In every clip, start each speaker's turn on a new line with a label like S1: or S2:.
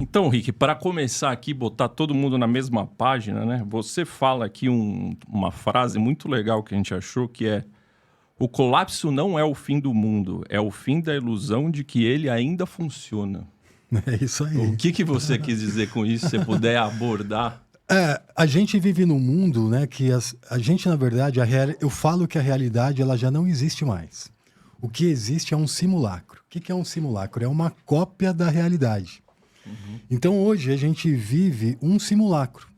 S1: Então, Rick, para começar aqui, botar todo mundo na mesma página, né? Você fala aqui uma frase muito legal que a gente achou, que é: o colapso não é o fim do mundo, é o fim da ilusão de que ele ainda funciona.
S2: É isso
S1: O
S2: aí.
S1: que você quis dizer com isso? Se você puder abordar.
S2: A gente vive num mundo, né, que a gente, na verdade, eu falo que a realidade ela já não existe mais. O que existe é um simulacro. O que é um simulacro? É uma cópia da realidade. Então, hoje, a gente vive um simulacro.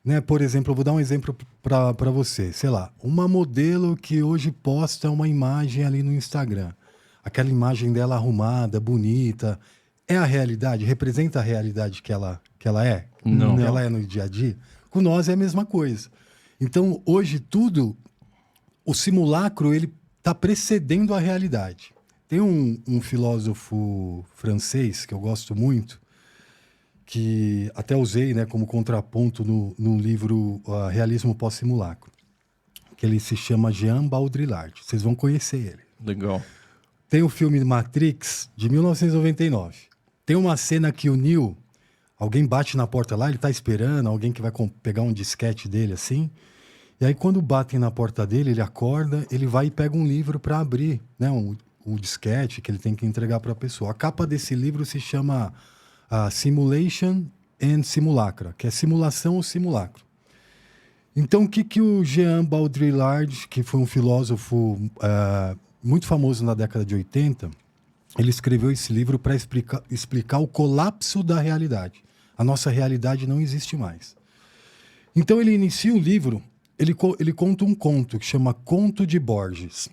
S2: Né? Por exemplo, eu vou dar um exemplo para você. Sei lá, uma modelo que hoje posta uma imagem ali no Instagram. Aquela imagem dela arrumada, bonita. É a realidade? Representa a realidade que ela é?
S1: Não.
S2: Que ela é no dia a dia? Com nós é a mesma coisa. Então, hoje, o simulacro, ele está precedendo a realidade. Tem um filósofo francês que eu gosto muito, que até usei, né, como contraponto no livro Realismo Pós-Simulacro, que ele se chama Jean Baudrillard. Vocês vão conhecer ele.
S1: Legal.
S2: Tem o filme Matrix, de 1999. Tem uma cena que o Neo, alguém bate na porta lá, ele tá esperando, alguém que vai pegar um disquete dele, assim. E aí, quando batem na porta dele, ele acorda, ele vai e pega um livro para abrir, né, um disquete que ele tem que entregar para a pessoa. A capa desse livro se chama Simulation and Simulacra, que é simulação ou simulacro. Então, o que o Jean Baudrillard, que foi um filósofo muito famoso na década de 80, ele escreveu esse livro para explicar o colapso da realidade. A nossa realidade não existe mais. Então, ele inicia o livro, ele conta um conto que chama Conto de Borges.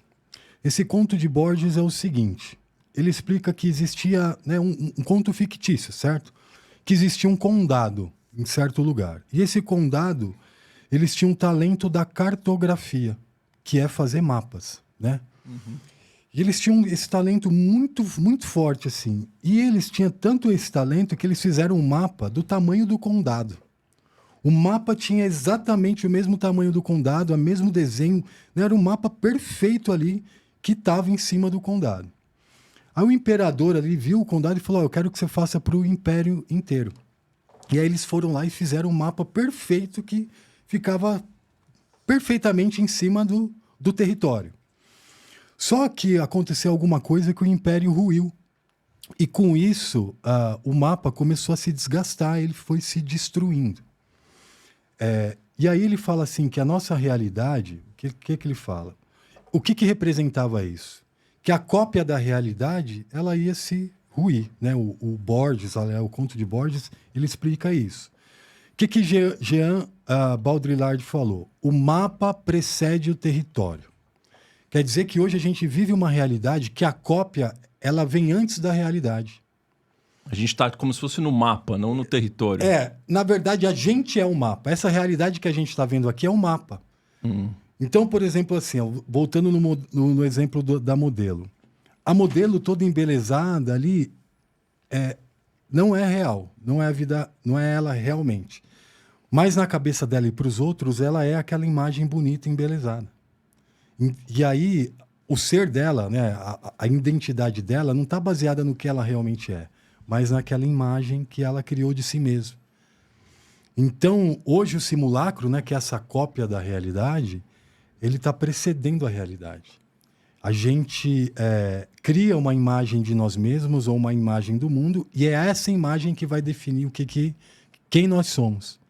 S2: Esse conto de Borges é o seguinte: ele explica que existia, né, um conto fictício, certo? Que existia um condado em certo lugar. E esse condado, eles tinham um talento da cartografia, que é fazer mapas, né? E eles tinham esse talento muito, muito forte, assim. E eles tinham tanto esse talento que eles fizeram um mapa do tamanho do condado. O mapa tinha exatamente o mesmo tamanho do condado, o mesmo desenho, né? Era um mapa perfeito ali que estava em cima do condado. Aí o imperador ali viu o condado e falou: eu quero que você faça para o império inteiro. E aí eles foram lá e fizeram um mapa perfeito que ficava perfeitamente em cima do território. Só que aconteceu alguma coisa que o império ruiu. E com isso, o mapa começou a se desgastar, ele foi se destruindo. E aí ele fala assim que a nossa realidade, o que ele fala? O que representava isso? Que a cópia da realidade, ela ia se ruir, né? O Borges, o conto de Borges, ele explica isso. O que Jean Baudrillard falou? O mapa precede o território. Quer dizer que hoje a gente vive uma realidade que a cópia, ela vem antes da realidade.
S1: A gente está como se fosse no mapa, não no território.
S2: Na verdade, a gente é o mapa. Essa realidade que a gente está vendo aqui é o mapa. Então, por exemplo, assim, voltando no exemplo da modelo. A modelo toda embelezada ali não é real, não é a vida, não é ela realmente. Mas na cabeça dela e para os outros, ela é aquela imagem bonita, embelezada. E aí, o ser dela, né, a identidade dela não está baseada no que ela realmente é, mas naquela imagem que ela criou de si mesma. Então, hoje o simulacro, né, que é essa cópia da realidade, ele está precedendo a realidade. A gente cria uma imagem de nós mesmos ou uma imagem do mundo, e é essa imagem que vai definir quem nós somos.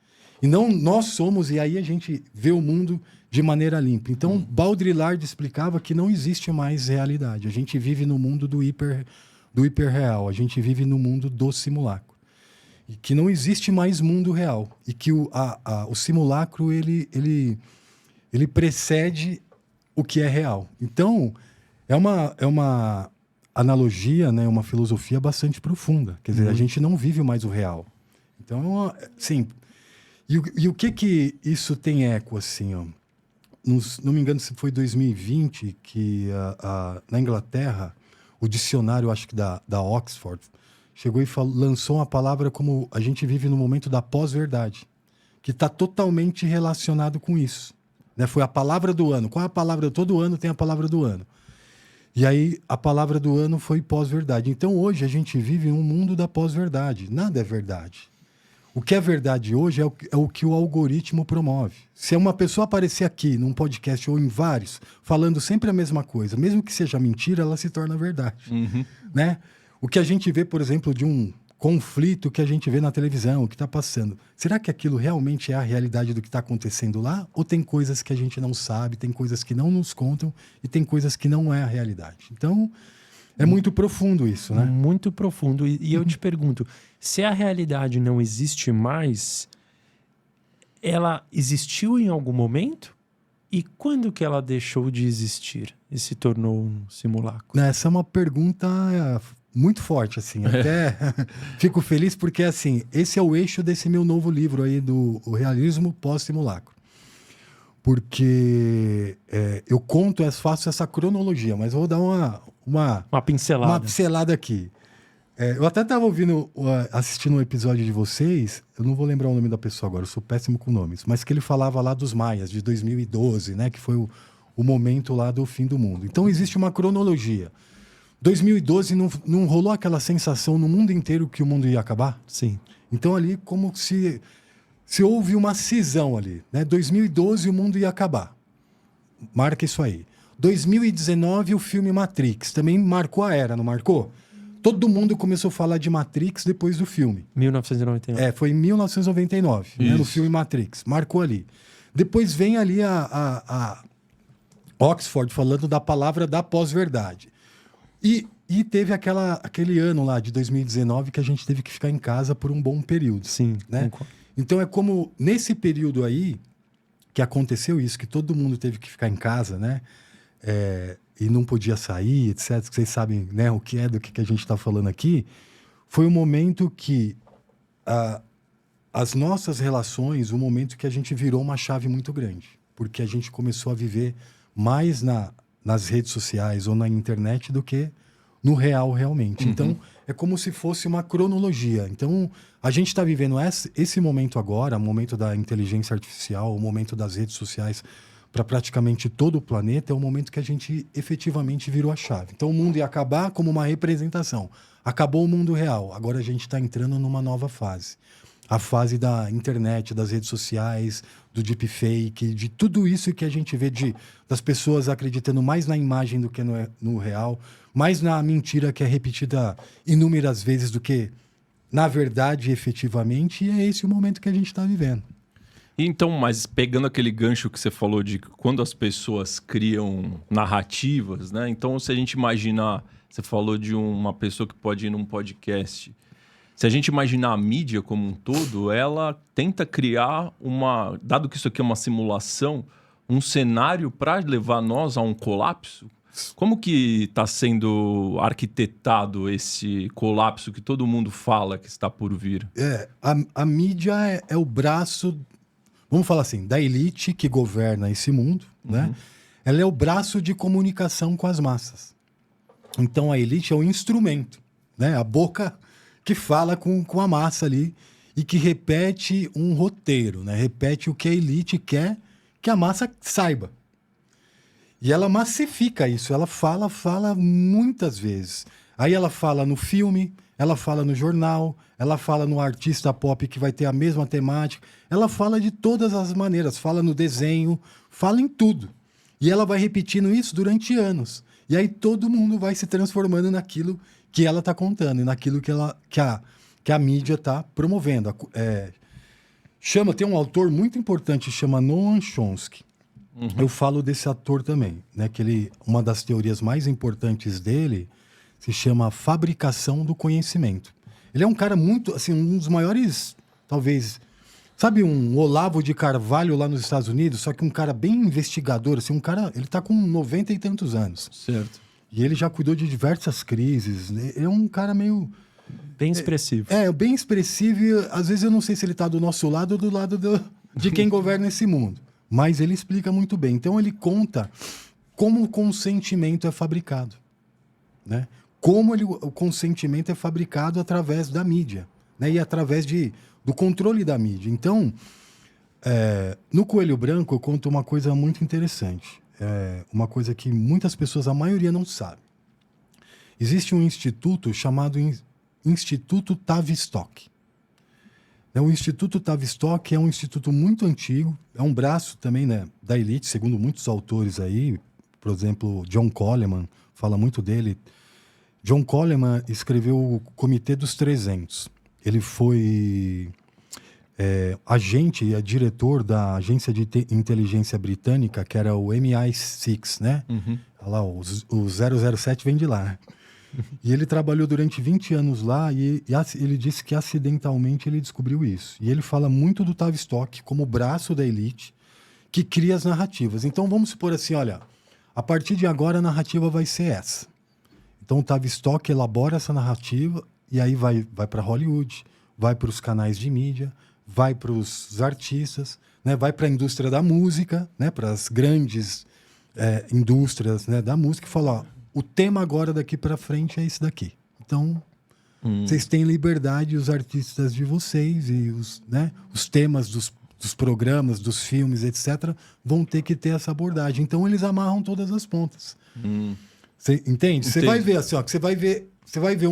S2: E não nós somos, e aí a gente vê o mundo de maneira limpa. Então, Baudrillard explicava que não existe mais realidade. A gente vive no mundo do hiperreal, a gente vive no mundo do simulacro. E que não existe mais mundo real. E que o simulacro, ele precede o que é real. Então, é uma analogia, né, uma filosofia bastante profunda. Quer dizer, a gente não vive mais o real. Então, sim. E o que isso tem eco, assim, ó? Não me engano se foi 2020 que na Inglaterra, o dicionário, acho que da Oxford, chegou e lançou uma palavra como a gente vive no momento da pós-verdade, que está totalmente relacionado com isso. Né? Foi a palavra do ano. Qual é a palavra? Todo ano tem a palavra do ano. E aí a palavra do ano foi pós-verdade. Então hoje a gente vive um mundo da pós-verdade. Nada é verdade. O que é verdade hoje é o que o algoritmo promove. Se uma pessoa aparecer aqui num podcast ou em vários, falando sempre a mesma coisa, mesmo que seja mentira, ela se torna verdade. Né? O que a gente vê, por exemplo, de um conflito que a gente vê na televisão, o que está passando. Será que aquilo realmente é a realidade do que está acontecendo lá? Ou tem coisas que a gente não sabe, tem coisas que não nos contam e tem coisas que não é a realidade? Então, é muito profundo isso, né?
S3: Muito profundo. E eu te pergunto, se a realidade não existe mais, ela existiu em algum momento? E quando que ela deixou de existir e se tornou um simulacro?
S2: Essa é uma pergunta muito forte, assim. Até fico feliz porque, assim, esse é o eixo desse meu novo livro aí, do O Realismo Pós-Simulacro. Porque eu faço essa cronologia, mas vou dar uma pincelada aqui. Eu até estava assistindo um episódio de vocês, eu não vou lembrar o nome da pessoa agora, eu sou péssimo com nomes, mas que ele falava lá dos maias, de 2012, né, que foi o momento lá do fim do mundo. Então existe uma cronologia. 2012 não rolou aquela sensação no mundo inteiro que o mundo ia acabar?
S3: Sim.
S2: Então ali como se houve uma cisão ali, né? 2012 o mundo ia acabar. Marca isso aí. 2019 o filme Matrix também marcou a era, não marcou? Todo mundo começou a falar de Matrix depois do filme.
S3: 1999.
S2: Foi em 1999, né, no filme Matrix. Marcou ali. Depois vem ali a Oxford falando da palavra da pós-verdade. E teve aquele ano lá de 2019 que a gente teve que ficar em casa por um bom período.
S3: Sim.
S2: Né? Então é como nesse período aí que aconteceu isso, que todo mundo teve que ficar em casa, né? E não podia sair, etc. Vocês sabem, né, o que é do que a gente está falando aqui. Foi um momento que as nossas relações, um momento que a gente virou uma chave muito grande. Porque a gente começou a viver mais nas redes sociais ou na internet do que no real realmente. Então, é como se fosse uma cronologia. Então, a gente está vivendo esse momento agora, o momento da inteligência artificial, o momento das redes sociais para praticamente todo o planeta, é o momento que a gente efetivamente virou a chave. Então, o mundo ia acabar como uma representação. Acabou o mundo real. Agora a gente está entrando numa nova fase. A fase da internet, das redes sociais, do deepfake, de tudo isso que a gente vê das pessoas acreditando mais na imagem do que no real, mais na mentira que é repetida inúmeras vezes do que na verdade, efetivamente, e é esse o momento que a gente está vivendo.
S1: Então, mas pegando aquele gancho que você falou de quando as pessoas criam narrativas, né? Então, se a gente imaginar, você falou de uma pessoa que pode ir num podcast. Se a gente imaginar a mídia como um todo, ela tenta criar dado que isso aqui é uma simulação, um cenário para levar nós a um colapso. Como que está sendo arquitetado esse colapso que todo mundo fala que está por vir?
S2: A mídia é o braço, vamos falar assim, da elite que governa esse mundo, né? Ela é o braço de comunicação com as massas. Então a elite é o instrumento, né? A boca que fala com a massa ali e que repete um roteiro, né? Repete o que a elite quer que a massa saiba. E ela massifica isso, ela fala muitas vezes. Aí ela fala no filme, ela fala no jornal, ela fala no artista pop que vai ter a mesma temática, ela fala de todas as maneiras, fala no desenho, fala em tudo. E ela vai repetindo isso durante anos. E aí todo mundo vai se transformando naquilo que ela está contando e naquilo que a mídia está promovendo. Tem um autor muito importante, chama Noam Chomsky. Eu falo desse ator também, né? Que uma das teorias mais importantes dele se chama fabricação do conhecimento. Ele é um cara muito, assim, um dos maiores, talvez, sabe, um Olavo de Carvalho lá nos Estados Unidos, só que um cara bem investigador, assim, ele tá com 90 e tantos anos.
S1: Certo.
S2: E ele já cuidou de diversas crises. É um cara meio...
S3: Bem expressivo.
S2: Bem expressivo e às vezes eu não sei se ele tá do nosso lado ou do lado de quem governa esse mundo. Mas ele explica muito bem. Então ele conta como o consentimento é fabricado, né? Como o consentimento é fabricado através da mídia, né? E através do controle da mídia. Então, no Coelho Branco eu conto uma coisa muito interessante. Uma coisa que muitas pessoas, a maioria não sabe. Existe um instituto chamado Instituto Tavistock. O Instituto Tavistock é um instituto muito antigo, é um braço também, né, da elite, segundo muitos autores aí. Por exemplo, John Coleman fala muito dele. John Coleman escreveu o Comitê dos 300. Ele foi agente e diretor da agência de inteligência britânica, que era o MI6, né? Lá, o 007 vem de lá, né? E ele trabalhou durante 20 anos lá e ele disse que acidentalmente ele descobriu isso. E ele fala muito do Tavistock como braço da elite que cria as narrativas. Então vamos supor assim, olha, a partir de agora a narrativa vai ser essa. Então o Tavistock elabora essa narrativa e aí vai para Hollywood, vai para os canais de mídia, vai para os artistas, né? Vai para a indústria da música, né? Para as grandes indústrias, né? Da música e fala, ó, o tema agora daqui para frente é esse daqui. Então, vocês têm liberdade, os artistas de vocês e os temas dos programas, dos filmes, etc., vão ter que ter essa abordagem. Então, eles amarram todas as pontas. Você entende? Você vai ver assim, ó, que você vai ver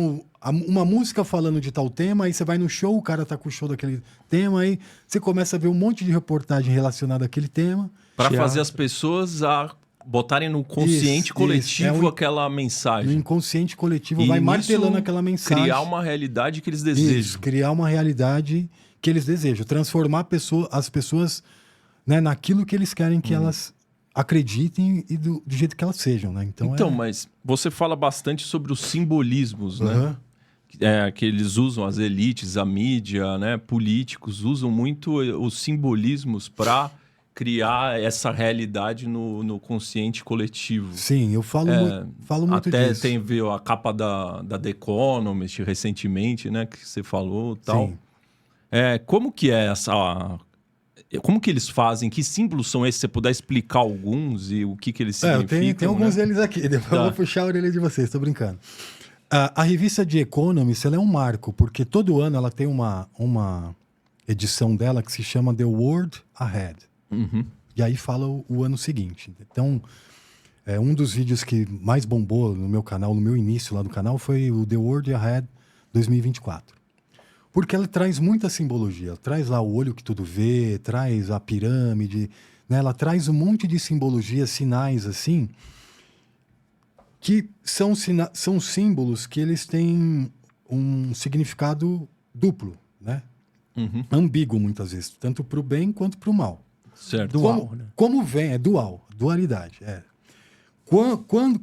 S2: uma música falando de tal tema, aí você vai no show, o cara tá com o show daquele tema, aí você começa a ver um monte de reportagem relacionada àquele tema.
S1: Para fazer as pessoas botarem no consciente coletivo aquela mensagem.
S2: No inconsciente coletivo vai martelando aquela mensagem.
S1: Criar uma realidade que eles desejam.
S2: Isso, criar uma realidade que eles desejam. Transformar as pessoas, né, naquilo que eles querem que elas acreditem e do jeito que elas sejam, né?
S1: Então, mas você fala bastante sobre os simbolismos, né? Que eles usam, as elites, a mídia, né? Políticos usam muito os simbolismos para criar essa realidade no consciente coletivo.
S2: Sim, eu falo muito
S1: até
S2: disso.
S1: Tem viu a capa da The Economist recentemente, né, que você falou, tal.
S2: Sim.
S1: Como que é essa? Como que eles fazem? Que símbolos são esses? Se você puder explicar alguns e o que eles significam?
S2: Tem alguns deles aqui. Depois eu vou puxar a orelha de vocês. Tô brincando. A revista The Economist, ela é um marco, porque todo ano ela tem uma edição dela que se chama The World Ahead. E aí fala o ano seguinte. Então, um dos vídeos que mais bombou no meu canal, no meu início lá do canal, foi o The World Ahead 2024. Porque ela traz muita simbologia. Ela traz lá o olho que tudo vê, traz a pirâmide, né? Ela traz um monte de simbologia, sinais assim, que são símbolos que eles têm um significado duplo, né? Ambíguo muitas vezes, tanto para o bem quanto para o mal.
S3: Certo. Dual, né?
S2: Como vem, dualidade.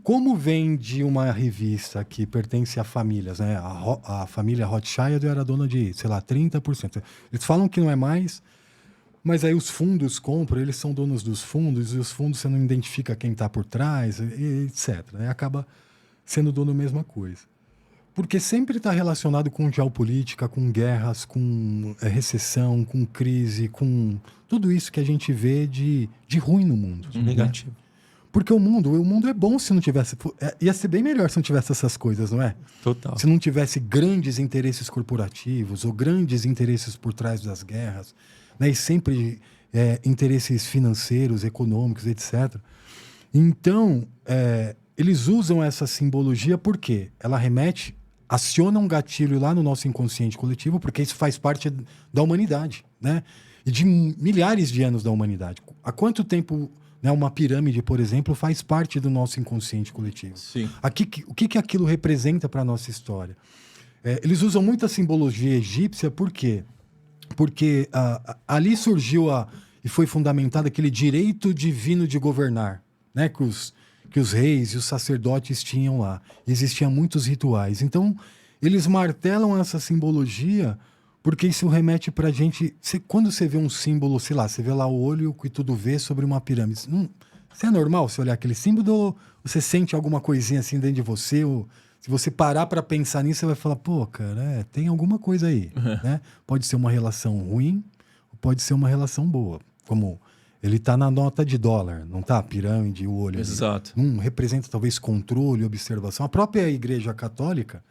S2: Como vem de uma revista que pertence a famílias, né? A família Rothschild era dona de, sei lá, 30%. Eles falam que não é mais, mas aí os fundos compram, eles são donos dos fundos, e os fundos você não identifica quem está por trás, etc. Aí acaba sendo dono da mesma coisa. Porque sempre está relacionado com geopolítica, com guerras, com recessão, com crise, com tudo isso que a gente vê de ruim no mundo.
S3: Negativo.
S2: Né? Porque o mundo é bom se não tivesse... Ia ser bem melhor se não tivesse essas coisas, não é?
S3: Total.
S2: Se não tivesse grandes interesses corporativos ou grandes interesses por trás das guerras, né? E sempre interesses financeiros, econômicos, etc. Então, eles usam essa simbologia porque ela aciona um gatilho lá no nosso inconsciente coletivo, porque isso faz parte da humanidade, né? E de milhares de anos da humanidade. Há quanto tempo, né, uma pirâmide, por exemplo, faz parte do nosso inconsciente coletivo?
S1: Sim.
S2: O que aquilo representa para a nossa história? Eles usam muita simbologia egípcia, por quê? Porque ali surgiu e foi fundamentado aquele direito divino de governar, né? Que os reis e os sacerdotes tinham lá. Existiam muitos rituais. Então, eles martelam essa simbologia porque isso remete pra gente... Quando você vê um símbolo, sei lá, você vê lá o olho que tudo vê sobre uma pirâmide. Isso é normal você olhar aquele símbolo ou você sente alguma coisinha assim dentro de você? Ou se você parar para pensar nisso, você vai falar, pô, cara, tem alguma coisa aí. Né? Pode ser uma relação ruim ou pode ser uma relação boa. Como... Ele está na nota de dólar, não está? A pirâmide, o olho.
S1: Exato.
S2: Representa talvez controle, observação. A própria Igreja Católica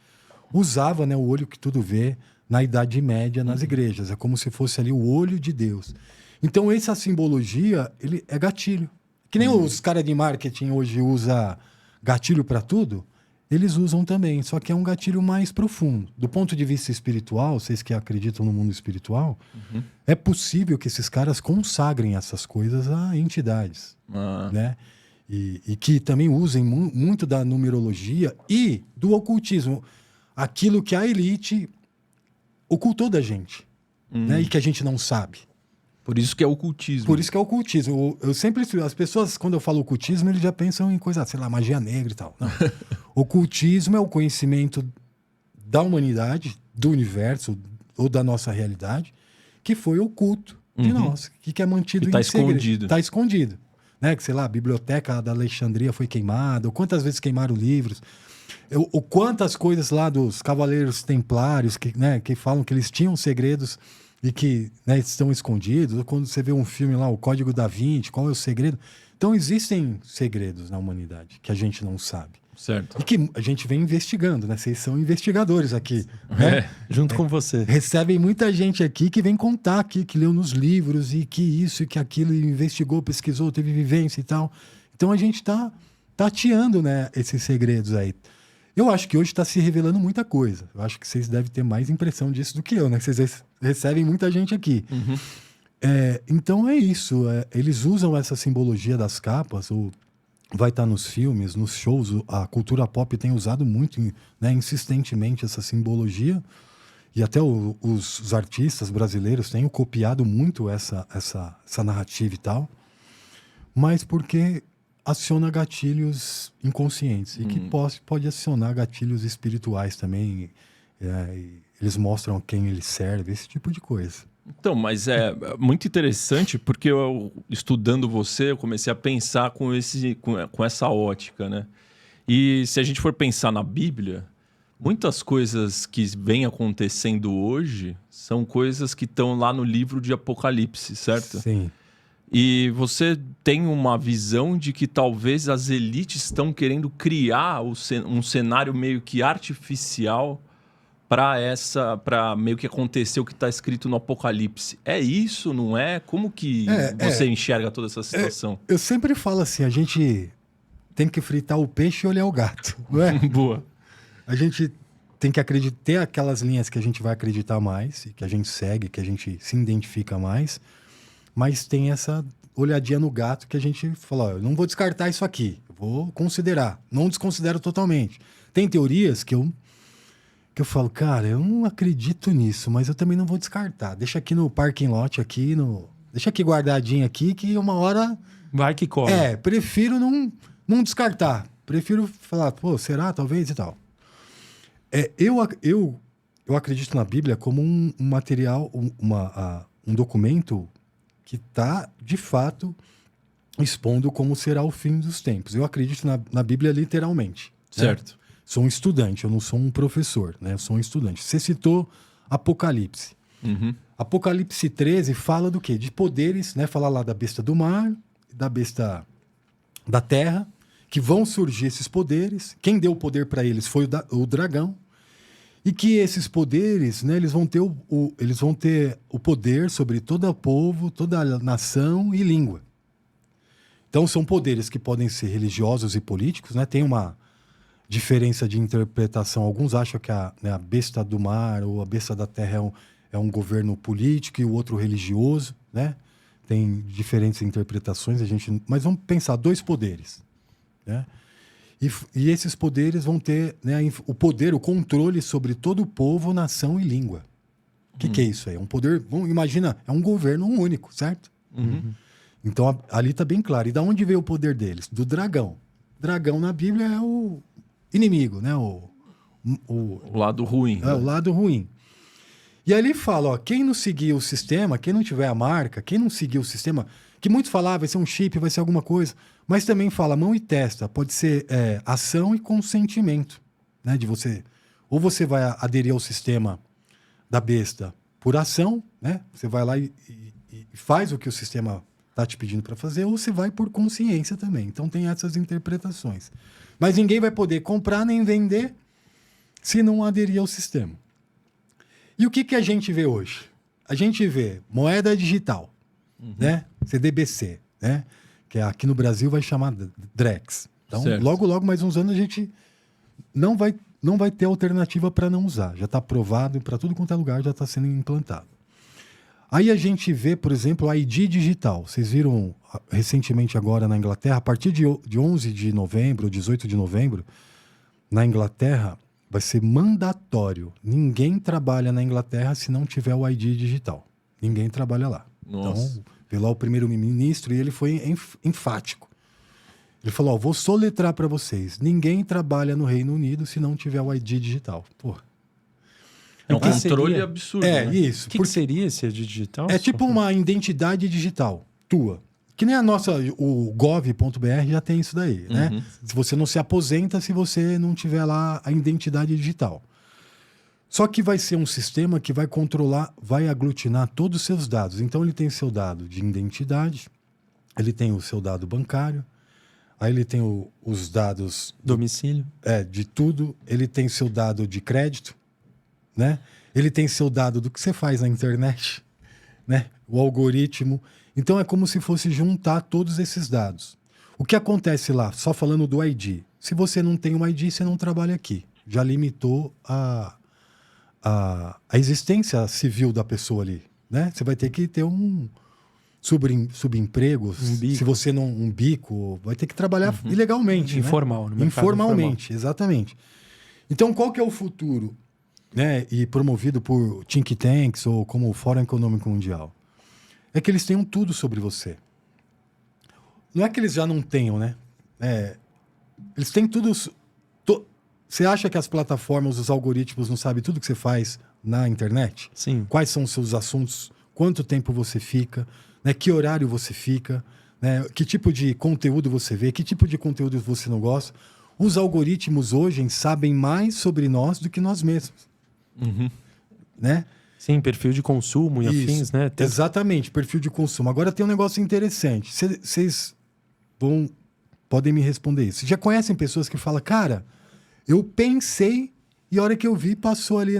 S2: usava, né, o olho que tudo vê na Idade Média nas igrejas. É como se fosse ali o olho de Deus. Então, essa simbologia, ele é gatilho. Que nem os caras de marketing hoje usam gatilho para tudo. eles usam também, só que é um gatilho mais profundo. Do ponto de vista espiritual, vocês que acreditam no mundo espiritual, é possível que esses caras consagrem essas coisas a entidades, né? E que também usem muito da numerologia e do ocultismo, aquilo que a elite ocultou da gente, né? E que a gente não sabe.
S1: Por isso que é ocultismo.
S2: Por isso que é ocultismo. Eu sempre... As pessoas, quando eu falo ocultismo, eles já pensam em coisa, sei lá, magia negra e tal. Não. Ocultismo é o conhecimento da humanidade, do universo ou da nossa realidade, que foi oculto de nós, que é mantido
S1: E tá
S2: em segredo.
S1: escondido.
S2: Está escondido. Né? Que, sei lá, a biblioteca da Alexandria foi queimada, ou quantas vezes queimaram livros, ou quantas coisas lá dos cavaleiros templários que, né, que falam que eles tinham segredos e que, né, estão escondidos. Ou quando você vê um filme lá, o Código da Vinci, qual é o segredo? Então existem segredos na humanidade que a gente não sabe.
S1: Certo.
S2: E que a gente vem investigando, né? Vocês são investigadores aqui, né?
S3: Junto com você.
S2: Recebem muita gente aqui que vem contar aqui, que leu nos livros e que isso e que aquilo, e investigou, pesquisou, teve vivência e tal. Então a gente está tateando, né, esses segredos aí. Eu acho que hoje está se revelando muita coisa. Eu acho que vocês devem ter mais impressão disso do que eu, né? Vocês recebem muita gente aqui. Então é isso. Eles usam essa simbologia das capas, ou vai estar nos filmes, nos shows. A cultura pop tem usado muito, né, insistentemente essa simbologia. E até os artistas brasileiros têm copiado muito essa narrativa e tal. Mas porque aciona gatilhos inconscientes e que pode acionar gatilhos espirituais também. E eles mostram quem eles servem, esse tipo de coisa.
S1: Então, mas é muito interessante porque eu, estudando você, eu comecei a pensar com essa ótica, né? E se a gente for pensar na Bíblia, muitas coisas que vêm acontecendo hoje são coisas que estão lá no livro de Apocalipse, certo?
S2: Sim.
S1: E você tem uma visão de que talvez as elites estão querendo criar um cenário meio que artificial para meio que acontecer o que está escrito no Apocalipse. É isso, não é? Como que você enxerga toda essa situação?
S2: Eu sempre falo assim, a gente tem que fritar o peixe e olhar o gato, não é?
S1: Boa.
S2: A gente tem que ter aquelas linhas que a gente vai acreditar mais, e que a gente segue, que a gente se identifica mais, mas tem essa olhadinha no gato que a gente fala, ó, eu não vou descartar isso aqui, eu vou considerar, não desconsidero totalmente. Tem teorias que eu falo, cara, eu não acredito nisso, mas eu também não vou descartar. Deixa aqui no parking lot, deixa aqui guardadinho aqui, que uma hora...
S3: Vai que cola.
S2: Prefiro não descartar. Prefiro falar, pô, será? Talvez e tal. Eu acredito na Bíblia como um material, um documento que está, de fato, expondo como será o fim dos tempos. Eu acredito na Bíblia literalmente.
S1: Certo.
S2: Né? Sou um estudante, eu não sou um professor, né? Eu sou um estudante. Você citou Apocalipse. Apocalipse 13 fala do quê? De poderes, né? Fala lá da besta do mar, da besta da terra, que vão surgir esses poderes. Quem deu o poder para eles foi o dragão. E que esses poderes, né, eles vão ter o poder sobre todo o povo, toda a nação e língua. Então são poderes que podem ser religiosos e políticos, né? Tem uma diferença de interpretação. Alguns acham que a besta do mar ou a besta da terra é um governo político e o outro religioso, né? Tem diferentes interpretações, mas vamos pensar, 2 poderes, né? E esses poderes vão ter, né, o poder, o controle sobre todo o povo, nação e língua. O que é isso aí? É um poder, imagina, é um governo único, certo? Então ali está bem claro. E da onde veio o poder deles? Do dragão. Dragão na Bíblia é o inimigo, né? O
S1: lado ruim.
S2: O lado ruim. E aí ele fala, ó, quem não seguir o sistema, quem não tiver a marca, quem não seguir o sistema, que muitos falavam, vai ser um chip, vai ser alguma coisa, mas também fala mão e testa, pode ser ação e consentimento, né? De você, ou você vai aderir ao sistema da besta por ação, né? Você vai lá e faz o que o sistema está te pedindo para fazer, ou você vai por consciência também. Então tem essas interpretações. Mas ninguém vai poder comprar nem vender se não aderir ao sistema. E o que a gente vê hoje? A gente vê moeda digital, né? CDBC, né? Que aqui no Brasil vai chamar Drex. Então,
S1: certo.
S2: logo, mais uns anos a gente não vai ter alternativa para não usar. Já está aprovado para tudo quanto é lugar, já está sendo implantado. Aí a gente vê, por exemplo, a ID digital. Vocês viram recentemente agora na Inglaterra, a partir de 11 de novembro, 18 de novembro, na Inglaterra, vai ser mandatório. Ninguém trabalha na Inglaterra se não tiver o ID digital. Ninguém trabalha lá.
S1: Nossa.
S2: Então, veio lá o primeiro-ministro e ele foi enfático. Ele falou, vou soletrar para vocês. Ninguém trabalha no Reino Unido se não tiver o ID digital. Pô.
S1: É um
S3: que
S1: controle
S3: seria?
S1: absurdo.
S2: É,
S1: né?
S2: isso.
S3: O que seria esse ID digital?
S2: É tipo uma identidade digital tua. Que nem a nossa, o gov.br já tem isso daí, né? Se você não se aposenta se você não tiver lá a identidade digital. Só que vai ser um sistema que vai controlar, vai aglutinar todos os seus dados. Então ele tem o seu dado de identidade, ele tem o seu dado bancário, aí ele tem os dados
S3: Domicílio.
S2: de tudo, ele tem seu dado de crédito, né? Ele tem seu dado do que você faz na internet, né? O algoritmo. Então é como se fosse juntar todos esses dados. O que acontece lá, só falando do ID? Se você não tem um ID, você não trabalha aqui. Já limitou a existência civil da pessoa ali, né? Você vai ter que ter um subemprego, se você não um bico, vai ter que trabalhar ilegalmente, né?
S3: Informal, no mercado
S2: Informalmente, exatamente. Então, qual que é o futuro, né? E promovido por think tanks ou como o Fórum Econômico Mundial, é que eles tenham tudo sobre você. Não é que eles já não tenham, né? Eles têm tudo. Você acha que as plataformas, os algoritmos não sabem tudo que você faz na internet?
S3: Sim.
S2: Quais são os seus assuntos? Quanto tempo você fica? Né? Que horário você fica? Né? Que tipo de conteúdo você vê? Que tipo de conteúdo você não gosta? Os algoritmos hoje sabem mais sobre nós do que nós mesmos. Né?
S3: Sim, perfil de consumo e afins, né?
S2: Exatamente, perfil de consumo. Agora tem um negócio interessante. Vocês podem me responder isso. Já conhecem pessoas que falam, cara, eu pensei e a hora que eu vi passou ali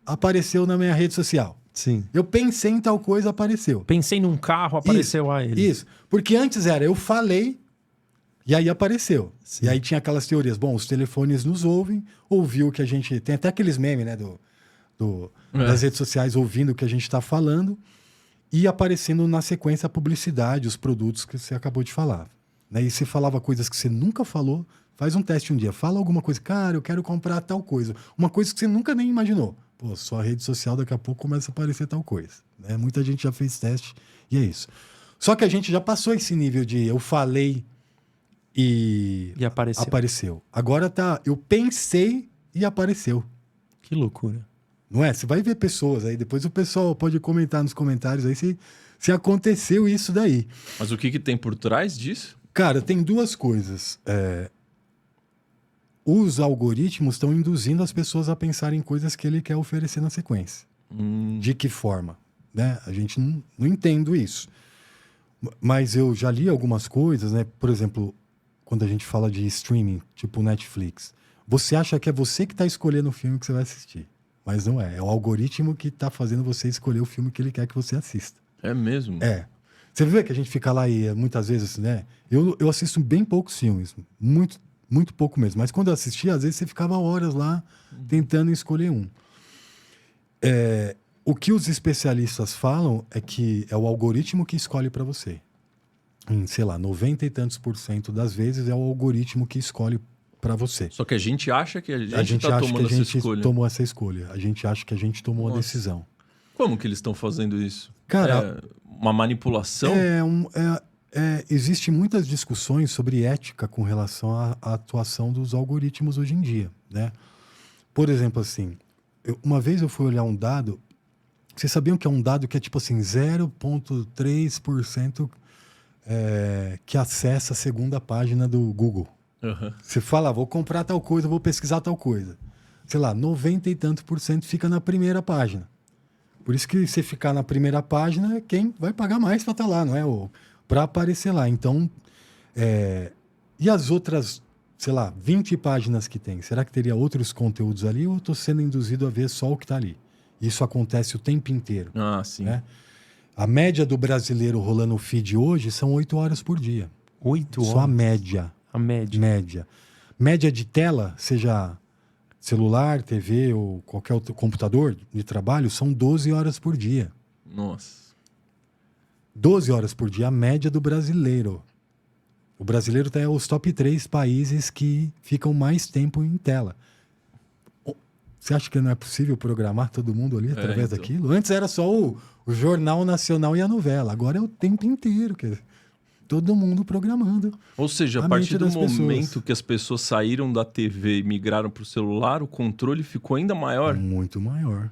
S2: apareceu na minha rede social.
S3: Sim.
S2: Eu pensei em tal coisa, apareceu.
S3: Pensei num carro, apareceu a ele.
S2: Isso, porque antes era eu falei e aí apareceu.
S3: Sim.
S2: E aí tinha aquelas teorias, bom, os telefones nos ouvem, ouviu o que a gente... Tem até aqueles memes, né, das redes sociais ouvindo o que a gente está falando e aparecendo na sequência a publicidade, os produtos que você acabou de falar. Né? E se falava coisas que você nunca falou, faz um teste um dia. Fala alguma coisa, cara, eu quero comprar tal coisa. Uma coisa que você nunca nem imaginou. Pô, sua rede social daqui a pouco começa a aparecer tal coisa. Né? Muita gente já fez teste e é isso. Só que a gente já passou esse nível de eu falei e apareceu. Agora tá, eu pensei e apareceu.
S3: Que loucura.
S2: Não é? Você vai ver pessoas aí, depois o pessoal pode comentar nos comentários aí se aconteceu isso daí.
S1: Mas o que tem por trás disso?
S2: Cara, tem duas coisas. Os algoritmos estão induzindo as pessoas a pensar em coisas que ele quer oferecer na sequência. De que forma? Né? A gente não entende isso. Mas eu já li algumas coisas, né? Por exemplo, quando a gente fala de streaming, tipo Netflix, você acha que é você que está escolhendo o filme que você vai assistir. Mas não é. É o algoritmo que está fazendo você escolher o filme que ele quer que você assista.
S1: É mesmo?
S2: É. Você vê que a gente fica lá e muitas vezes, né? Eu assisto bem poucos filmes. Muito, muito pouco mesmo. Mas quando eu assistia, às vezes você ficava horas lá tentando escolher um. O que os especialistas falam é que é o algoritmo que escolhe para você. Em, sei lá, 90 e tantos % das vezes é o algoritmo que escolhe para você.
S1: Só que a gente acha que a gente
S2: acha
S1: tomando
S2: que a gente
S1: essa escolha.
S2: tomou essa escolha. A gente acha que a gente tomou a decisão.
S1: Como que eles estão fazendo isso?
S2: Cara,
S1: uma manipulação?
S2: Existem muitas discussões sobre ética com relação à atuação dos algoritmos hoje em dia, né? Por exemplo, assim, uma vez eu fui olhar um dado. Vocês sabiam que é um dado que é tipo assim, 0,3% que acessa a segunda página do Google. Você fala, vou comprar tal coisa, vou pesquisar tal coisa. Sei lá, 90 e tanto % fica na primeira página. Por isso que você ficar na primeira página, quem vai pagar mais para estar lá, não é? Para aparecer lá. Então, e as outras, sei lá, 20 páginas que tem? Será que teria outros conteúdos ali ou eu estou sendo induzido a ver só o que está ali? Isso acontece o tempo inteiro.
S1: Ah, sim.
S2: Né? A média do brasileiro rolando o feed hoje são 8 horas por dia.
S3: 8 horas?
S2: Só a média.
S3: A média.
S2: Média. média de tela, seja celular, TV ou qualquer outro computador de trabalho, são 12 horas por dia.
S1: Nossa.
S2: 12 horas por dia, a média do brasileiro. O brasileiro está os top 3 países que ficam mais tempo em tela. Você acha que não é possível programar todo mundo ali através
S1: então.
S2: daquilo? Antes era só o Jornal Nacional e a novela. Agora é o tempo inteiro. Todo mundo programando.
S1: Ou seja, a partir do momento que as pessoas saíram da TV e migraram para o celular, o controle ficou ainda maior.
S2: Muito maior.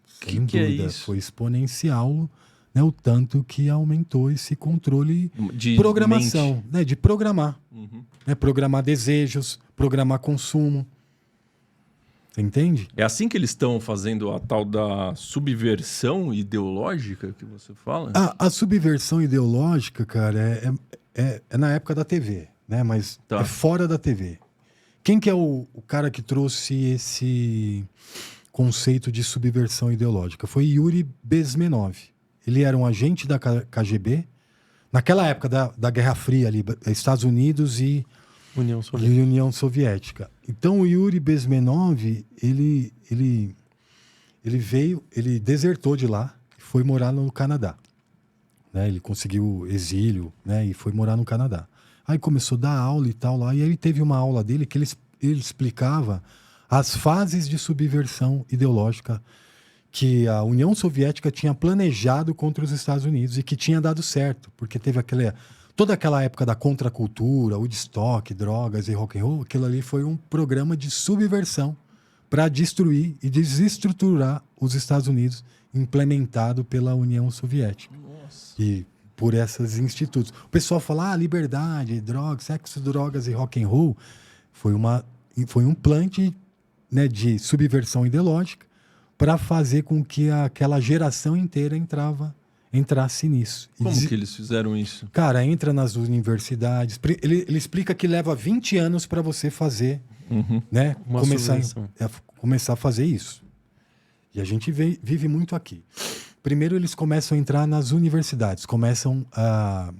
S2: Sem
S1: que
S2: dúvida.
S1: É isso?
S2: Foi exponencial, né, o tanto que aumentou esse controle
S1: de
S2: programação, né, de programar.
S1: Uhum.
S2: Né, programar desejos, programar consumo. Você entende?
S1: É assim que eles estão fazendo a tal da subversão ideológica que você fala?
S2: A subversão ideológica, cara, é na época da TV, né? Mas é fora da TV. Quem que é o cara que trouxe esse conceito de subversão ideológica? Foi Yuri Bezmenov. Ele era um agente da KGB, naquela época da Guerra Fria ali, Estados Unidos e União Soviética. Então o Yuri Bezmenov, ele desertou de lá e foi morar no Canadá. Né? Ele conseguiu exílio, né? E foi morar no Canadá. Aí começou a dar aula e tal lá, e aí teve uma aula dele que ele explicava as fases de subversão ideológica que a União Soviética tinha planejado contra os Estados Unidos e que tinha dado certo, porque teve toda aquela época da contracultura, Woodstock, drogas e rock and roll, aquilo ali foi um programa de subversão para destruir e desestruturar os Estados Unidos, implementado pela União Soviética.
S1: Nossa.
S2: E por esses institutos. O pessoal fala, liberdade, drogas, sexo, drogas e rock and roll, foi um plant, né, de subversão ideológica para fazer com que aquela geração inteira entrasse nisso.
S1: Como que eles fizeram isso?
S2: Cara, entra nas universidades. Ele explica que leva 20 anos para você fazer, né? Começar a fazer isso. E a gente vive muito aqui. Primeiro, eles começam a entrar nas universidades, começam a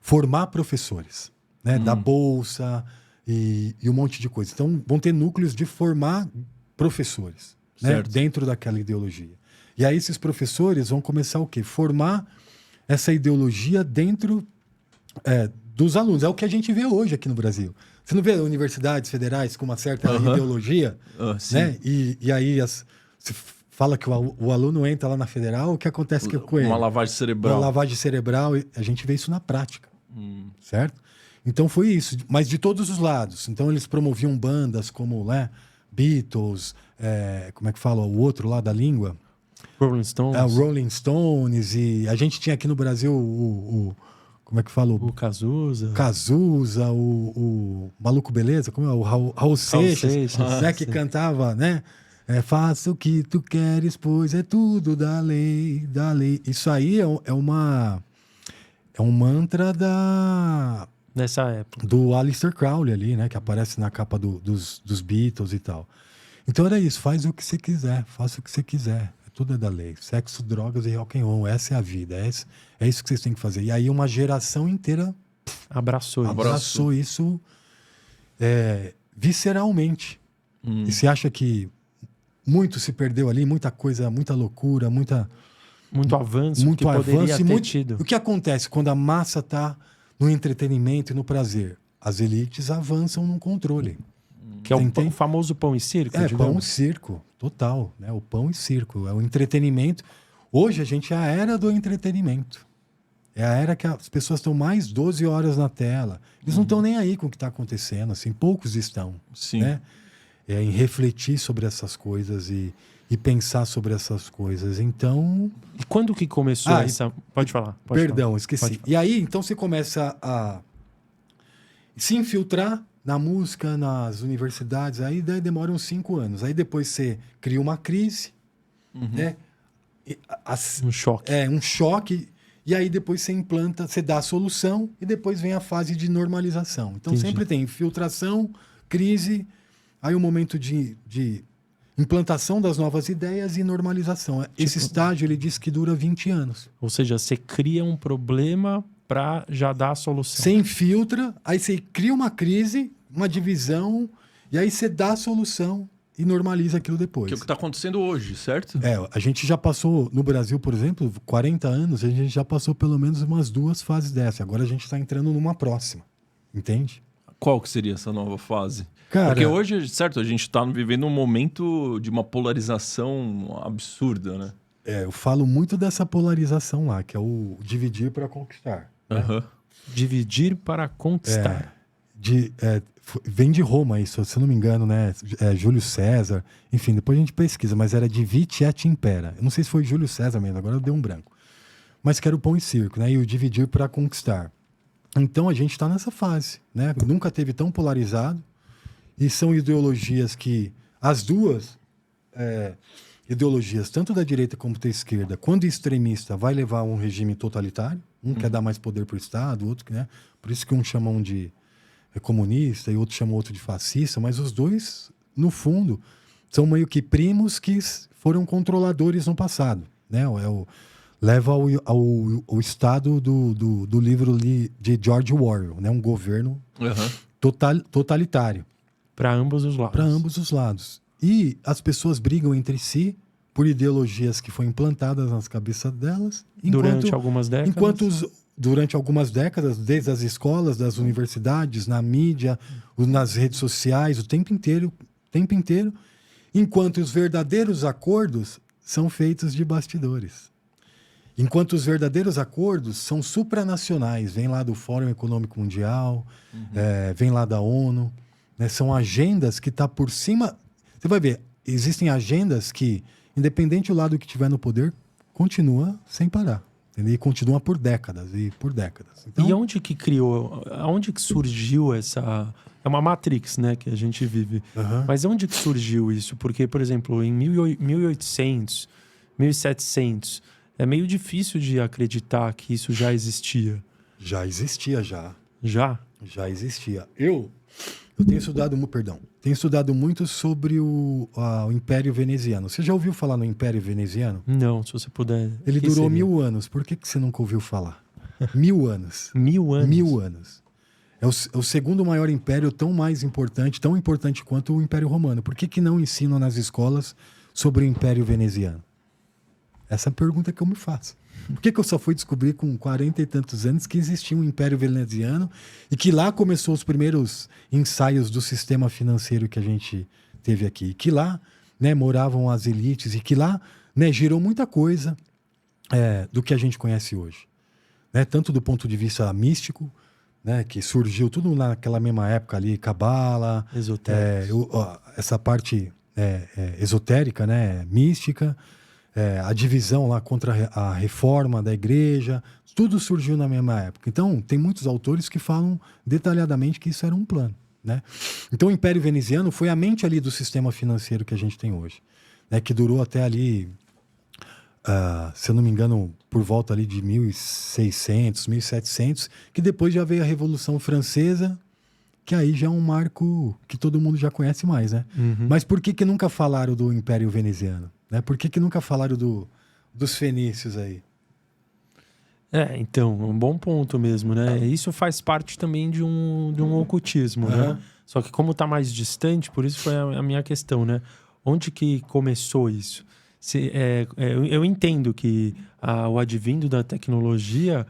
S2: formar professores, né? Da bolsa e um monte de coisa. Então, vão ter núcleos de formar professores, né? Dentro daquela ideologia. E aí esses professores vão começar o quê? Formar essa ideologia dentro dos alunos. É o que a gente vê hoje aqui no Brasil. Você não vê universidades federais com uma certa ideologia? Né? E aí você fala que o aluno entra lá na federal, o que acontece com ele?
S1: Uma lavagem cerebral.
S2: Uma lavagem cerebral. A gente vê isso na prática. Certo? Então foi isso. Mas de todos os lados. Então eles promoviam bandas como, né, Beatles, como é que fala o outro lá da língua?
S3: Rolling Stones.
S2: Rolling Stones, e a gente tinha aqui no Brasil como é que fala?
S3: O Cazuza.
S2: Cazuza, o Maluco Beleza, como é? O Raul Seixas, né, que cantava, né? Faça o que tu queres, pois é tudo da lei, da lei. Isso aí é um mantra
S3: nessa época.
S2: Do Aleister Crowley ali, né? Que aparece na capa dos Beatles e tal. Então era isso, faz o que você quiser, faça o que você quiser. Tudo é da lei. Sexo, drogas e rock and roll. Essa é a vida. É isso que vocês têm que fazer. E aí uma geração inteira abraçou isso visceralmente. E você acha que muito se perdeu ali, muita coisa, muita loucura, muito
S3: avanço que poderia ter tido.
S2: O que acontece quando a massa está no entretenimento e no prazer? As elites avançam no controle.
S3: Que é o famoso pão e circo?
S2: Pão e circo, total. Né? O pão e circo, é o entretenimento. Hoje a gente é a era do entretenimento. É a era que as pessoas estão mais 12 horas na tela. Eles não estão nem aí com o que está acontecendo, assim, poucos estão.
S1: Sim.
S2: Né? Em refletir sobre essas coisas e pensar sobre essas coisas. Então...
S3: E quando que começou essa... Pode falar.
S2: Perdão, esqueci. E aí, então você começa a se infiltrar na música, nas universidades, aí daí demora uns 5 anos. Aí depois você cria uma crise, né?
S3: Um choque.
S2: Um choque, e aí depois você implanta, você dá a solução, e depois vem a fase de normalização. Então sempre tem infiltração, crise, aí um momento de implantação das novas ideias e normalização. Esse estágio, ele diz que dura 20 anos.
S3: Ou seja, você cria um problema para já dar a solução.
S2: Você infiltra, aí você cria uma crise, uma divisão, e aí você dá a solução e normaliza aquilo depois.
S1: Que é o que está acontecendo hoje, certo?
S2: A gente já passou, no Brasil, por exemplo, 40 anos, a gente já passou pelo menos umas 2 fases dessa. Agora a gente está entrando numa próxima, entende?
S1: Qual que seria essa nova fase?
S2: Cara,
S1: Porque hoje, certo, a gente está vivendo um momento de uma polarização absurda, né?
S2: eu falo muito dessa polarização lá, que é o dividir para conquistar.
S1: Aham.
S3: Dividir para conquistar.
S2: Vem de Roma isso, se eu não me engano, né? Júlio César, enfim, depois a gente pesquisa, mas era divide et impera. Eu não sei se foi Júlio César mesmo, agora eu dei um branco. Mas que era o pão e circo, né? E o dividir para conquistar. Então a gente está nessa fase, né? Nunca teve tão polarizado. E são ideologias que as duas ideologias, tanto da direita como da esquerda, quando extremista, vai levar a um regime totalitário. Um quer dar mais poder para o Estado, o outro, né? Por isso que um chamam de comunista e outro chamam outro de fascista, mas os dois, no fundo, são meio que primos que foram controladores no passado, né? Leva ao estado do livro de George Orwell, né? Um governo totalitário.
S3: Para ambos os lados.
S2: Para ambos os lados. E as pessoas brigam entre si por ideologias que foram implantadas nas cabeças delas.
S3: Durante algumas décadas.
S2: Durante algumas décadas, desde as escolas, das universidades, na mídia, nas redes sociais, o tempo inteiro, enquanto os verdadeiros acordos são feitos de bastidores. Enquanto os verdadeiros acordos são supranacionais, vem lá do Fórum Econômico Mundial, vem lá da ONU, né? São agendas que estão por cima. Você vai ver, existem agendas que, independente do lado que estiver no poder, continua sem parar. Entendeu? E continua por décadas e por décadas. Então,
S3: e onde que surgiu essa... É uma matrix, né, que a gente vive. Mas onde que surgiu isso? Porque, por exemplo, em 1800, 1700, é meio difícil de acreditar que isso já existia.
S2: Já existia, já.
S3: Já?
S2: Já existia. Eu tenho estudado muito sobre o Império Veneziano. Você já ouviu falar no Império Veneziano?
S3: Não, se você puder.
S2: Ele durou 1000 anos. Por que você nunca ouviu falar? 1000 anos.
S3: 1000 anos?
S2: 1000 anos. É o segundo maior império, tão importante quanto o Império Romano. Por que não ensinam nas escolas sobre o Império Veneziano? Essa é a pergunta que eu me faço. Por que eu só fui descobrir com 40 e tantos anos que existia um Império Veneziano e que lá começou os primeiros ensaios do sistema financeiro que a gente teve aqui? E que lá, né, moravam as elites e que lá, né, girou muita coisa do que a gente conhece hoje. Né? Tanto do ponto de vista místico, né, que surgiu tudo naquela mesma época ali, Cabala, essa parte esotérica, né, mística, a divisão lá contra a reforma da igreja, tudo surgiu na mesma época. Então, tem muitos autores que falam detalhadamente que isso era um plano, né? Então, o Império Veneziano foi a mente ali do sistema financeiro que a gente tem hoje, né? Que durou até ali, se eu não me engano, por volta ali de 1600, 1700, que depois já veio a Revolução Francesa, que aí já é um marco que todo mundo já conhece mais, né? Mas por que nunca falaram do Império Veneziano? Né? Por que nunca falaram dos fenícios aí?
S3: Então, um bom ponto mesmo, né? Isso faz parte também de um ocultismo, né? Só que como está mais distante, por isso foi a minha questão, né? Onde que começou isso? Eu entendo que o advindo da tecnologia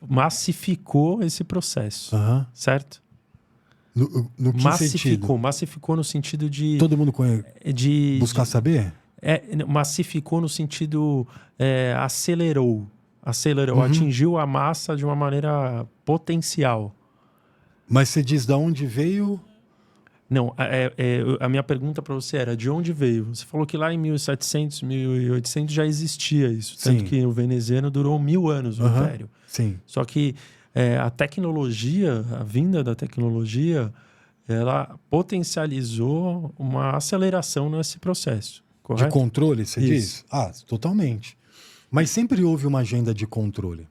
S3: massificou esse processo, certo?
S2: No que sentido?
S3: Massificou no sentido de...
S2: Todo mundo buscar saber?
S3: Massificou no sentido... acelerou, atingiu a massa de uma maneira potencial.
S2: Mas você diz de onde veio?
S3: Não, a minha pergunta para você era de onde veio? Você falou que lá em 1700, 1800 já existia isso. Tanto que o veneziano durou 1000 anos, o Império.
S2: Sim.
S3: Só que a tecnologia, a vinda da tecnologia, ela potencializou uma aceleração nesse processo, correto?
S2: De controle, você diz? Totalmente. Mas sempre houve uma agenda de controle.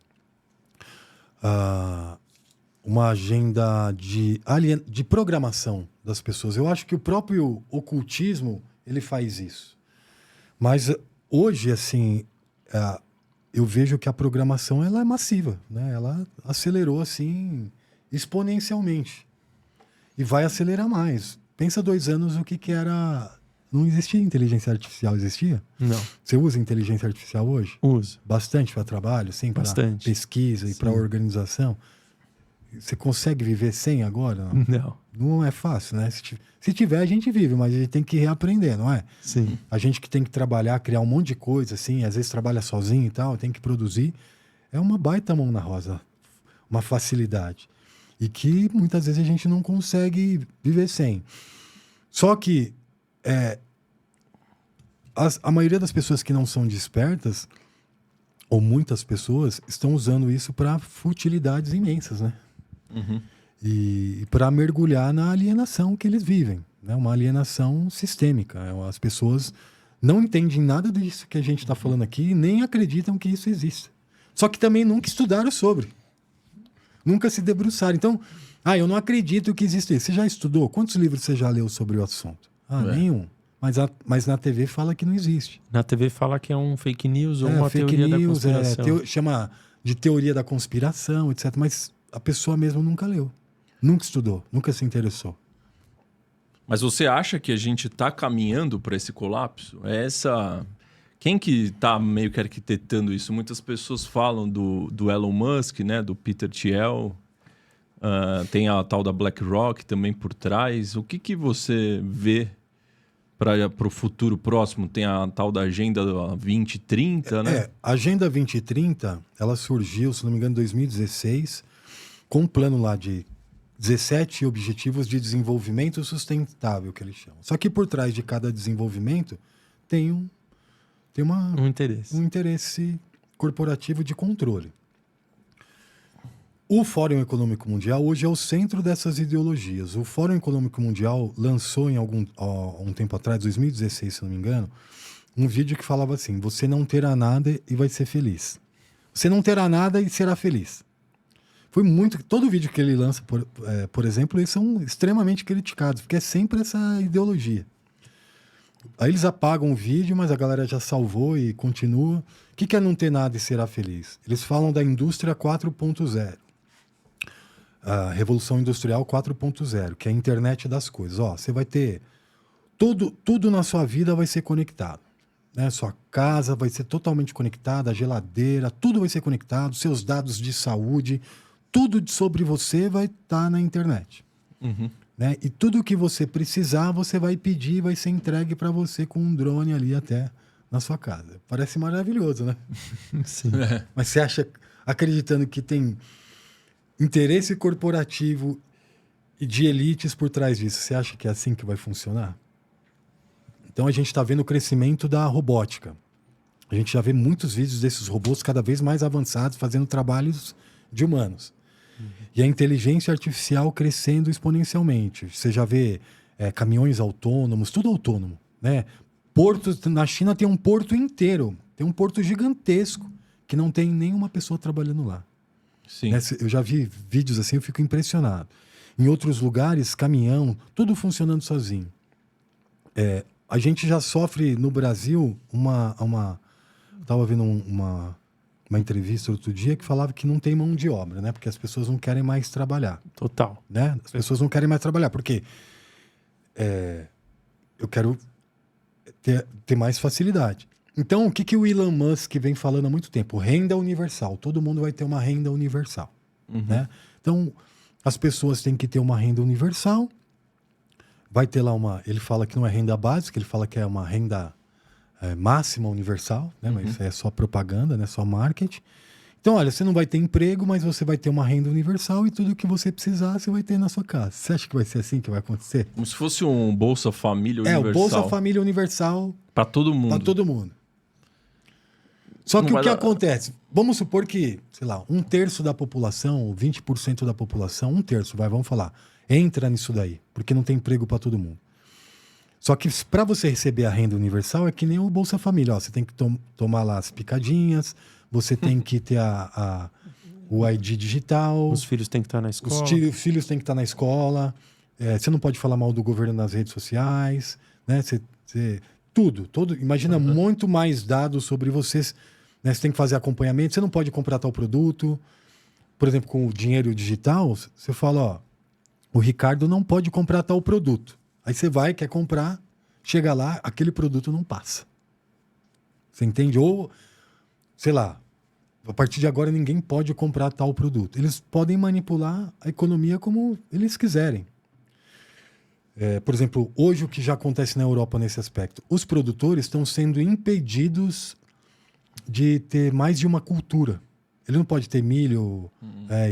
S2: Uma agenda de programação das pessoas. Eu acho que o próprio ocultismo, ele faz isso. Mas hoje, assim, eu vejo que a programação ela é massiva, né? Ela acelerou, assim, exponencialmente. e vai acelerar mais. Pensa 2 anos o que era... Não existia inteligência artificial, existia?
S3: Não.
S2: Você usa inteligência artificial hoje?
S3: Uso.
S2: Bastante para trabalho, sim, para
S3: Bastante.
S2: pesquisa e
S3: Sim.
S2: para organização. Você consegue viver sem agora?
S3: Não.
S2: Não é fácil, né? Se tiver, a gente vive, mas a gente tem que reaprender, não é?
S3: Sim.
S2: A gente que tem que trabalhar, criar um monte de coisa, assim, às vezes trabalha sozinho e tal, tem que produzir. É uma baita mão na rosa, uma facilidade. E que muitas vezes a gente não consegue viver sem. Só que a maioria das pessoas que não são despertas, ou muitas pessoas, estão usando isso para futilidades imensas, né?
S1: Uhum.
S2: E para mergulhar na alienação que eles vivem, né? Uma alienação sistêmica. As pessoas não entendem nada disso que a gente está falando aqui, nem acreditam que isso exista. Só que também nunca estudaram sobre. Nunca se debruçaram. Então, eu não acredito que existe isso. Você já estudou? Quantos livros você já leu sobre o assunto? Nenhum. Mas na TV fala que não existe.
S3: Na TV fala que é um fake news ou uma
S2: fake
S3: teoria
S2: news,
S3: da conspiração.
S2: chama de teoria da conspiração, etc. Mas a pessoa mesmo nunca leu. Nunca estudou, nunca se interessou.
S1: Mas você acha que a gente está caminhando para esse colapso? Quem que está meio que arquitetando isso? Muitas pessoas falam do Elon Musk, né? Do Peter Thiel. Tem a tal da BlackRock também por trás. O que você vê para o futuro próximo? Tem a tal da Agenda 2030, né?
S2: A Agenda 2030, ela surgiu, se não me engano, em 2016, com um plano lá de 17 Objetivos de Desenvolvimento Sustentável, que eles chamam. Só que por trás de cada desenvolvimento tem um interesse corporativo de controle. O Fórum Econômico Mundial hoje é o centro dessas ideologias. O Fórum Econômico Mundial lançou um tempo atrás, 2016, se não me engano, um vídeo que falava assim: você não terá nada e vai ser feliz. Você não terá nada e será feliz. Foi muito... Todo vídeo que ele lança, por exemplo, eles são extremamente criticados, porque é sempre essa ideologia. Aí eles apagam o vídeo, mas a galera já salvou e continua. O que é não ter nada e será feliz? Eles falam da indústria 4.0. A Revolução Industrial 4.0, que é a internet das coisas. Você vai ter... Tudo na sua vida vai ser conectado. Né? Sua casa vai ser totalmente conectada, a geladeira, tudo vai ser conectado, seus dados de saúde, tudo sobre você vai estar na internet.
S1: Uhum.
S2: Né? E tudo que você precisar, você vai pedir, vai ser entregue para você com um drone ali até na sua casa. Parece maravilhoso, né?
S3: Sim.
S2: Mas você acha, acreditando que tem interesse corporativo e de elites por trás disso, você acha que é assim que vai funcionar? Então a gente está vendo o crescimento da robótica. A gente já vê muitos vídeos desses robôs cada vez mais avançados fazendo trabalhos de humanos. E a inteligência artificial crescendo exponencialmente. Você já vê caminhões autônomos, tudo autônomo, né? Portos, na China tem um porto inteiro, tem um porto gigantesco que não tem nenhuma pessoa trabalhando lá.
S1: Sim.
S2: Né? Eu já vi vídeos assim, eu fico impressionado. Em outros lugares, caminhão, tudo funcionando sozinho. A gente já sofre no Brasil estava vendo uma entrevista outro dia que falava que não tem mão de obra, né? Porque as pessoas não querem mais trabalhar.
S3: Total.
S2: Né? As pessoas não querem mais trabalhar, porque eu quero ter mais facilidade. Então, o que o Elon Musk vem falando há muito tempo? Renda universal. Todo mundo vai ter uma renda universal.
S1: Uhum.
S2: Né? Então, as pessoas têm que ter uma renda universal. Vai ter lá ele fala que não é renda básica, ele fala que é uma renda máxima universal, né? Mas é só propaganda, né? Só marketing. Então, olha, você não vai ter emprego, mas você vai ter uma renda universal e tudo que você precisar, você vai ter na sua casa. Você acha que vai ser assim que vai acontecer?
S1: Como se fosse um Bolsa Família universal.
S2: O Bolsa Família universal
S1: para todo mundo.
S2: Para todo mundo. Só que o que acontece? Vamos supor que, sei lá, 1/3 da população, 20% da população, 1/3, vamos falar, entra nisso daí, porque não tem emprego para todo mundo. Só que para você receber a renda universal é que nem o Bolsa Família. Você tem que tomar lá as picadinhas, você tem que ter o ID digital.
S3: Os filhos têm que estar na escola.
S2: Os filhos têm que estar na escola. Você não pode falar mal do governo nas redes sociais. Né? Tudo. Imagina muito mais dados sobre vocês. Né? Você tem que fazer acompanhamento. Você não pode comprar tal produto. Por exemplo, com o dinheiro digital, você fala, o Ricardo não pode comprar tal produto. Aí você vai, quer comprar, chega lá, aquele produto não passa. Você entende? Ou, sei lá, a partir de agora ninguém pode comprar tal produto. Eles podem manipular a economia como eles quiserem. Por exemplo, hoje o que já acontece na Europa nesse aspecto? Os produtores estão sendo impedidos de ter mais de uma cultura. Ele não pode ter milho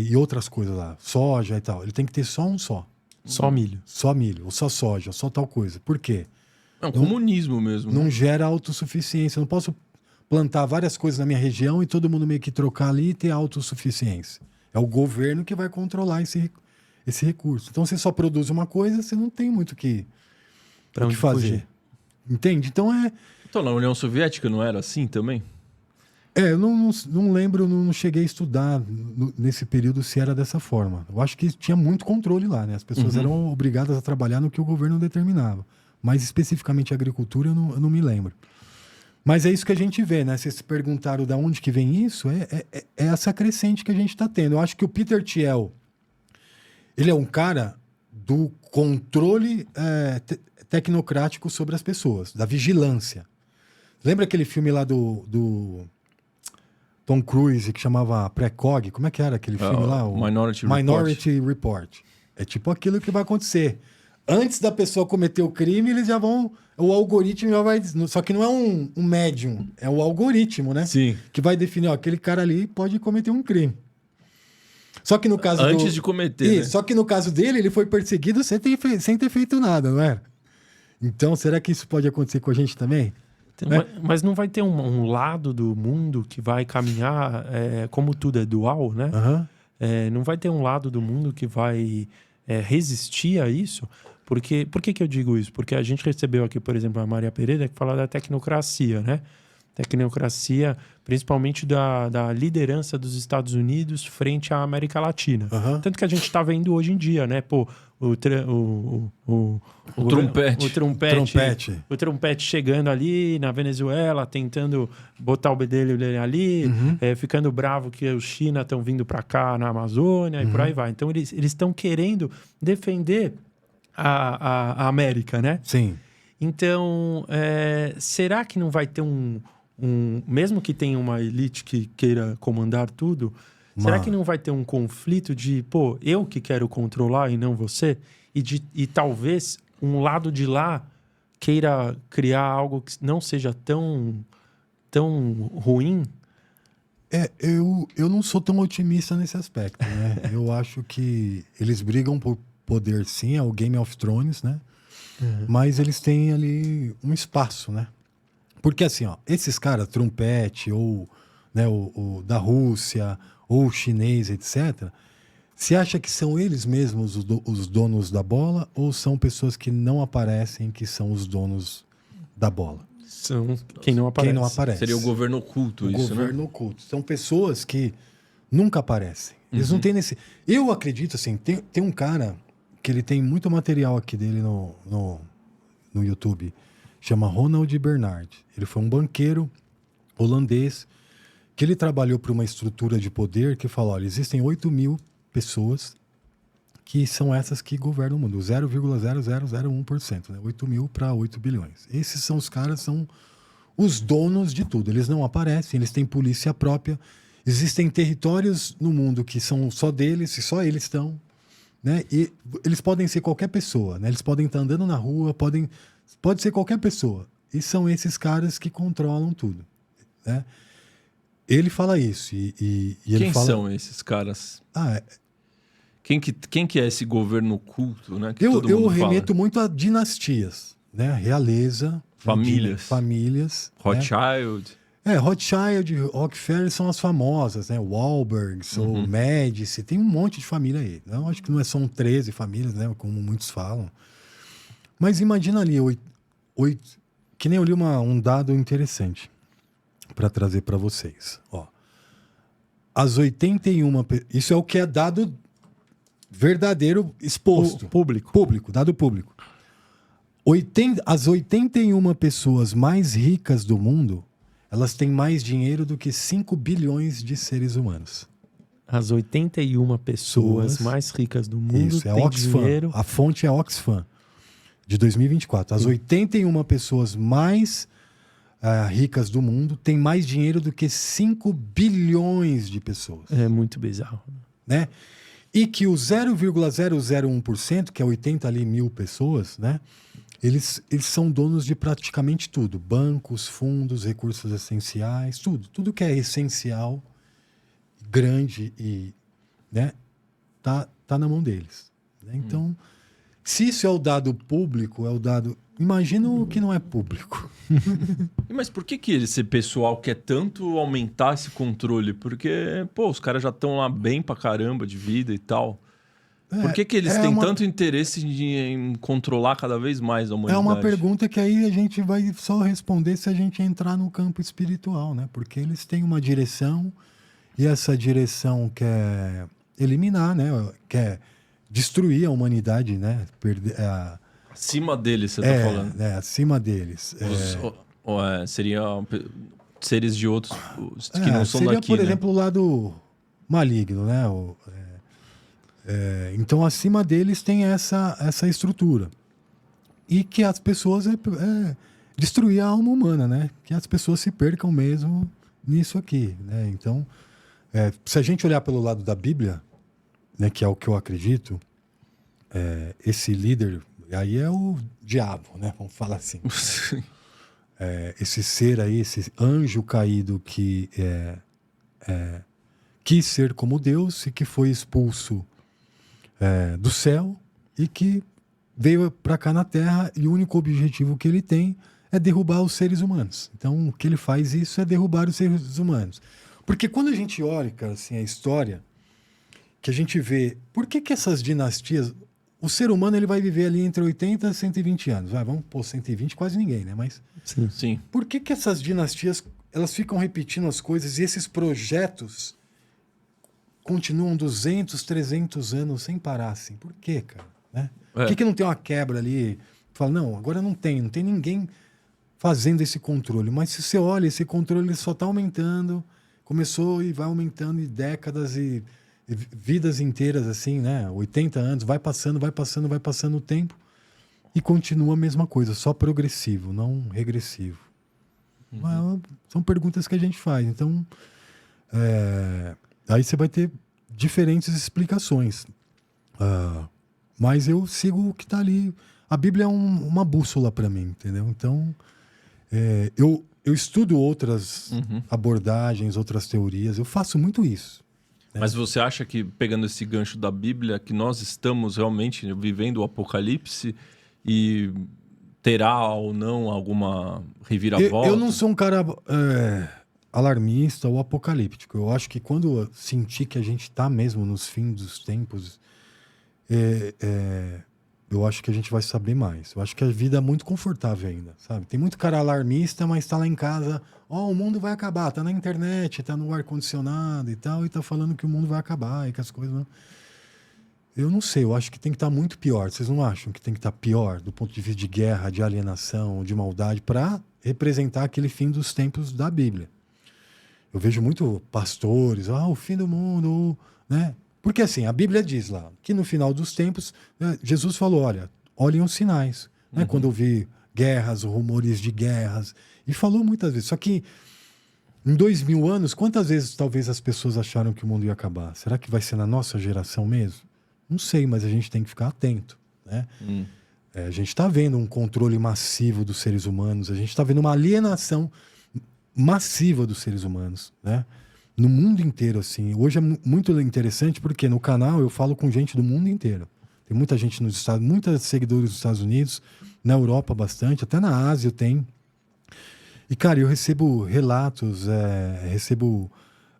S2: e outras coisas lá, soja e tal. Ele tem que ter só um só.
S3: Só milho.
S2: Só milho, ou só soja, só tal coisa. Por quê?
S1: É um comunismo mesmo.
S2: Não
S1: né?
S2: gera autossuficiência. Eu não posso plantar várias coisas na minha região e todo mundo meio que trocar ali e ter autossuficiência. É o governo que vai controlar esse recurso. Então, você só produz uma coisa, você não tem muito o que fazer.
S3: Fugir.
S2: Entende? Então,
S1: Então, na União Soviética não era assim também?
S2: eu não lembro, não cheguei a estudar nesse período se era dessa forma. Eu acho que tinha muito controle lá, né? As pessoas eram obrigadas a trabalhar no que o governo determinava. Mais especificamente a agricultura, eu não me lembro. Mas é isso que a gente vê, né? Vocês se perguntaram de onde que vem isso, é essa crescente que a gente está tendo. Eu acho que o Peter Thiel, ele é um cara do controle tecnocrático sobre as pessoas, da vigilância. Lembra aquele filme lá do Tom Cruise que chamava Precog? Como é que era aquele filme lá? O
S1: Minority
S2: Report. É tipo aquilo que vai acontecer. Antes da pessoa cometer o crime, eles já vão... O algoritmo já vai... Só que não é um médium, é o algoritmo, né?
S1: Sim.
S2: Que vai definir, ó, aquele cara ali pode cometer um crime. Só que no caso
S1: Antes de cometer, né?
S2: Só que no caso dele, ele foi perseguido sem ter feito nada, não é? Então, será que isso pode acontecer com a gente também?
S3: Mas não vai ter um lado do mundo que vai caminhar, como tudo é dual, né? Não vai ter um lado do mundo que vai resistir a isso? Por que eu digo isso? Porque a gente recebeu aqui, por exemplo, a Maria Pereira, que fala da tecnocracia, né? Tecnocracia, principalmente da liderança dos Estados Unidos frente à América Latina. Tanto que a gente está vendo hoje em dia, né? Pô, o trompete chegando ali na Venezuela, tentando botar o bedelho dele ali, ficando bravo que os China estão vindo para cá na Amazônia e por aí vai. Então eles estão querendo defender a América, né?
S2: Sim.
S3: Então, será que não vai ter mesmo que tenha uma elite que queira comandar tudo, será que não vai ter um conflito de, pô, eu que quero controlar e não você? E talvez um lado de lá queira criar algo que não seja tão ruim?
S2: Eu não sou tão otimista nesse aspecto, né? Eu acho que eles brigam por poder, sim, é o Game of Thrones, né? Mas eles têm ali um espaço, né? Porque assim, ó, esses caras, Trompete, ou né, o da Rússia, ou o chinês, etc., você acha que são eles mesmos os donos da bola, ou são pessoas que não aparecem que são os donos da bola?
S3: São quem não aparece.
S1: Seria o governo oculto, isso, né? O
S2: governo oculto. São pessoas que nunca aparecem. Eles não têm nesse... Eu acredito, assim, tem um cara que ele tem muito material aqui dele no YouTube, chama Ronald Bernard. Ele foi um banqueiro holandês que ele trabalhou para uma estrutura de poder que falou, olha, existem 8.000 pessoas que são essas que governam o mundo, 0,0001%, né? 8.000 para 8 bilhões. Esses são os caras, são os donos de tudo. Eles não aparecem, eles têm polícia própria. Existem territórios no mundo que são só deles, e só eles estão, né? E eles podem ser qualquer pessoa, né? Eles podem estar andando na rua, pode ser qualquer pessoa. E são esses caras que controlam tudo, né? Ele fala isso. E ele
S1: Quem
S2: fala...
S1: são esses caras? Quem que é esse governo oculto, né? Que
S2: eu remeto muito a dinastias, né? Realeza.
S1: Famílias.
S2: Famílias.
S1: Rothschild.
S2: Né? Rothschild, Rockefeller são as famosas, né? Wahlbergs, ou Médici. Tem um monte de família aí. Não, acho que não são 13 famílias, né? Como muitos falam. Mas imagina ali, que nem eu li um dado interessante para trazer para vocês. Ó, as 81... Isso é o que é dado verdadeiro exposto.
S3: Público.
S2: Dado público. As 81 pessoas mais ricas do mundo, elas têm mais dinheiro do que 5 bilhões de seres humanos.
S3: as 81 pessoas mais ricas do mundo
S2: Isso, é
S3: têm
S2: Oxfam.
S3: dinheiro...
S2: A fonte é Oxfam, de 2024. As 81 pessoas mais ricas do mundo têm mais dinheiro do que 5 bilhões de pessoas.
S3: É muito bizarro.
S2: Né? E que o 0,001%, que é 80 ali mil pessoas, né? Eles são donos de praticamente tudo. Bancos, fundos, recursos essenciais, tudo. Tudo que é essencial, grande e... né? Tá na mão deles. Né? Então, se isso é o dado público, é o dado... Imagina o que não é público.
S1: Mas por que esse pessoal quer tanto aumentar esse controle? Porque, pô, os caras já estão lá bem pra caramba de vida e tal. Por que eles têm tanto interesse em controlar cada vez mais a humanidade?
S2: É uma pergunta que aí a gente vai só responder se a gente entrar no campo espiritual, né? Porque eles têm uma direção e essa direção quer eliminar, né? Quer destruir a humanidade, né?
S1: Acima deles, você tá falando?
S2: Acima deles.
S1: Seriam seres de outros que não são
S2: seria,
S1: daqui,
S2: por
S1: né?
S2: exemplo, o lado maligno, né? Então, acima deles tem essa estrutura. E que as pessoas... destruir a alma humana, né? Que as pessoas se percam mesmo nisso aqui, né? Então, se a gente olhar pelo lado da Bíblia, né, que é o que eu acredito, esse líder... Aí é o diabo, né? Vamos falar assim. Esse ser aí, esse anjo caído que quis ser como Deus e que foi expulso do céu e que veio para cá na Terra e o único objetivo que ele tem é derrubar os seres humanos. Então, o que ele faz isso é derrubar os seres humanos. Porque quando a gente olha, cara, assim, a história, que a gente vê... Por que essas dinastias... O ser humano ele vai viver ali entre 80 e 120 anos. Vamos pôr 120, quase ninguém, né? Mas
S1: Sim.
S2: por que essas dinastias elas ficam repetindo as coisas e esses projetos continuam 200, 300 anos sem parar, assim? Por quê, cara? Né? Por que não tem uma quebra ali? Fala, não, agora não tem ninguém fazendo esse controle. Mas se você olha, esse controle só está aumentando, começou e vai aumentando em décadas e vidas inteiras, assim, né? 80 anos, vai passando o tempo e continua a mesma coisa, só progressivo, não regressivo. São perguntas que a gente faz. Então, aí você vai ter diferentes explicações. Mas eu sigo o que está ali. A Bíblia é uma bússola para mim, entendeu? Então, eu estudo outras abordagens, outras teorias. Eu faço muito isso.
S1: Mas você acha que, pegando esse gancho da Bíblia, que nós estamos realmente vivendo o Apocalipse e terá ou não alguma reviravolta?
S2: Eu não sou um cara alarmista ou apocalíptico. Eu acho que quando eu sentir que a gente está mesmo nos fins dos tempos, eu acho que a gente vai saber mais. Eu acho que a vida é muito confortável ainda, sabe? Tem muito cara alarmista, mas está lá em casa, o mundo vai acabar, tá na internet, tá no ar-condicionado e tal, e tá falando que o mundo vai acabar e que as coisas não... Eu não sei, eu acho que tem que estar muito pior. Vocês não acham que tem que estar pior do ponto de vista de guerra, de alienação, de maldade, para representar aquele fim dos tempos da Bíblia? Eu vejo muito pastores, o fim do mundo, né? Porque assim, a Bíblia diz lá que no final dos tempos, Jesus falou, olhem os sinais. Né? Quando eu vi guerras, rumores de guerras, e falou muitas vezes. Só que em 2000 anos, quantas vezes talvez as pessoas acharam que o mundo ia acabar? Será que vai ser na nossa geração mesmo? Não sei, mas a gente tem que ficar atento. Né? A gente está vendo um controle massivo dos seres humanos, a gente está vendo uma alienação massiva dos seres humanos, né? No mundo inteiro, assim. Hoje é muito interessante porque no canal eu falo com gente do mundo inteiro. Tem muita gente nos Estados Unidos, muitos seguidores dos Estados Unidos, na Europa bastante, até na Ásia tem. E, cara, eu recebo relatos, recebo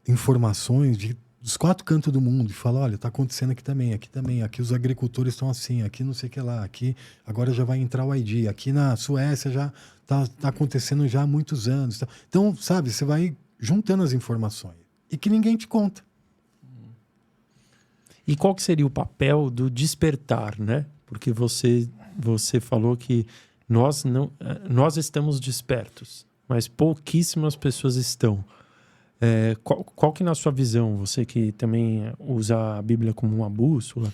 S2: informações dos 4 cantos do mundo e falo, olha, tá acontecendo aqui também, aqui os agricultores estão assim, aqui não sei o que lá, aqui agora já vai entrar o ID, aqui na Suécia já tá acontecendo já há muitos anos. Então, sabe, você vai juntando as informações e que ninguém te conta.
S3: E qual que seria o papel do despertar, né? Porque você falou que nós estamos despertos, mas pouquíssimas pessoas estão. Qual que na sua visão, você que também usa a Bíblia como uma bússola,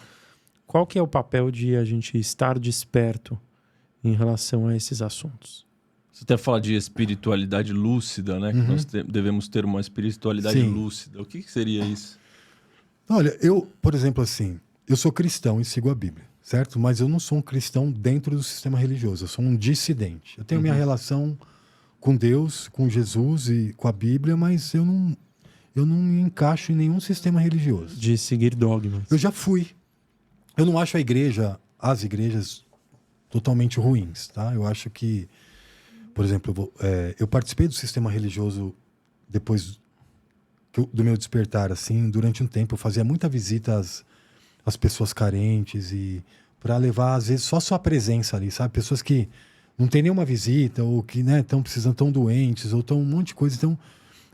S3: qual que é o papel de a gente estar desperto em relação a esses assuntos?
S1: Você até fala de espiritualidade lúcida, né? Que nós devemos ter uma espiritualidade
S2: Sim.
S1: lúcida. O que seria isso?
S2: Olha, eu, por exemplo, assim, eu sou cristão e sigo a Bíblia, certo? Mas eu não sou um cristão dentro do sistema religioso, eu sou um dissidente. Eu tenho minha relação com Deus, com Jesus e com a Bíblia, mas eu não me encaixo em nenhum sistema religioso.
S3: De seguir dogmas.
S2: Eu já fui. Eu não acho as igrejas totalmente ruins, tá? Eu acho que, por exemplo, eu participei do sistema religioso depois do meu despertar, assim, durante um tempo. Eu fazia muita visita às pessoas carentes e para levar, às vezes, só sua presença ali, sabe? Pessoas que não tem nenhuma visita ou que estão precisando, tão doentes ou tão um monte de coisa. Então,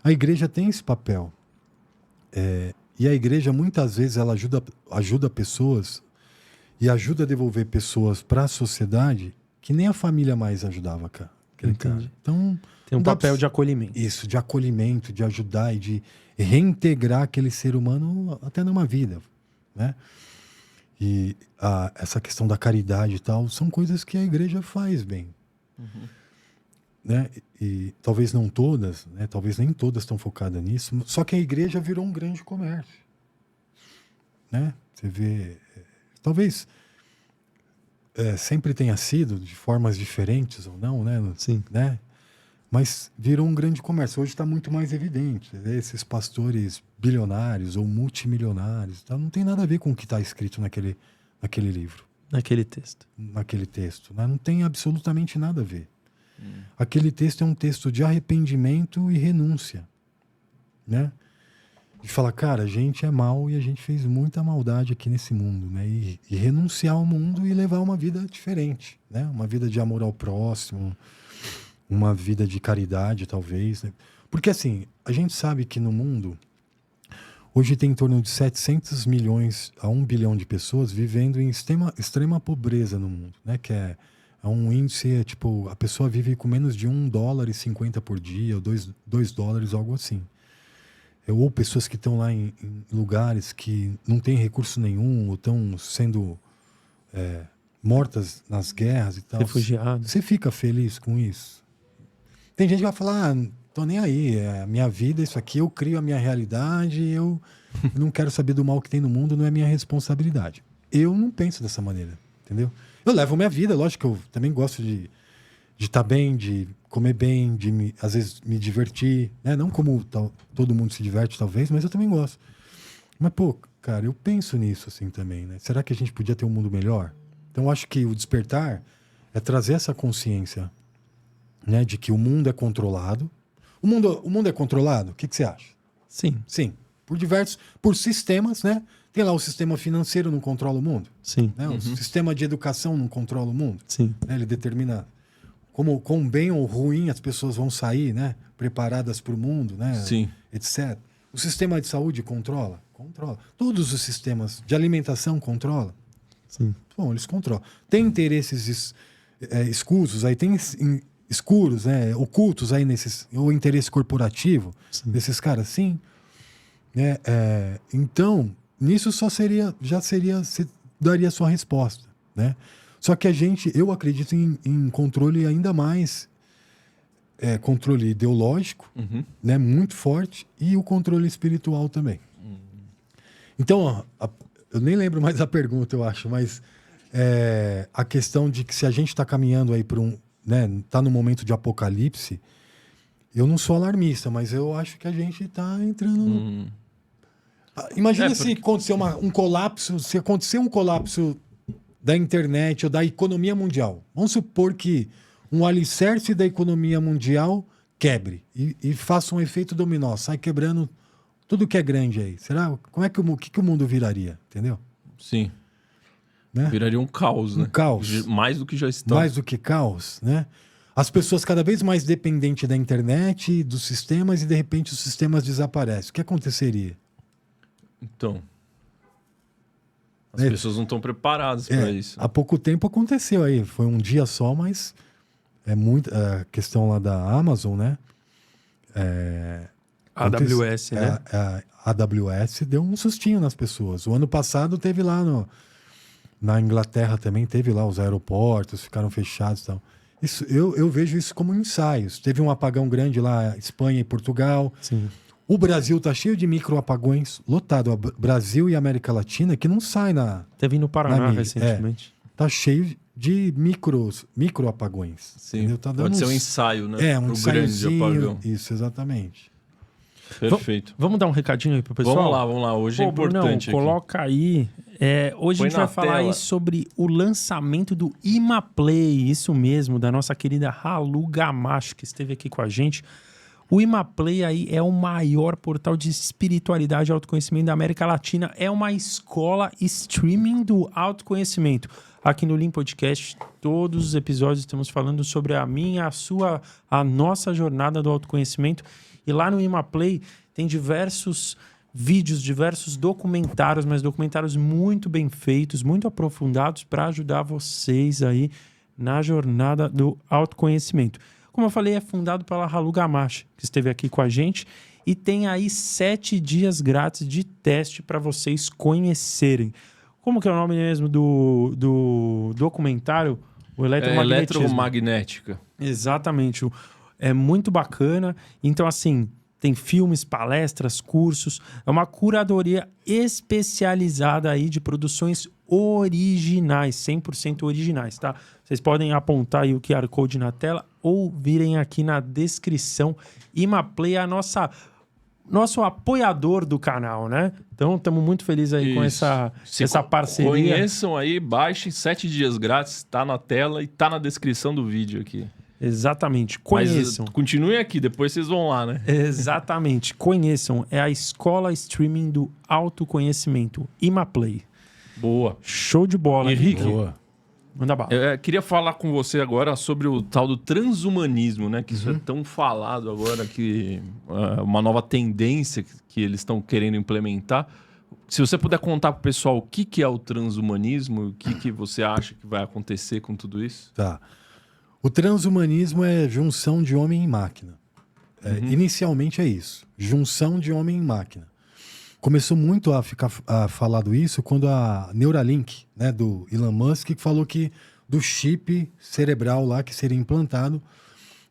S2: a igreja tem esse papel. E a igreja, muitas vezes, ela ajuda pessoas e ajuda a devolver pessoas para a sociedade que nem a família mais ajudava, aquele cara. Então,
S3: tem um
S2: dá
S3: papel
S2: pra-
S3: de acolhimento.
S2: Isso, de acolhimento, de ajudar e de reintegrar aquele ser humano até numa vida, né? E essa questão da caridade e tal, são coisas que a igreja faz bem. Né? E talvez não todas, né? Talvez nem todas estão focadas nisso, só que a igreja virou um grande comércio. Né? Você vê, talvez sempre tenha sido, de formas diferentes ou não, né?
S3: Sim.
S2: Né? Mas virou um grande comércio. Hoje está muito mais evidente. Né? Esses pastores bilionários ou multimilionários, tá? Não tem nada a ver com o que está escrito naquele livro,
S3: Naquele texto.
S2: naquele texto. Né? Não tem absolutamente nada a ver. Aquele texto é um texto de arrependimento e renúncia. Né? De falar, cara, a gente é mal e a gente fez muita maldade aqui nesse mundo. Né? E renunciar ao mundo e levar uma vida diferente. Né? Uma vida de amor ao próximo, uma vida de caridade, talvez. Né? Porque, assim, a gente sabe que no mundo, hoje tem em torno de 700 milhões a 1 bilhão de pessoas vivendo em extrema pobreza no mundo, né? Que é um índice, tipo, a pessoa vive com menos de $1,50 por dia, ou $2, algo assim. Ou pessoas que estão lá em lugares que não têm recurso nenhum, ou estão sendo mortas nas guerras e tal.
S3: Refugiados.
S2: Você fica feliz com isso? Tem gente que vai falar, tô nem aí, é a minha vida, isso aqui, eu crio a minha realidade, eu não quero saber do mal que tem no mundo, não é minha responsabilidade. Eu não penso dessa maneira, entendeu? Eu levo minha vida, lógico que eu também gosto de estar bem, de comer bem, às vezes me divertir, né? Não como todo mundo se diverte, talvez, mas eu também gosto. Mas, pô, cara, eu penso nisso assim também, né? Será que a gente podia ter um mundo melhor? Então, eu acho que o despertar é trazer essa consciência, né, de que o mundo é controlado. O mundo é controlado? O que você acha?
S3: Sim.
S2: Sim. Por sistemas, né? Tem lá o sistema financeiro não controla o mundo.
S3: Sim.
S2: Né? O sistema de educação não controla o mundo.
S3: Sim.
S2: Né? Ele determina com bem ou ruim as pessoas vão sair, né? Preparadas para o mundo, né?
S1: Sim.
S2: Etc. O sistema de saúde controla? Controla. Todos os sistemas de alimentação controla?
S3: Sim.
S2: Bom, eles controlam. Tem interesses escusos, aí tem escuros, né, ocultos aí o interesse corporativo desses caras, sim. Então, nisso você daria a sua resposta, né? Só que eu acredito em controle ainda mais, controle ideológico, né, muito forte, e o controle espiritual também. Então, eu nem lembro mais a pergunta, eu acho, mas a questão de que se a gente está caminhando aí para tá no momento de apocalipse, eu não sou alarmista, mas eu acho que a gente está entrando... Imagina se acontecer um colapso, se acontecer um colapso da internet ou da economia mundial. Vamos supor que um alicerce da economia mundial quebre e faça um efeito dominó, sai quebrando tudo que é grande aí. Será? Como é que o mundo viraria? Entendeu?
S1: Sim.
S2: Né?
S1: Viraria um caos, né?
S2: Um caos.
S1: Mais do que já está.
S2: Mais do que caos, né? As pessoas cada vez mais dependentes da internet, dos sistemas, e de repente os sistemas desaparecem. O que aconteceria?
S1: Então, as pessoas não estão preparadas para isso.
S2: Há pouco tempo aconteceu aí. Foi um dia só, mas é muito... A questão lá da Amazon, né?
S3: A AWS, né?
S2: A AWS deu um sustinho nas pessoas. O ano passado teve lá na Inglaterra também, teve lá os aeroportos, ficaram fechados e tal. Isso, eu vejo isso como ensaios. Teve um apagão grande lá, Espanha e Portugal.
S3: Sim.
S2: O Brasil tá cheio de micro apagões, lotado. O Brasil e América Latina, que não sai
S3: Teve no Paraná
S2: mídia.
S3: recentemente.
S2: Tá cheio de micro apagões.
S1: Sim,
S2: Entendeu? Tá dando
S1: pode ser um ensaio, né?
S2: um
S1: Pro grande
S2: ensaiozinho.
S1: apagão.
S2: Isso, exatamente.
S1: Perfeito.
S3: Vamos dar um recadinho aí pro pessoal?
S1: Vamos lá. Hoje é importante
S3: Brunão, coloca aí. Hoje
S1: Põe
S3: a gente vai
S1: na
S3: falar
S1: tela.
S3: aí sobre o lançamento do Imaplay, isso mesmo, da nossa querida Ralu Gamache, que esteve aqui com a gente. O Imaplay aí é o maior portal de espiritualidade e autoconhecimento da América Latina. É uma escola streaming do autoconhecimento. Aqui no Lean Podcast, todos os episódios estamos falando sobre a minha, a nossa jornada do autoconhecimento. E lá no Imaplay tem diversos vídeos, diversos documentários, mas documentários muito bem feitos, muito aprofundados para ajudar vocês aí na jornada do autoconhecimento. Como eu falei, é fundado pela Ralu Gamache, que esteve aqui com a gente, e tem aí 7 dias grátis de teste para vocês conhecerem. Como que é o nome mesmo do documentário? O
S1: Eletromagnética.
S3: Exatamente. É muito bacana. Então, assim, tem filmes, palestras, cursos. É uma curadoria especializada aí de produções originais, 100% originais, tá? Vocês podem apontar aí o QR Code na tela ou virem aqui na descrição. Imaplay é nosso apoiador do canal, né? Então, estamos muito felizes aí com essa parceria.
S1: Conheçam aí, baixem 7 dias grátis, tá na tela e tá na descrição do vídeo aqui.
S3: Exatamente, conheçam.
S1: Mas continuem aqui, depois vocês vão lá, né?
S3: Exatamente, conheçam. É a escola streaming do autoconhecimento, Imaplay.
S1: Boa.
S3: Show de bola.
S1: Henrique,
S2: Boa.
S3: Manda bala.
S1: eu queria falar com você agora sobre o tal do transhumanismo, né? Que isso é tão falado agora, que uma nova tendência que eles estão querendo implementar. Se você puder contar pro pessoal o que é o transhumanismo, o que você acha que vai acontecer com tudo isso?
S2: Tá. O transhumanismo é junção de homem e máquina. Inicialmente é isso. Junção de homem e máquina. Começou muito a ficar falado isso quando a Neuralink, né, do Elon Musk, que falou que do chip cerebral lá que seria implantado,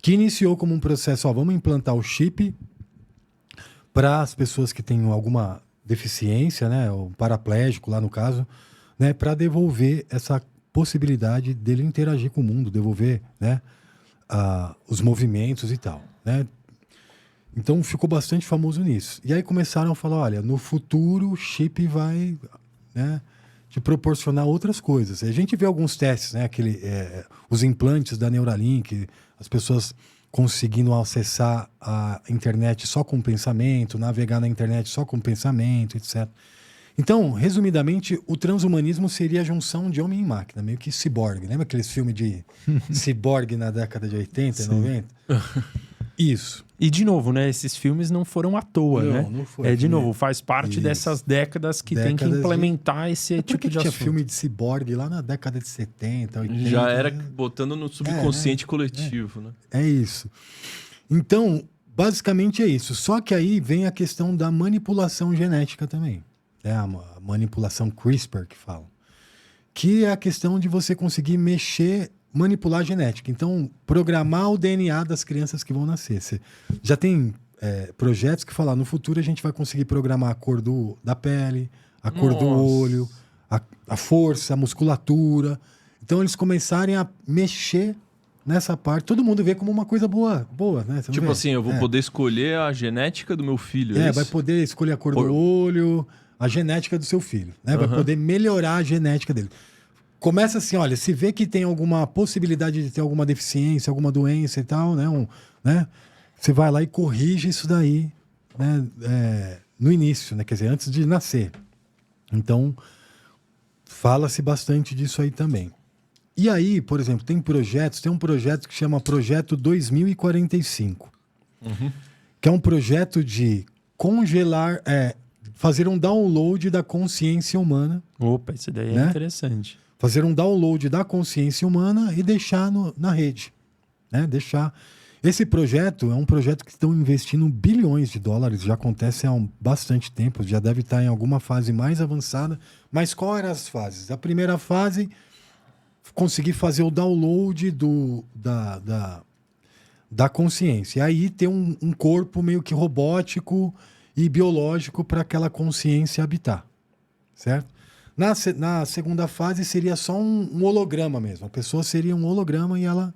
S2: que iniciou como um processo, vamos implantar o chip para as pessoas que têm alguma deficiência, né, ou paraplégico lá no caso, né, para devolver essa possibilidade dele interagir com o mundo, devolver, né, os movimentos e tal, né? Então ficou bastante famoso nisso. E aí começaram a falar, olha, no futuro o chip vai, né, te proporcionar outras coisas. A gente vê alguns testes, né, os implantes da Neuralink, as pessoas conseguindo acessar a internet só com pensamento, navegar na internet só com pensamento, etc. Então, resumidamente, o transhumanismo seria a junção de homem e máquina, meio que ciborgue. Lembra aqueles filmes de ciborgue na década de 80 e 90? Isso.
S3: E, de novo, né? Esses filmes não foram à toa, né?
S2: Não foi.
S3: De novo, faz parte dessas décadas que tem que implementar esse
S2: Por
S3: tipo de
S2: tinha
S3: assunto.
S2: filme de ciborgue lá na década de 70, 80?
S1: Já era botando no subconsciente coletivo, né?
S2: É isso. Então, basicamente é isso. Só que aí vem a questão da manipulação genética também. É a manipulação CRISPR que falam. Que é a questão de você conseguir manipular a genética. Então, programar o DNA das crianças que vão nascer. Você já tem projetos que falam, no futuro a gente vai conseguir programar a cor da pele, a cor do olho, a força, a musculatura. Então, eles começarem a mexer nessa parte. Todo mundo vê como uma coisa boa, né? Você não
S1: Tipo
S2: vê?
S1: assim, eu vou poder escolher a genética do meu filho, é isso?
S2: Vai poder escolher a cor do olho, a genética do seu filho, né? Vai poder melhorar a genética dele. Começa assim, olha, se vê que tem alguma possibilidade de ter alguma deficiência, alguma doença e tal, né? Você vai lá e corrige isso daí, né? No início, né? Quer dizer, antes de nascer. Então, fala-se bastante disso aí também. E aí, por exemplo, tem um projeto que chama Projeto 2045, que é um projeto de congelar, fazer um download da consciência humana.
S3: Opa, isso daí é
S2: né?
S3: interessante.
S2: Fazer um download da consciência humana e deixar na rede, né? Deixar. Esse projeto é um projeto que estão investindo bilhões de dólares, já acontece há bastante tempo, já deve estar em alguma fase mais avançada. Mas qual eram as fases? A primeira fase, conseguir fazer o download da consciência. E aí ter um corpo meio que robótico e biológico para aquela consciência habitar, certo? Na segunda fase seria só um holograma mesmo. A pessoa seria um holograma e ela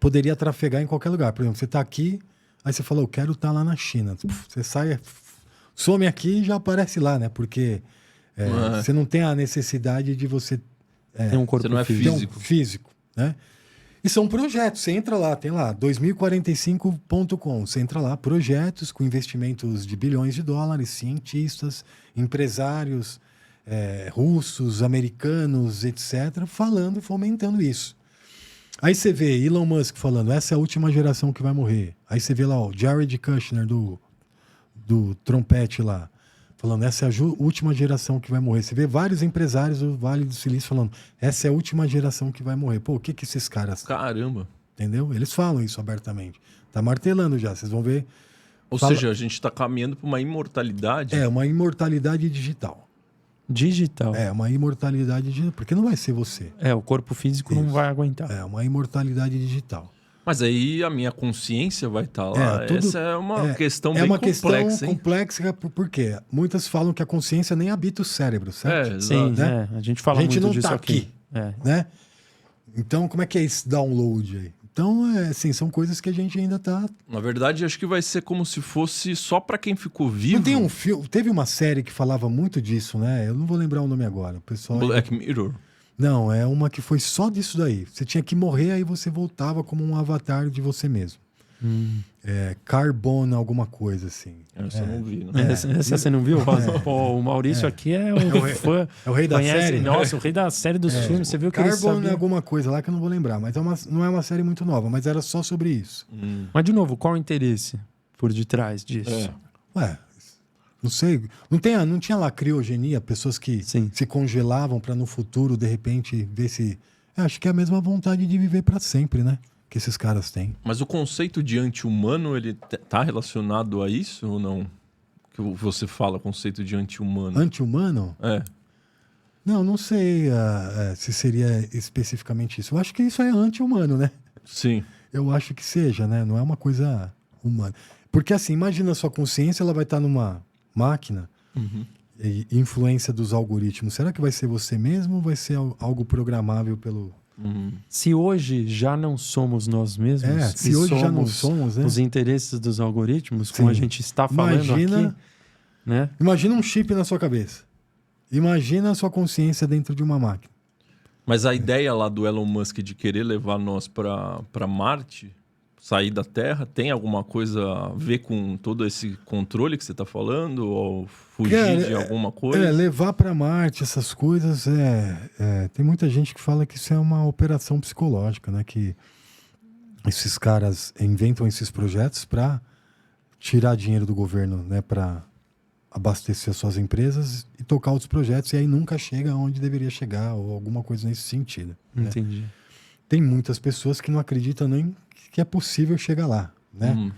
S2: poderia trafegar em qualquer lugar. Por exemplo, você está aqui, aí você fala, eu quero estar lá na China. Você sai, some aqui e já aparece lá, né? Porque você não tem a necessidade de você...
S3: Tem um corpo
S1: você não é
S3: físico.
S2: físico, né? E são projetos, você entra lá, tem lá, 2045.com, você entra lá, projetos com investimentos de bilhões de dólares, cientistas, empresários, russos, americanos, etc., falando, fomentando isso. Aí você vê Elon Musk falando, essa é a última geração que vai morrer. Aí você vê lá o Jared Kushner do trompete lá, falando, essa é a última geração que vai morrer. Você vê vários empresários do Vale do Silício falando, essa é a última geração que vai morrer. Pô, o que esses caras...
S1: Caramba.
S2: Entendeu? Eles falam isso abertamente. Tá martelando já, vocês vão ver.
S1: Ou seja, a gente está caminhando para uma imortalidade.
S2: Uma imortalidade digital.
S3: Digital.
S2: Uma imortalidade digital, porque não vai ser você.
S3: O corpo físico não vai aguentar.
S2: Uma imortalidade digital.
S1: Mas aí a minha consciência vai estar lá. Essa é uma questão bem complexa.
S2: É uma questão complexa, porque muitas falam que a consciência nem habita o cérebro, certo?
S3: Sim,
S2: né?
S3: A gente fala muito disso aqui.
S2: Né? Então, como é que é esse download aí? Então, são coisas que a gente ainda tá...
S1: Na verdade, acho que vai ser como se fosse só para quem ficou vivo.
S2: Não tem um filme... Teve uma série que falava muito disso, né? Eu não vou lembrar o nome agora. O pessoal...
S1: Black Mirror.
S2: Não, é uma que foi só disso daí. Você tinha que morrer, aí você voltava como um avatar de você mesmo. Carbon alguma coisa, assim.
S1: Essa eu não vi, né?
S3: Essa você não viu, Rosa? Pô, o Maurício aqui é um fã.
S2: É o rei da série?
S3: Nossa, o rei da série dos filmes. Você viu que ele
S2: Carbon
S3: sabia?
S2: alguma coisa lá que eu não vou lembrar. Mas não é uma série muito nova, mas era só sobre isso.
S3: Mas, de novo, qual o interesse por detrás disso?
S2: Não sei. Não tinha lá criogenia, pessoas que se congelavam para no futuro, de repente, ver se... acho que é a mesma vontade de viver para sempre, né? Que esses caras têm.
S1: Mas o conceito de anti-humano, ele tá relacionado a isso ou não? Que você fala, conceito de anti-humano.
S2: Anti-humano? Não sei se seria especificamente isso. Eu acho que isso é anti-humano, né?
S1: Sim.
S2: Eu acho que seja, né? Não é uma coisa humana. Porque assim, imagina a sua consciência, ela vai estar numa máquina e influência dos algoritmos. Será que vai ser você mesmo ou vai ser algo programável pelo...
S3: Se hoje já não somos nós mesmos,
S2: se hoje já não somos, né?
S3: Os interesses dos algoritmos, como a gente está falando aqui, né?
S2: Imagina um chip na sua cabeça. Imagina a sua consciência dentro de uma máquina.
S1: Mas a ideia lá do Elon Musk de querer levar nós para Marte, sair da Terra, tem alguma coisa a ver com todo esse controle que você está falando? Ou fugir de alguma coisa?
S2: Levar para Marte essas coisas, tem muita gente que fala que isso é uma operação psicológica, né? Que esses caras inventam esses projetos para tirar dinheiro do governo, né? Para abastecer as suas empresas e tocar outros projetos, e aí nunca chega onde deveria chegar, ou alguma coisa nesse sentido.
S3: Entendi.
S2: Né? Tem muitas pessoas que não acreditam nem que é possível chegar lá, né?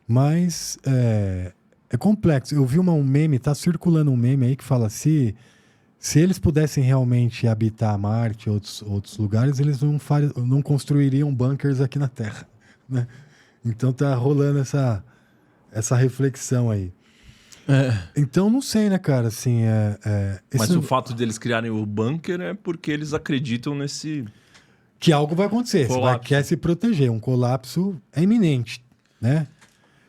S2: Mas é complexo. Eu vi um meme, tá circulando um meme aí que fala se eles pudessem realmente habitar Marte e outros lugares, eles não construiriam bunkers aqui na Terra, né? Então tá rolando essa reflexão aí. Então não sei, né, cara? Assim,
S1: Mas o fato deles criarem o bunker é porque eles acreditam nesse...
S2: Que algo vai acontecer.
S1: Colapso.
S2: Você quer se proteger. Um colapso é iminente, né?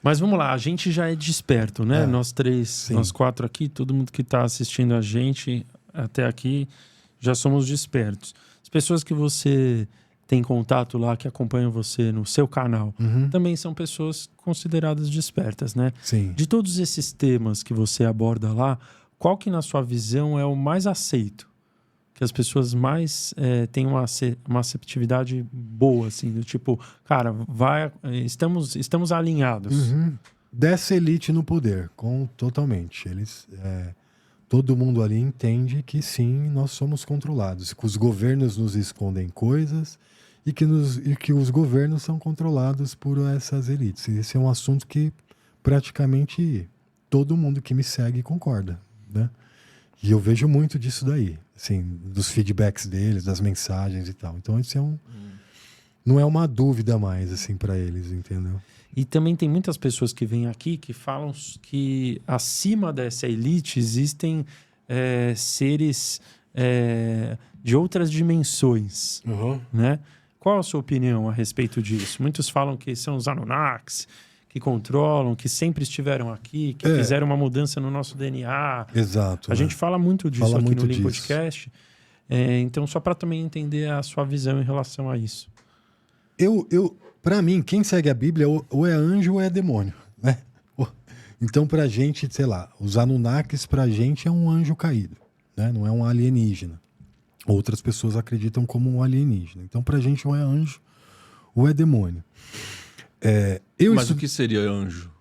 S3: Mas vamos lá, a gente já é desperto, né? Nós três, nós quatro aqui, todo mundo que está assistindo a gente até aqui, já somos despertos. As pessoas que você tem contato lá, que acompanham você no seu canal, também são pessoas consideradas despertas, né?
S2: Sim.
S3: De todos esses temas que você aborda lá, qual que na sua visão é o mais aceito? Que as pessoas mais têm uma aceptividade boa, assim, do tipo, cara, estamos alinhados.
S2: Dessa elite no poder, totalmente. Eles, todo mundo ali entende que sim, nós somos controlados, que os governos nos escondem coisas e que os governos são controlados por essas elites. Esse é um assunto que praticamente todo mundo que me segue concorda, né? E eu vejo muito disso daí, assim, dos feedbacks deles, das mensagens e tal. Então, esse não é uma dúvida mais, assim, para eles, entendeu?
S3: E também tem muitas pessoas que vêm aqui que falam que acima dessa elite existem seres de outras dimensões, né? Qual a sua opinião a respeito disso? Muitos falam que são os Anunnakis, que controlam, que sempre estiveram aqui, que fizeram uma mudança no nosso DNA.
S2: Exato.
S3: A gente fala muito disso aqui
S2: muito
S3: no Lean
S2: disso.
S3: Podcast. Então, só para também entender a sua visão em relação a isso.
S2: Para mim, quem segue a Bíblia ou é anjo ou é demônio, né? Então, pra gente, sei lá, os Anunnakis pra gente é um anjo caído, né? Não é um alienígena. Outras pessoas acreditam como um alienígena. Então, pra gente, ou é anjo ou é demônio.
S1: Mas o que seria anjo,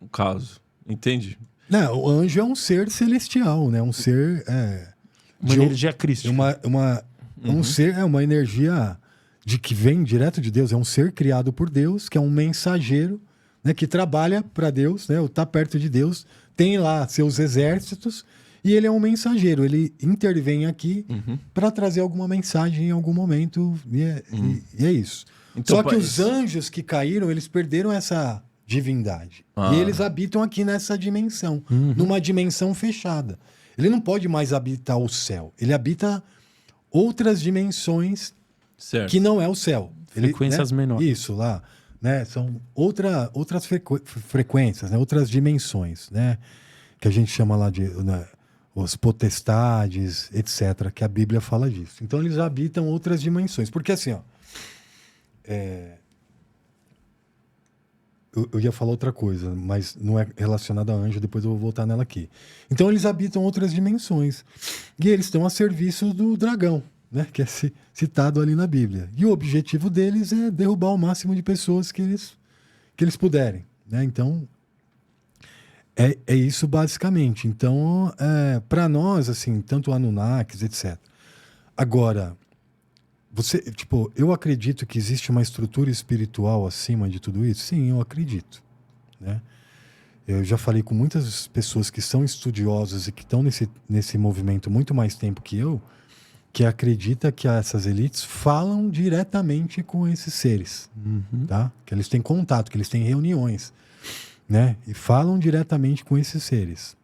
S1: no caso? Entende?
S2: Não, o anjo é um ser celestial, né? Um ser...
S3: Uma energia crística.
S2: Um ser, uma energia que vem direto de Deus. É um ser criado por Deus, que é um mensageiro, né? Que trabalha para Deus, né? Ou tá perto de Deus. Tem lá seus exércitos e ele é um mensageiro. Ele intervém aqui para trazer alguma mensagem em algum momento e é isso.
S1: Então,
S2: só que os anjos que caíram, eles perderam essa divindade. E eles habitam aqui nessa dimensão, numa dimensão fechada. Ele não pode mais habitar o céu. Ele habita outras dimensões que não é o céu.
S3: Frequências menores.
S2: Isso, lá. Né? São outras frequências, né? Outras dimensões, né? Que a gente chama lá de... Né? Os potestades, etc. Que a Bíblia fala disso. Então, eles habitam outras dimensões. Porque assim, ó... Eu ia falar outra coisa, mas não é relacionada a anjo, depois eu vou voltar nela aqui. Então eles habitam outras dimensões. E eles estão a serviço do dragão, né? Que é citado ali na Bíblia. E o objetivo deles é derrubar o máximo de pessoas que eles puderem, né? Então, é isso basicamente. Então, para nós, assim, tanto Anunnakis, etc. Agora... eu acredito que existe uma estrutura espiritual acima de tudo isso? Sim, eu acredito, né? Eu já falei com muitas pessoas que são estudiosas e que estão nesse movimento muito mais tempo que eu, que acredita que essas elites falam diretamente com esses seres, tá? Que eles têm contato, que eles têm reuniões, né? E falam diretamente com esses seres.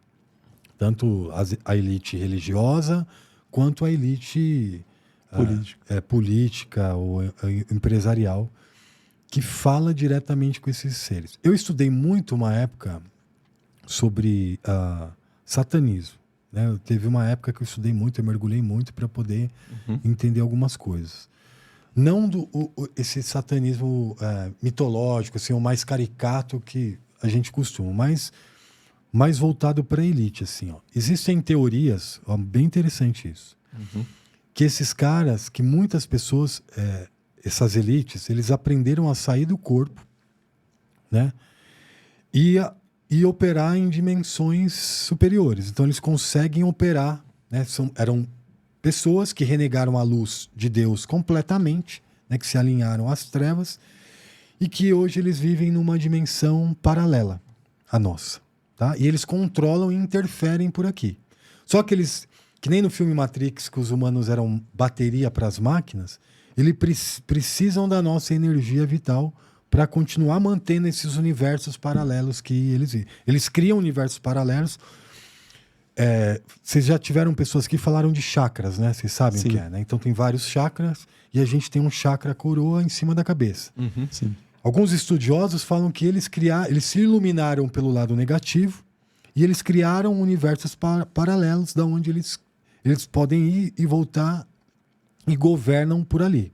S2: Tanto a elite religiosa quanto a elite... política ou empresarial, que fala diretamente com esses seres. Eu estudei muito uma época sobre satanismo, né? Teve uma época que eu estudei muito, eu mergulhei muito para poder entender algumas coisas. Não esse satanismo mitológico, assim, o mais caricato que a gente costuma, mas mais voltado para a elite. Assim, ó. Existem teorias, bem interessante isso, que esses caras, que muitas pessoas, essas elites, eles aprenderam a sair do corpo, né? E operar em dimensões superiores. Então eles conseguem operar, né? Eram pessoas que renegaram a luz de Deus completamente, né? Que se alinharam às trevas e que hoje eles vivem numa dimensão paralela à nossa, tá? E eles controlam e interferem por aqui. Só que eles... Que nem no filme Matrix, que os humanos eram bateria para as máquinas, eles precisam da nossa energia vital para continuar mantendo esses universos paralelos que eles vivem. Eles criam universos paralelos. Vocês já tiveram pessoas que falaram de chakras, né? Vocês sabem o que é, né? Então tem vários chakras e a gente tem um chakra coroa em cima da cabeça.
S3: Sim.
S2: Alguns estudiosos falam que eles se iluminaram pelo lado negativo e eles criaram universos paralelos da onde eles podem ir e voltar e governam por ali.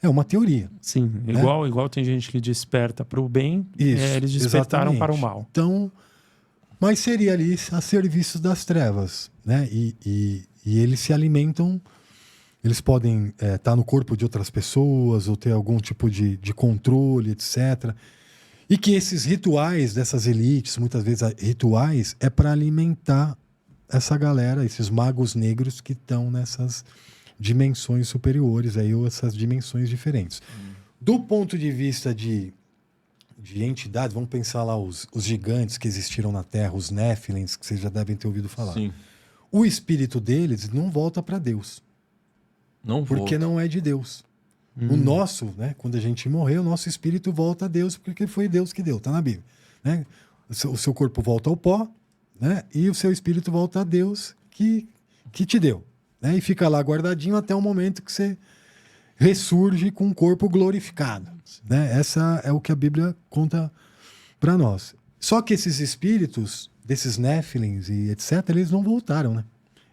S2: É uma teoria.
S3: Sim, igual tem gente que desperta para o bem, eles despertaram para o mal.
S2: Então, mas seria ali a serviço das trevas, né? E eles se alimentam, eles podem estar no corpo de outras pessoas ou ter algum tipo de controle, etc. E que esses rituais dessas elites, muitas vezes rituais, é para alimentar essa galera, esses magos negros que estão nessas dimensões superiores, aí, ou essas dimensões diferentes. Do ponto de vista de entidades, vamos pensar lá os gigantes que existiram na Terra, os Néfilins, que vocês já devem ter ouvido falar.
S1: Sim.
S2: O espírito deles não volta para Deus,
S1: Não
S2: porque
S1: volta.
S2: não é de Deus. O nosso, né, quando a gente morreu, o nosso espírito volta a Deus, porque foi Deus que deu, tá na Bíblia. Né? O seu corpo volta ao pó, né, e o seu espírito volta a Deus que te deu. Né, e fica lá guardadinho até o momento que você ressurge com um corpo glorificado. Né? Essa é o que a Bíblia conta para nós. Só que esses espíritos, desses Néfilins e etc., eles não voltaram, né?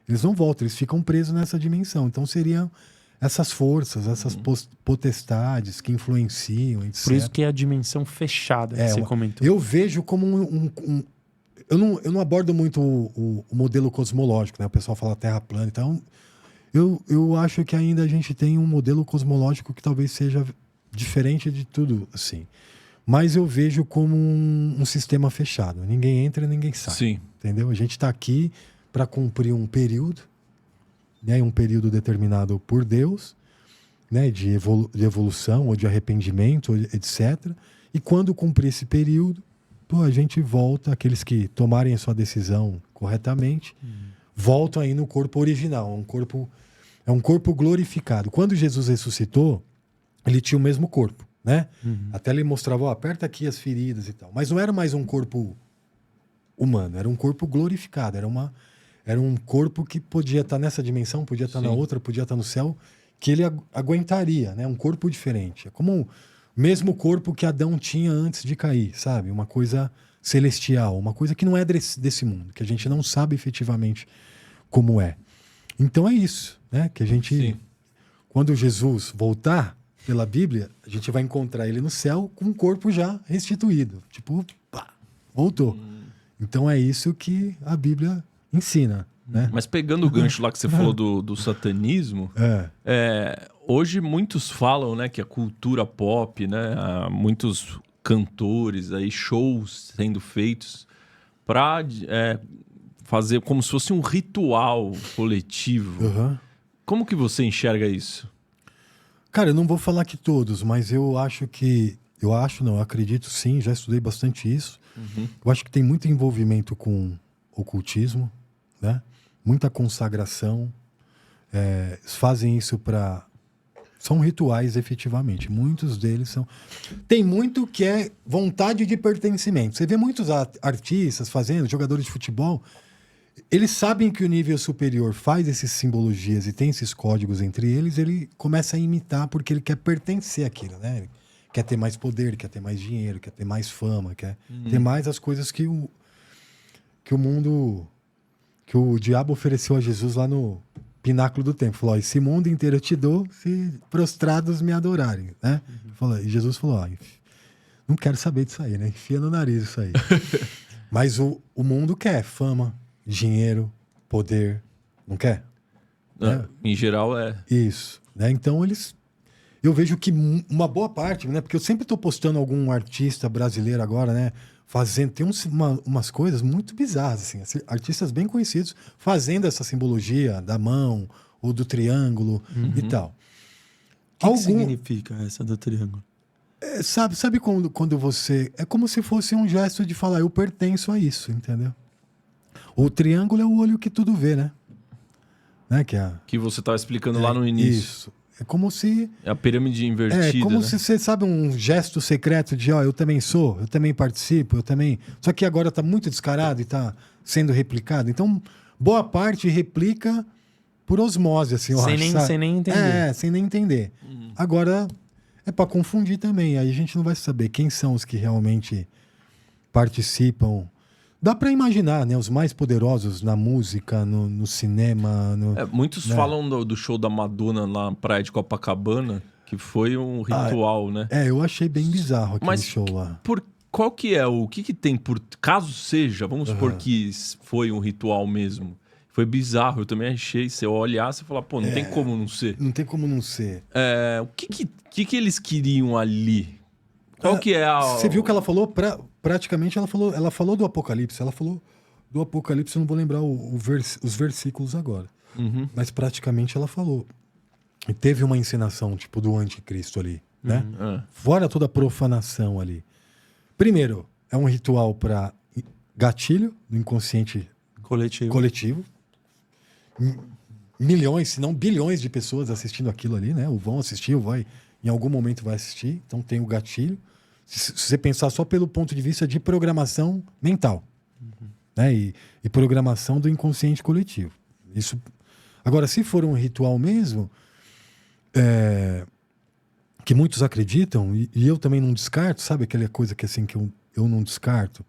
S2: Eles não voltam, eles ficam presos nessa dimensão. Então seriam essas forças, essas potestades que influenciam, etc.
S3: Por isso que é a dimensão fechada que você comentou.
S2: Eu vejo como eu não abordo muito o modelo cosmológico, né? O pessoal fala Terra plana, então eu acho que ainda a gente tem um modelo cosmológico que talvez seja diferente de tudo, assim. Mas eu vejo como um sistema fechado. Ninguém entra, ninguém sai.
S1: Sim.
S2: Entendeu? A gente está aqui para cumprir um período, né? Um período determinado por Deus, né? De evolução ou de arrependimento, etc. E quando cumprir esse período, a gente volta, aqueles que tomarem a sua decisão corretamente, voltam aí no corpo original. É um corpo glorificado. Quando Jesus ressuscitou, ele tinha o mesmo corpo, né? Até ele mostrava, aperta aqui as feridas e tal. Mas não era mais um corpo humano, era um corpo glorificado. Era um corpo que podia estar nessa dimensão, podia estar na outra, podia estar no céu, que ele aguentaria, né? Um corpo diferente. É como o mesmo corpo que Adão tinha antes de cair, sabe? Uma coisa celestial, uma coisa que não é desse mundo, que a gente não sabe efetivamente como é. Então é isso, né? Que a gente,
S1: Sim.
S2: quando Jesus voltar pela Bíblia, a gente vai encontrar ele no céu com um corpo já restituído. Tipo, pá, voltou. Então é isso que a Bíblia ensina, né?
S1: Mas pegando o gancho lá que você falou do satanismo, hoje muitos falam, né, que a cultura pop, né, há muitos cantores, aí, shows sendo feitos para fazer como se fosse um ritual coletivo.
S2: Uhum.
S1: Como que você enxerga isso?
S2: Cara, eu não vou falar que todos, mas eu acho que... Eu acredito sim, já estudei bastante isso. Eu acho que tem muito envolvimento com ocultismo, né? Muita consagração. Eles fazem isso para... São rituais, efetivamente. Muitos deles são... Tem muito que é vontade de pertencimento. Você vê muitos artistas fazendo, jogadores de futebol... Eles sabem que o nível superior faz essas simbologias e tem esses códigos entre eles, ele começa a imitar porque ele quer pertencer àquilo, né? Ele quer ter mais poder, quer ter mais dinheiro, quer ter mais fama, quer ter mais as coisas que o mundo... Que o diabo ofereceu a Jesus lá no pináculo do templo. Falou, esse mundo inteiro eu te dou se prostrados me adorarem, né? E Jesus falou, não quero saber disso aí, né? Enfia no nariz isso aí. Mas o mundo quer fama, dinheiro, poder, não quer?
S1: Em geral é...
S2: Isso. Né? Então eu vejo que uma boa parte, né? Porque eu sempre estou postando algum artista brasileiro agora, né? Fazendo, tem umas coisas muito bizarras, assim, artistas bem conhecidos fazendo essa simbologia da mão ou do triângulo e tal.
S3: O que significa essa do triângulo?
S2: Sabe quando você... É como se fosse um gesto de falar, eu pertenço a isso, entendeu? O triângulo é o olho que tudo vê, né?
S1: Que você estava explicando lá no início.
S2: Isso. É como se...
S1: É a pirâmide invertida,
S2: É como
S1: né?
S2: se você sabe um gesto secreto de, eu também sou, eu também participo, eu também... Só que agora está muito descarado e está sendo replicado. Então, boa parte replica por osmose, assim, eu acho.
S3: Sem nem entender.
S2: Sem nem entender. Agora, é para confundir também. Aí a gente não vai saber quem são os que realmente participam. Dá para imaginar, né? Os mais poderosos na música, no cinema...
S1: Muitos falam do show da Madonna na praia de Copacabana, que foi um ritual, né?
S2: Eu achei bem bizarro aquele show lá.
S1: Qual que é o que tem por... Caso seja, vamos supor que foi um ritual mesmo. Foi bizarro, eu também achei. Se eu olhar, você fala, não tem como não ser.
S2: Não tem como não ser.
S1: O que eles queriam ali? Qual que é a...
S2: Você viu que ela falou... Praticamente ela falou do Apocalipse. Ela falou do Apocalipse, eu não vou lembrar os versículos agora. Mas praticamente ela falou. E teve uma encenação, tipo, do anticristo ali, né?
S1: Ah.
S2: Fora toda a profanação ali. Primeiro, é um ritual para gatilho do inconsciente coletivo. Milhões, se não bilhões de pessoas assistindo aquilo ali, né? Ou vão assistir, ou vai, em algum momento vai assistir. Então tem o gatilho. Se você pensar só pelo ponto de vista de programação mental, né? E programação do inconsciente coletivo. Isso. Agora, se for um ritual mesmo, que muitos acreditam, e eu também não descarto, sabe aquela coisa que assim que eu não descarto?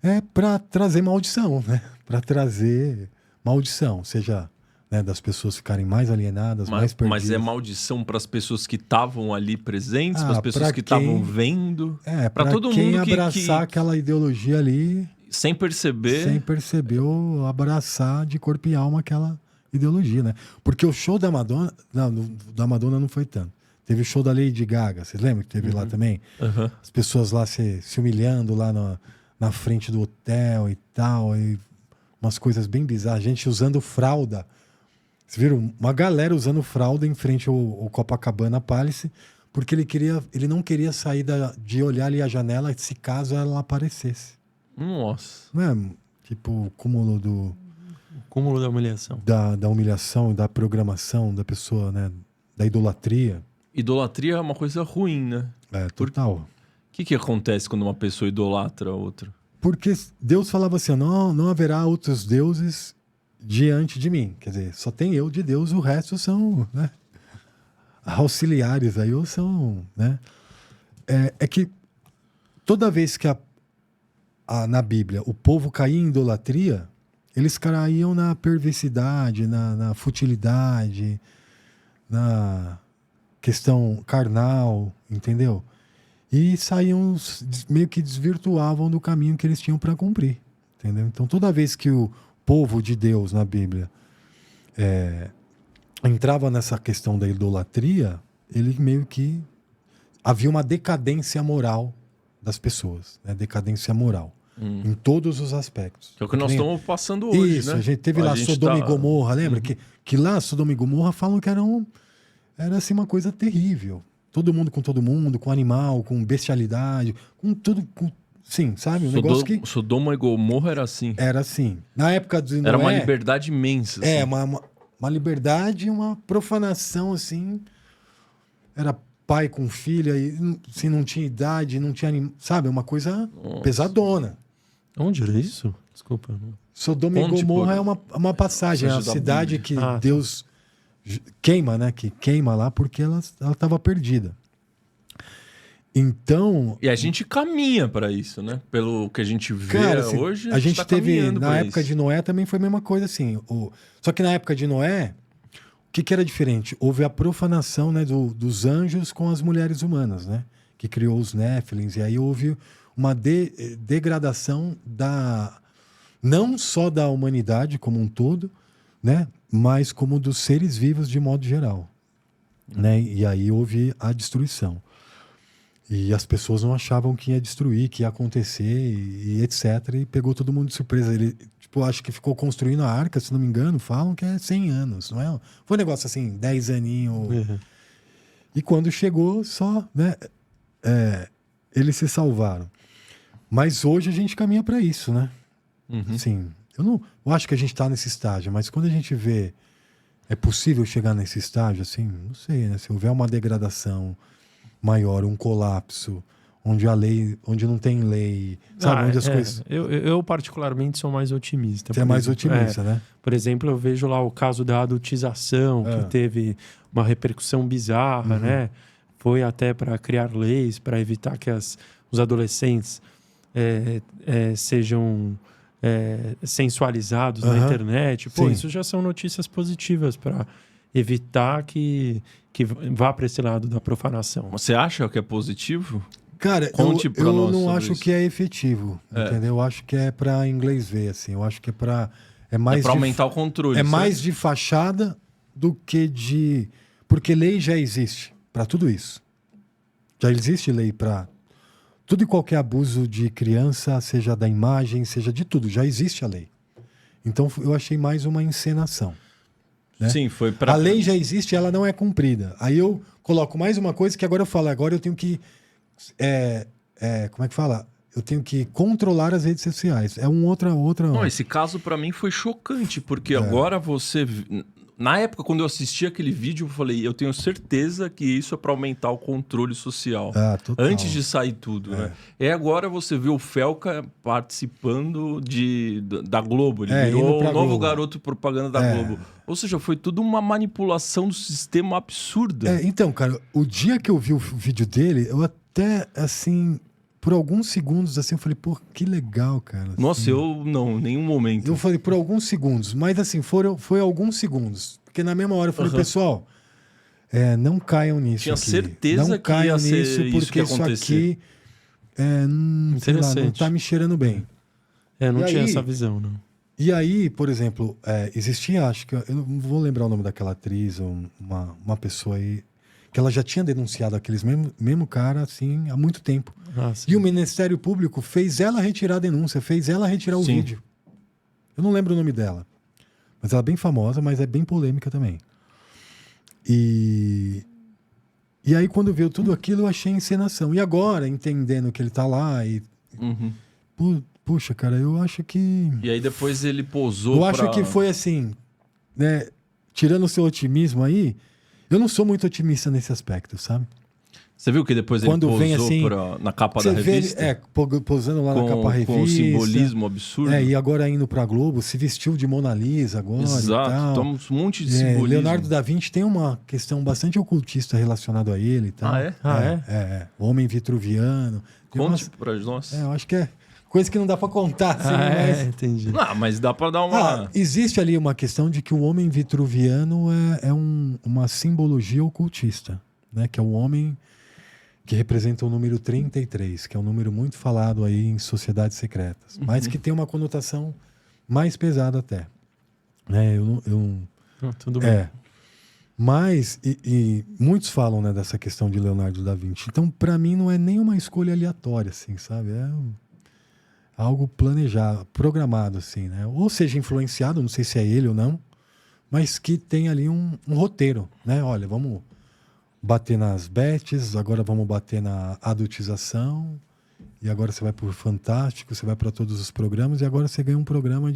S2: É para trazer maldição, né? Para trazer maldição, seja, né, das pessoas ficarem mais alienadas, mais perdidas.
S1: Mas é maldição para as pessoas que estavam ali presentes, para as
S2: Ah,
S1: pessoas
S2: pra
S1: que
S2: quem-
S1: estavam vendo,
S2: É,
S1: para
S2: para
S1: todo
S2: quem
S1: mundo
S2: abraçar aquela ideologia ali,
S1: sem perceber.
S2: sem perceber ou abraçar de corpo e alma aquela ideologia, né? Porque o show da Madonna, da Madonna não foi tanto. Teve o show da Lady Gaga, vocês lembram que teve lá também?
S1: Aham.
S2: As pessoas lá se humilhando lá na frente do hotel e tal, e umas coisas bem bizarras. Gente usando fralda. Vocês viram? Uma galera usando fralda em frente ao Copacabana Palace, porque ele não queria sair de olhar ali a janela se caso ela aparecesse.
S1: Nossa.
S2: Não é? Tipo, o cúmulo
S3: Cúmulo da humilhação.
S2: da humilhação, da programação da pessoa, né? Da idolatria.
S1: Idolatria é uma coisa ruim, né?
S2: É, total.
S1: O que acontece quando uma pessoa idolatra a outra?
S2: Porque Deus falava assim, não haverá outros deuses diante de mim. Quer dizer, só tem eu de Deus, o resto são, né, auxiliares aí, ou são, né? É que toda vez que na Bíblia o povo caía em idolatria, eles caíam na perversidade, na futilidade, na questão carnal, entendeu? E saíam, meio que desvirtuavam do caminho que eles tinham para cumprir, entendeu? Então, toda vez que o povo de Deus na Bíblia entrava nessa questão da idolatria, ele meio que havia uma decadência moral das pessoas, né? Decadência moral em todos os aspectos.
S1: Que é o que nós estamos passando hoje,
S2: Isso,
S1: né?
S2: a gente teve lá Sodoma e Gomorra, lembra? Que lá Sodoma e Gomorra falam que era assim uma coisa terrível. Todo mundo, com animal, com bestialidade, com tudo, sim, sabe? Negócio que
S1: Sodoma e Gomorra era assim.
S2: era assim. Na época de Noé,
S1: Era uma liberdade imensa. Assim.
S2: uma liberdade, uma profanação, assim. Era pai com filha, e se não tinha idade, não tinha sabe? Uma coisa pesadona.
S3: Onde era isso? Desculpa.
S2: Sodoma e Gomorra é uma passagem, é a cidade que Deus queima, né? Que queima lá porque ela estava perdida. Então...
S1: E a gente caminha para isso, né? Pelo que a gente vê hoje,
S2: a gente
S1: tá
S2: teve, na época
S1: isso.
S2: de Noé também foi a mesma coisa assim. Só que na época de Noé, o que era diferente? Houve a profanação, né, dos anjos com as mulheres humanas, né? Que criou os Néfilins. E aí houve uma degradação não só da humanidade como um todo, né? Mas como dos seres vivos de modo geral. Né? E aí houve a destruição. E as pessoas não achavam que ia destruir, que ia acontecer, e etc. E pegou todo mundo de surpresa. Ele, acho que ficou construindo a arca, se não me engano, falam que é 100 anos, não é? Foi um negócio assim, 10 aninhos.
S3: Uhum.
S2: E quando chegou, só, né? Eles se salvaram. Mas hoje a gente caminha para isso, né?
S1: Uhum.
S2: Assim, eu acho que a gente está nesse estágio, mas quando a gente vê, é possível chegar nesse estágio, assim, não sei, né? Se houver uma degradação maior, um colapso, onde não tem lei, sabe? Onde as coisas...
S3: Eu particularmente sou mais otimista.
S2: Você é mais otimista, né?
S3: Por exemplo, eu vejo lá o caso da adultização, que teve uma repercussão bizarra, né? Foi até para criar leis, para evitar que os adolescentes sejam sensualizados na internet. Pô, isso já são notícias positivas para evitar que vá para esse lado da profanação.
S1: Você acha que é positivo?
S2: Cara, eu não acho que é efetivo, entendeu? Eu acho que é para inglês ver, assim. Eu acho que é mais
S1: para aumentar o controle.
S2: É mais de fachada do que de... Porque lei já existe para tudo isso. Já existe lei para tudo e qualquer abuso de criança, seja da imagem, seja de tudo. Já existe a lei. Então eu achei mais uma encenação. né?
S1: Sim, foi para...
S2: A lei já existe, ela não é cumprida. Aí eu coloco mais uma coisa que agora eu falo, agora eu tenho que... como é que fala? Eu tenho que controlar as redes sociais. É outra...
S1: Não, esse caso para mim foi chocante, porque agora você... Na época, quando eu assisti aquele vídeo, eu falei, eu tenho certeza que isso é para aumentar o controle social.
S2: Total.
S1: Antes de sair tudo, né? E agora você vê o Felca participando da Globo. Ele virou o novo garoto propaganda da Globo. Ou seja, foi tudo uma manipulação do sistema absurda.
S2: Então, cara, o dia que eu vi o vídeo dele, eu até, assim... Por alguns segundos, assim, eu falei, pô, que legal, cara. Assim.
S1: Nossa, eu não, nenhum momento.
S2: Eu falei, por alguns segundos. Mas, assim, foi alguns segundos. Porque na mesma hora eu falei, pessoal, não caiam nisso.
S1: Tinha
S2: aqui.
S1: certeza
S2: não
S1: que
S2: caiam
S1: ia ser
S2: nisso, porque
S1: isso que ia
S2: isso
S1: acontecer.
S2: aqui, sei lá, não tá me cheirando bem.
S3: Não tinha essa visão, não.
S2: E aí, por exemplo, existia, acho que, eu não vou lembrar o nome daquela atriz, ou uma pessoa aí, que ela já tinha denunciado aqueles mesmo cara, assim, há muito tempo. E o Ministério Público fez ela retirar a denúncia, fez ela retirar o vídeo. Eu não lembro o nome dela. Mas ela é bem famosa, mas é bem polêmica também. E aí, quando veio tudo aquilo, eu achei encenação. E agora, entendendo que ele tá lá e... Puxa, cara, eu acho que...
S1: E aí depois ele posou
S2: Eu acho que foi assim, né? Tirando o seu otimismo aí, eu não sou muito otimista nesse aspecto, sabe?
S1: Você viu que depois ele posou
S2: vem assim,
S1: na capa da revista?
S2: Posando lá na capa da revista.
S1: Com um simbolismo absurdo.
S2: E agora indo pra Globo, se vestiu de Mona Lisa agora.
S1: Exato,
S2: e tal.
S1: toma um monte de simbolismo.
S2: Leonardo da Vinci tem uma questão bastante ocultista relacionada a ele e tal. O homem vitruviano.
S1: Conte pra nós.
S2: Eu acho que é coisa que não dá pra contar. Assim, mas...
S3: entendi.
S1: Não, mas dá pra dar uma...
S2: existe ali uma questão de que o homem vitruviano é uma simbologia ocultista, né? Que é o homem que representa o número 33, que é um número muito falado aí em sociedades secretas, mas que tem uma conotação mais pesada até. Né?
S3: Tudo bem.
S2: Mas, e muitos falam, né, dessa questão de Leonardo da Vinci. Então, para mim, não é nenhuma escolha aleatória, assim, sabe? É algo planejado, programado, assim, né? Ou seja, influenciado, não sei se é ele ou não, mas que tem ali um roteiro, né? Olha, vamos bater nas bets, agora vamos bater na adultização, e agora você vai pro Fantástico, você vai para todos os programas, e agora você ganha um programa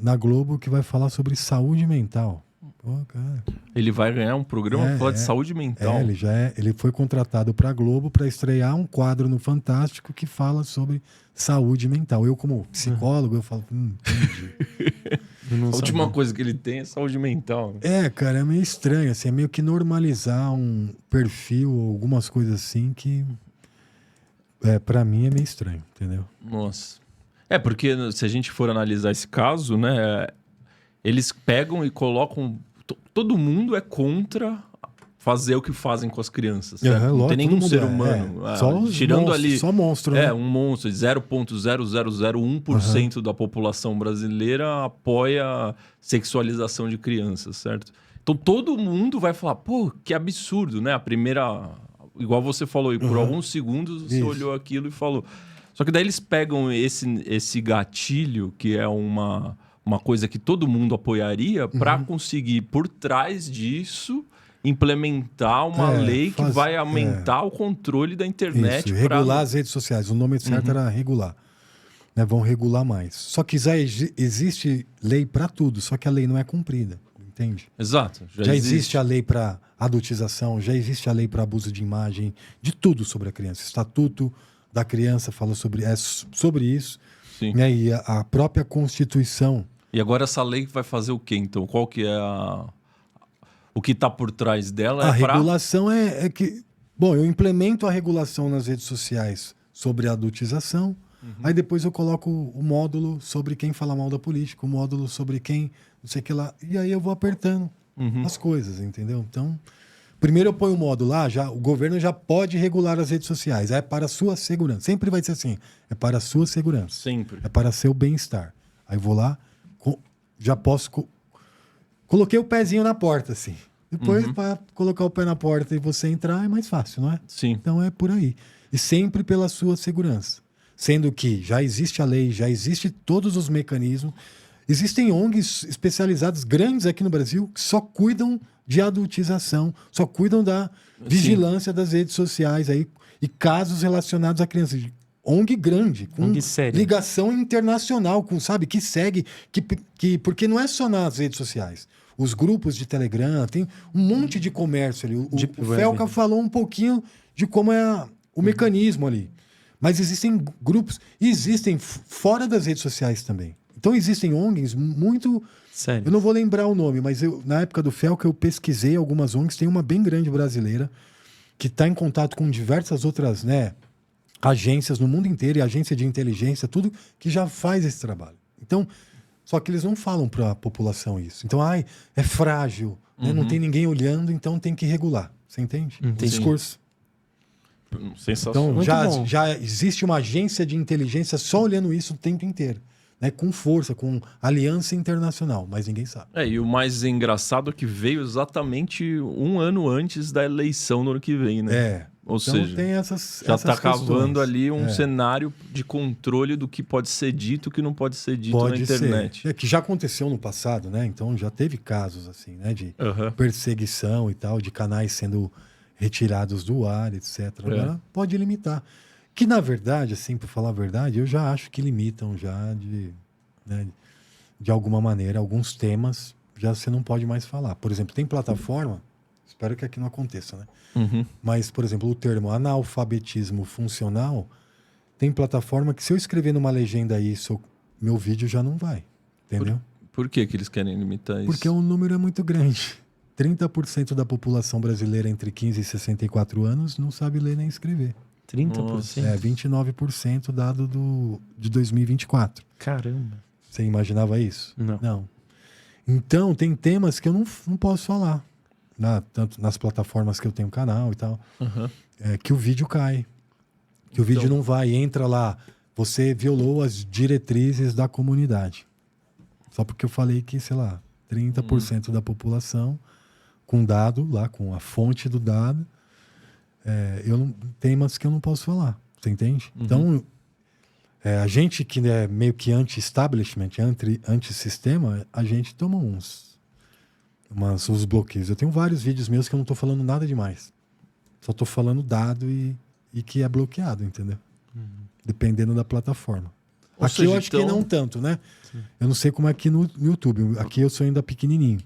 S2: na Globo que vai falar sobre saúde mental. Pô, cara.
S1: Ele vai ganhar um programa pra falar de saúde mental.
S2: Ele foi contratado pra Globo para estrear um quadro no Fantástico que fala sobre saúde mental. Eu, como psicólogo, eu falo, entendi.
S1: A última coisa que ele tem é saúde mental.
S2: Cara, é meio estranho, assim, é meio que normalizar um perfil, algumas coisas assim que, pra mim, é meio estranho, entendeu?
S1: Nossa. Porque se a gente for analisar esse caso, né, eles pegam e colocam... Todo mundo é contra fazer o que fazem com as crianças. Não tem nenhum ser humano. Tirando ali...
S2: Só monstro, né?
S1: Um monstro. 0,0001% da população brasileira apoia a sexualização de crianças, certo? Então todo mundo vai falar, pô, que absurdo, né? A primeira... Igual você falou, e por alguns segundos você olhou aquilo e falou... Só que daí eles pegam esse gatilho, que é uma coisa que todo mundo apoiaria, para conseguir, por trás disso, implementar uma lei que vai aumentar o controle da internet.
S2: Isso, regular as redes sociais. O nome certo era regular. Né, vão regular mais. Só que já existe lei para tudo, só que a lei não é cumprida. Entende?
S1: Exato.
S2: Já existe a lei para adultização, já existe a lei para abuso de imagem, de tudo sobre a criança. Estatuto da criança fala sobre isso.
S1: Sim.
S2: Né, e a própria Constituição.
S1: E agora essa lei vai fazer o quê, então? Qual que é o que está por trás dela?
S2: A regulação é que... Bom, eu implemento a regulação nas redes sociais sobre a adultização, aí depois eu coloco o módulo sobre quem fala mal da política, o módulo sobre quem... não sei o que lá, e aí eu vou apertando as coisas, entendeu? Então, primeiro eu ponho o módulo lá, o governo já pode regular as redes sociais, é para a sua segurança. Sempre vai ser assim, é para a sua segurança.
S1: Sempre.
S2: É para seu bem-estar. Aí eu vou lá, já posso... Coloquei o pezinho na porta, assim. Depois, para colocar o pé na porta e você entrar, é mais fácil, não é?
S1: Sim.
S2: Então é por aí. E sempre pela sua segurança. Sendo que já existe a lei, já existe todos os mecanismos. Existem ONGs especializadas grandes aqui no Brasil que só cuidam de adultização, só cuidam da vigilância das redes sociais aí, e casos relacionados a crianças. ONG grande, com
S3: ONG séria.
S2: ligação internacional, com, sabe, que segue, porque não é só nas redes sociais. Os grupos de Telegram, tem um monte de comércio ali. O Felca falou um pouquinho de como é o mecanismo ali. Mas existem grupos, e existem fora das redes sociais também. Então existem ONGs muito...
S3: Sério?
S2: Eu não vou lembrar o nome, mas na época do Felca eu pesquisei algumas ONGs, tem uma bem grande brasileira, que está em contato com diversas outras, né, agências no mundo inteiro, e agência de inteligência, tudo que já faz esse trabalho. Então, só que eles não falam para a população isso. Então, é frágil, né, não tem ninguém olhando, então tem que regular. Você entende? O discurso.
S1: Sensacional.
S2: Então, já existe uma agência de inteligência só olhando isso o tempo inteiro. Né, com força, com aliança internacional, mas ninguém sabe.
S1: E o mais engraçado é que veio exatamente um ano antes da eleição do ano que vem, né? Ou
S2: então
S1: seja,
S2: tem
S1: já está cavando ali um cenário de controle do que pode ser dito e o que não pode ser dito na internet.
S2: Que já aconteceu no passado, né? Então já teve casos assim, né? De perseguição e tal, de canais sendo retirados do ar, etc. Agora pode limitar. Que, na verdade, assim, para falar a verdade, eu já acho que limitam já de alguma maneira alguns temas, já você não pode mais falar. Por exemplo, tem plataforma, espero que aqui não aconteça, né? Mas, por exemplo, o termo analfabetismo funcional, tem plataforma que se eu escrever numa legenda isso, meu vídeo já não vai, entendeu?
S1: Por que eles querem limitar isso?
S2: Porque o número é muito grande. 30% da população brasileira entre 15 e 64 anos não sabe ler nem escrever.
S3: 30%?
S2: 29% dado de 2024.
S3: Caramba.
S2: Você imaginava isso?
S3: Não.
S2: Então, tem temas que eu não posso falar. Tanto nas plataformas que eu tenho canal e tal. Que o vídeo cai. Que o vídeo não vai. Entra lá. Você violou as diretrizes da comunidade. Só porque eu falei que, sei lá, 30% da população, com dado lá, com a fonte do dado, temas que eu não posso falar, você entende? Então, a gente que é meio que anti-establishment, anti-sistema, a gente toma uns bloqueios. Eu tenho vários vídeos meus que eu não estou falando nada demais. Só estou falando dado e que é bloqueado, entendeu? Dependendo da plataforma. Aqui eu acho que não tanto, né? Sim. Eu não sei como é aqui no YouTube. Aqui eu sou ainda pequenininho.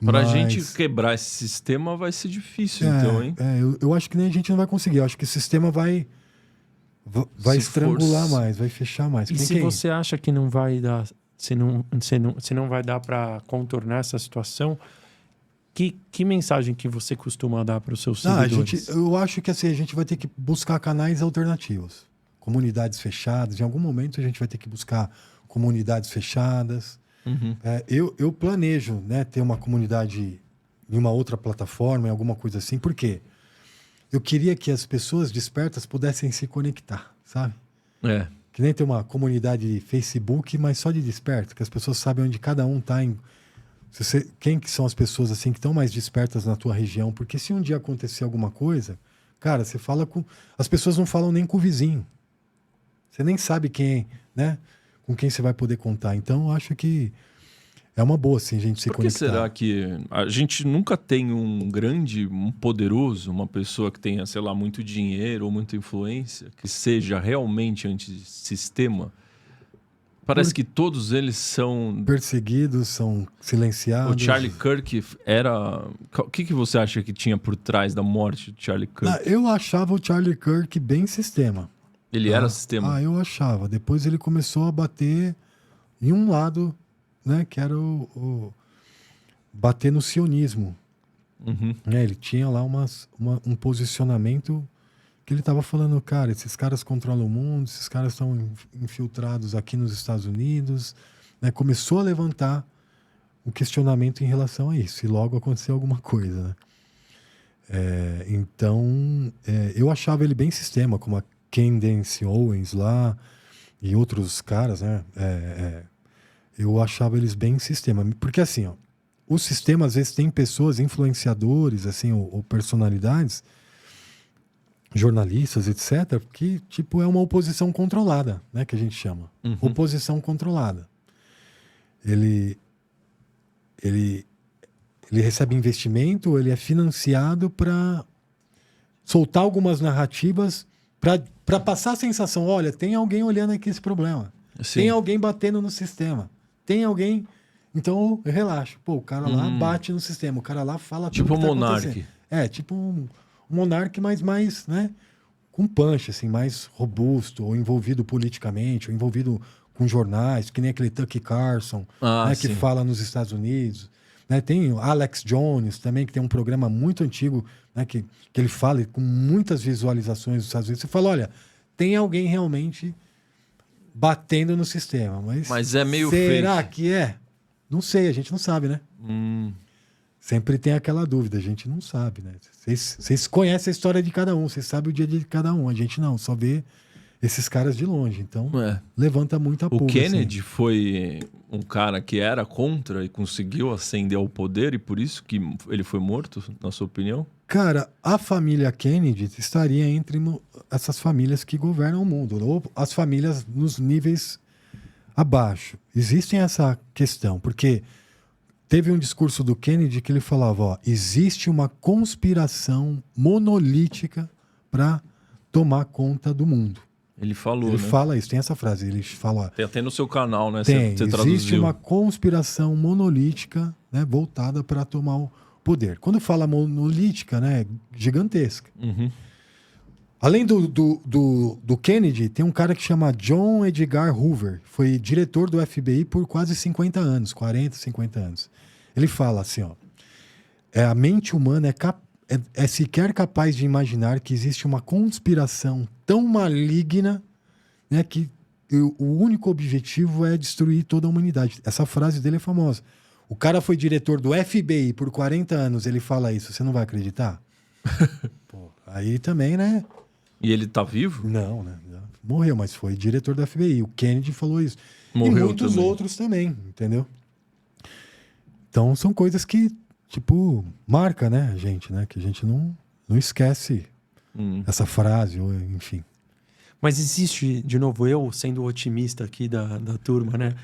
S1: Pra gente quebrar esse sistema vai ser difícil, então, hein?
S2: Eu acho que nem a gente não vai conseguir. Eu acho que o sistema vai estrangular mais, vai fechar mais.
S3: E se você acha que não vai dar, se não vai dar para contornar essa situação, que mensagem que você costuma dar para os seus seguidores?
S2: Eu acho que assim, a gente vai ter que buscar canais alternativos. Comunidades fechadas. Em algum momento a gente vai ter que buscar comunidades fechadas. Eu planejo, né, ter uma comunidade em uma outra plataforma, em alguma coisa assim. Por quê? Eu queria que as pessoas despertas pudessem se conectar, sabe? Que nem ter uma comunidade de Facebook, mas só de desperto, que as pessoas sabem onde cada um está. Quem que são as pessoas assim que estão mais despertas na tua região? Porque se um dia acontecer alguma coisa, cara, você fala com... As pessoas não falam nem com o vizinho. Você nem sabe quem, né? Com quem você vai poder contar. Então, eu acho que é uma boa, assim, a gente se conectar.
S1: Por que será que a gente nunca tem um poderoso, uma pessoa que tenha, sei lá, muito dinheiro ou muita influência, que seja realmente antissistema? Parece que todos eles são...
S2: perseguidos, são silenciados.
S1: O Charlie Kirk era... O que você acha que tinha por trás da morte do Charlie Kirk?
S2: Eu achava o Charlie Kirk bem sistema.
S1: Ele era sistema?
S2: Eu achava. Depois ele começou a bater em um lado, né? Que era bater no sionismo. Ele tinha lá um posicionamento que ele estava falando, cara, esses caras controlam o mundo, esses caras estão infiltrados aqui nos Estados Unidos. Né? Começou a levantar um questionamento em relação a isso. E logo aconteceu alguma coisa, né? Então, eu achava ele bem sistema, como a Candace Owens lá e outros caras, né? Eu achava eles bem sistema. Porque assim, ó, o sistema às vezes tem pessoas, influenciadores, assim, ou personalidades, jornalistas, etc., que tipo é uma oposição controlada, né? Que a gente chama. Oposição controlada. ele recebe investimento, ele é financiado para soltar algumas narrativas para passar a sensação, olha, tem alguém olhando aqui esse problema.
S1: Sim.
S2: Tem alguém batendo no sistema. Tem alguém... Então, eu relaxo. Pô, o cara lá bate no sistema. O cara lá fala
S1: Tipo
S2: tudo
S1: um
S2: que tá
S1: monarque.
S2: acontecendo. Tipo um monarque, mas mais, né? Com punch, assim, mais robusto, ou envolvido politicamente, ou envolvido com jornais, que nem aquele Tucker Carlson, né, que
S1: sim.
S2: fala nos Estados Unidos. Né? Tem o Alex Jones também, que tem um programa muito antigo, né, que ele fala com muitas visualizações nos Estados Unidos. Você fala, olha, tem alguém realmente batendo no sistema.
S1: Mas é meio
S2: será
S1: fake.
S2: que é? Não sei, a gente não sabe, né? Sempre tem aquela dúvida, a gente não sabe, né? Vocês conhecem a história de cada um, vocês sabem o dia de cada um. A gente não, só vê esses caras de longe. Então, levanta muita
S1: O
S2: pulga.
S1: Kennedy foi um cara que era contra e conseguiu ascender ao poder e por isso que ele foi morto, na sua opinião?
S2: Cara, a família Kennedy estaria entre essas famílias que governam o mundo, ou as famílias nos níveis abaixo. Existe essa questão, porque teve um discurso do Kennedy que ele falava, ó, existe uma conspiração monolítica para tomar conta do mundo.
S1: Ele falou,
S2: Ele
S1: né?
S2: fala isso, tem essa frase, ele fala...
S1: Tem até no seu canal, né?
S2: Tem,
S1: Você
S2: existe
S1: traduziu.
S2: uma conspiração monolítica, né, voltada para tomar o poder. Quando fala monolítica, né, gigantesca. Além do Kennedy, tem um cara que chama John Edgar Hoover. Foi diretor do FBI por quase 50 anos, 40, 50 anos. Ele fala assim, ó, a mente humana é sequer capaz de imaginar que existe uma conspiração tão maligna, né, que o único objetivo é destruir toda a humanidade. Essa frase dele é famosa. O cara foi diretor do FBI por 40 anos, ele fala isso, você não vai acreditar? Pô, aí também, né?
S1: E ele tá vivo?
S2: Não, né? Morreu, mas foi diretor da FBI. O Kennedy falou isso.
S1: Morreu
S2: e muitos
S1: também.
S2: outros também, entendeu? Então são coisas que, tipo, marca, né, a gente, né? Que a gente não esquece essa frase, ou enfim.
S3: Mas existe, de novo, eu sendo o otimista aqui da turma, né?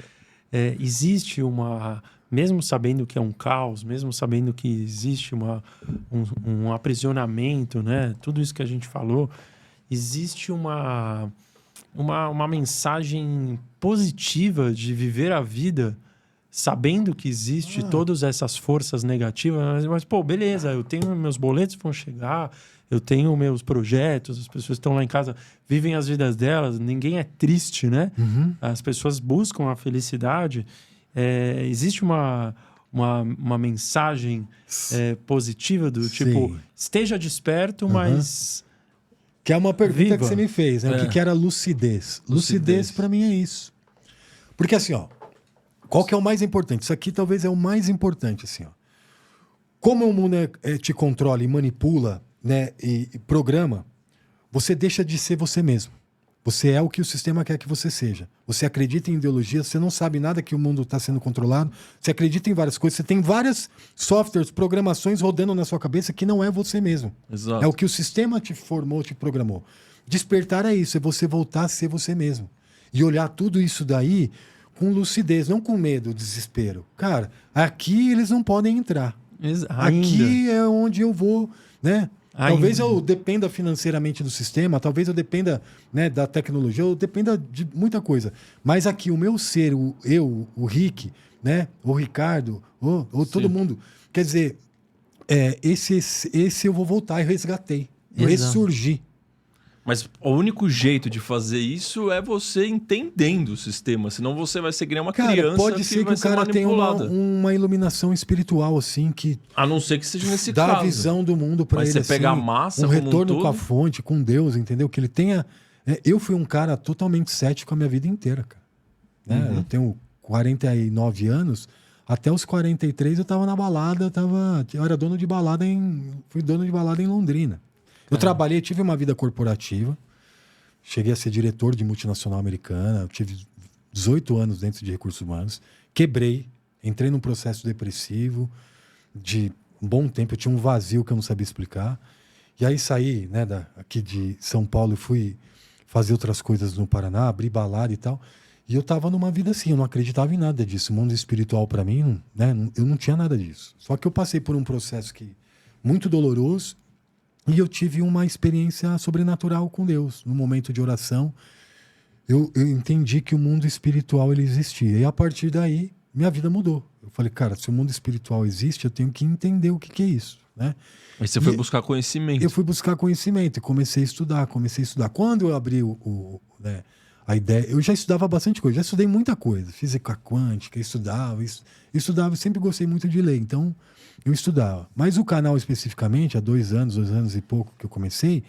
S3: Existe uma... Mesmo sabendo que é um caos, mesmo sabendo que existe um aprisionamento, né? Tudo isso que a gente falou, existe uma mensagem positiva de viver a vida sabendo que existe todas essas forças negativas. Mas, pô, beleza, eu tenho meus boletos vão chegar, eu tenho meus projetos, as pessoas estão lá em casa, vivem as vidas delas, ninguém é triste, né? As pessoas buscam a felicidade. Existe uma mensagem positiva do tipo, esteja desperto, mas...
S2: Que é uma pergunta
S3: Viva.
S2: que você me fez, né? O que era lucidez? Lucidez para mim é isso. Porque assim, ó, qual que é o mais importante? Isso aqui talvez é o mais importante, assim, ó. Como o mundo te controla e manipula, né, e programa, você deixa de ser você mesmo. Você é o que o sistema quer que você seja. Você acredita em ideologia, você não sabe nada que o mundo está sendo controlado, você acredita em várias coisas, você tem várias softwares, programações rodando na sua cabeça que não é você mesmo.
S1: Exato.
S2: É o que o sistema te formou, te programou. Despertar é isso, é você voltar a ser você mesmo. E olhar tudo isso daí com lucidez, não com medo, desespero. Cara, aqui eles não podem entrar. Aqui é onde eu vou, né? Talvez eu dependa financeiramente do sistema, talvez eu dependa, né, da tecnologia, eu dependa de muita coisa. Mas aqui, o meu ser, o Rick, né, o Ricardo, ou todo mundo. Quer dizer, esse eu vou voltar, eu resgatei. Eu ressurgi.
S1: Mas o único jeito de fazer isso é você entendendo o sistema, senão você vai ser que nem uma criança
S2: pode
S1: que
S2: ser que
S1: vai
S2: o
S1: ser
S2: cara tenha
S1: manipulada.
S2: uma iluminação espiritual, assim, que
S1: A não ser que seja nesse
S2: dá
S1: caso.
S2: a visão do mundo para
S1: Mas
S2: ele,
S1: você pega
S2: assim,
S1: a massa
S2: um
S1: como um
S2: retorno
S1: todo.
S2: com a fonte, com Deus, entendeu? Que ele tenha... eu fui um cara totalmente cético a minha vida inteira, cara. Né? Eu tenho 49 anos, até os 43 eu tava na balada, eu era dono de balada fui dono de balada em Londrina. Eu trabalhei, tive uma vida corporativa, cheguei a ser diretor de multinacional americana, eu tive 18 anos dentro de recursos humanos, quebrei, entrei num processo depressivo de um bom tempo, eu tinha um vazio que eu não sabia explicar, e aí saí, né, aqui de São Paulo e fui fazer outras coisas no Paraná, abri balada e tal, E eu tava numa vida assim, eu não acreditava em nada disso. O mundo espiritual para mim, né, eu não tinha nada disso. Só que eu passei por um processo muito doloroso e eu tive uma experiência sobrenatural com Deus. No momento de oração, eu entendi que o mundo espiritual ele existia. E a partir daí, minha vida mudou. Eu falei, cara, se o mundo espiritual existe, eu tenho que entender o que é isso, né?
S4: Aí você foi buscar conhecimento.
S2: Eu fui buscar conhecimento e comecei a estudar. Quando eu abri né, a ideia, eu já estudava bastante coisa, já estudei muita coisa, física quântica, estudava, eu sempre gostei muito de ler, então eu estudava. Mas o canal especificamente, há 2 anos e pouco que eu comecei,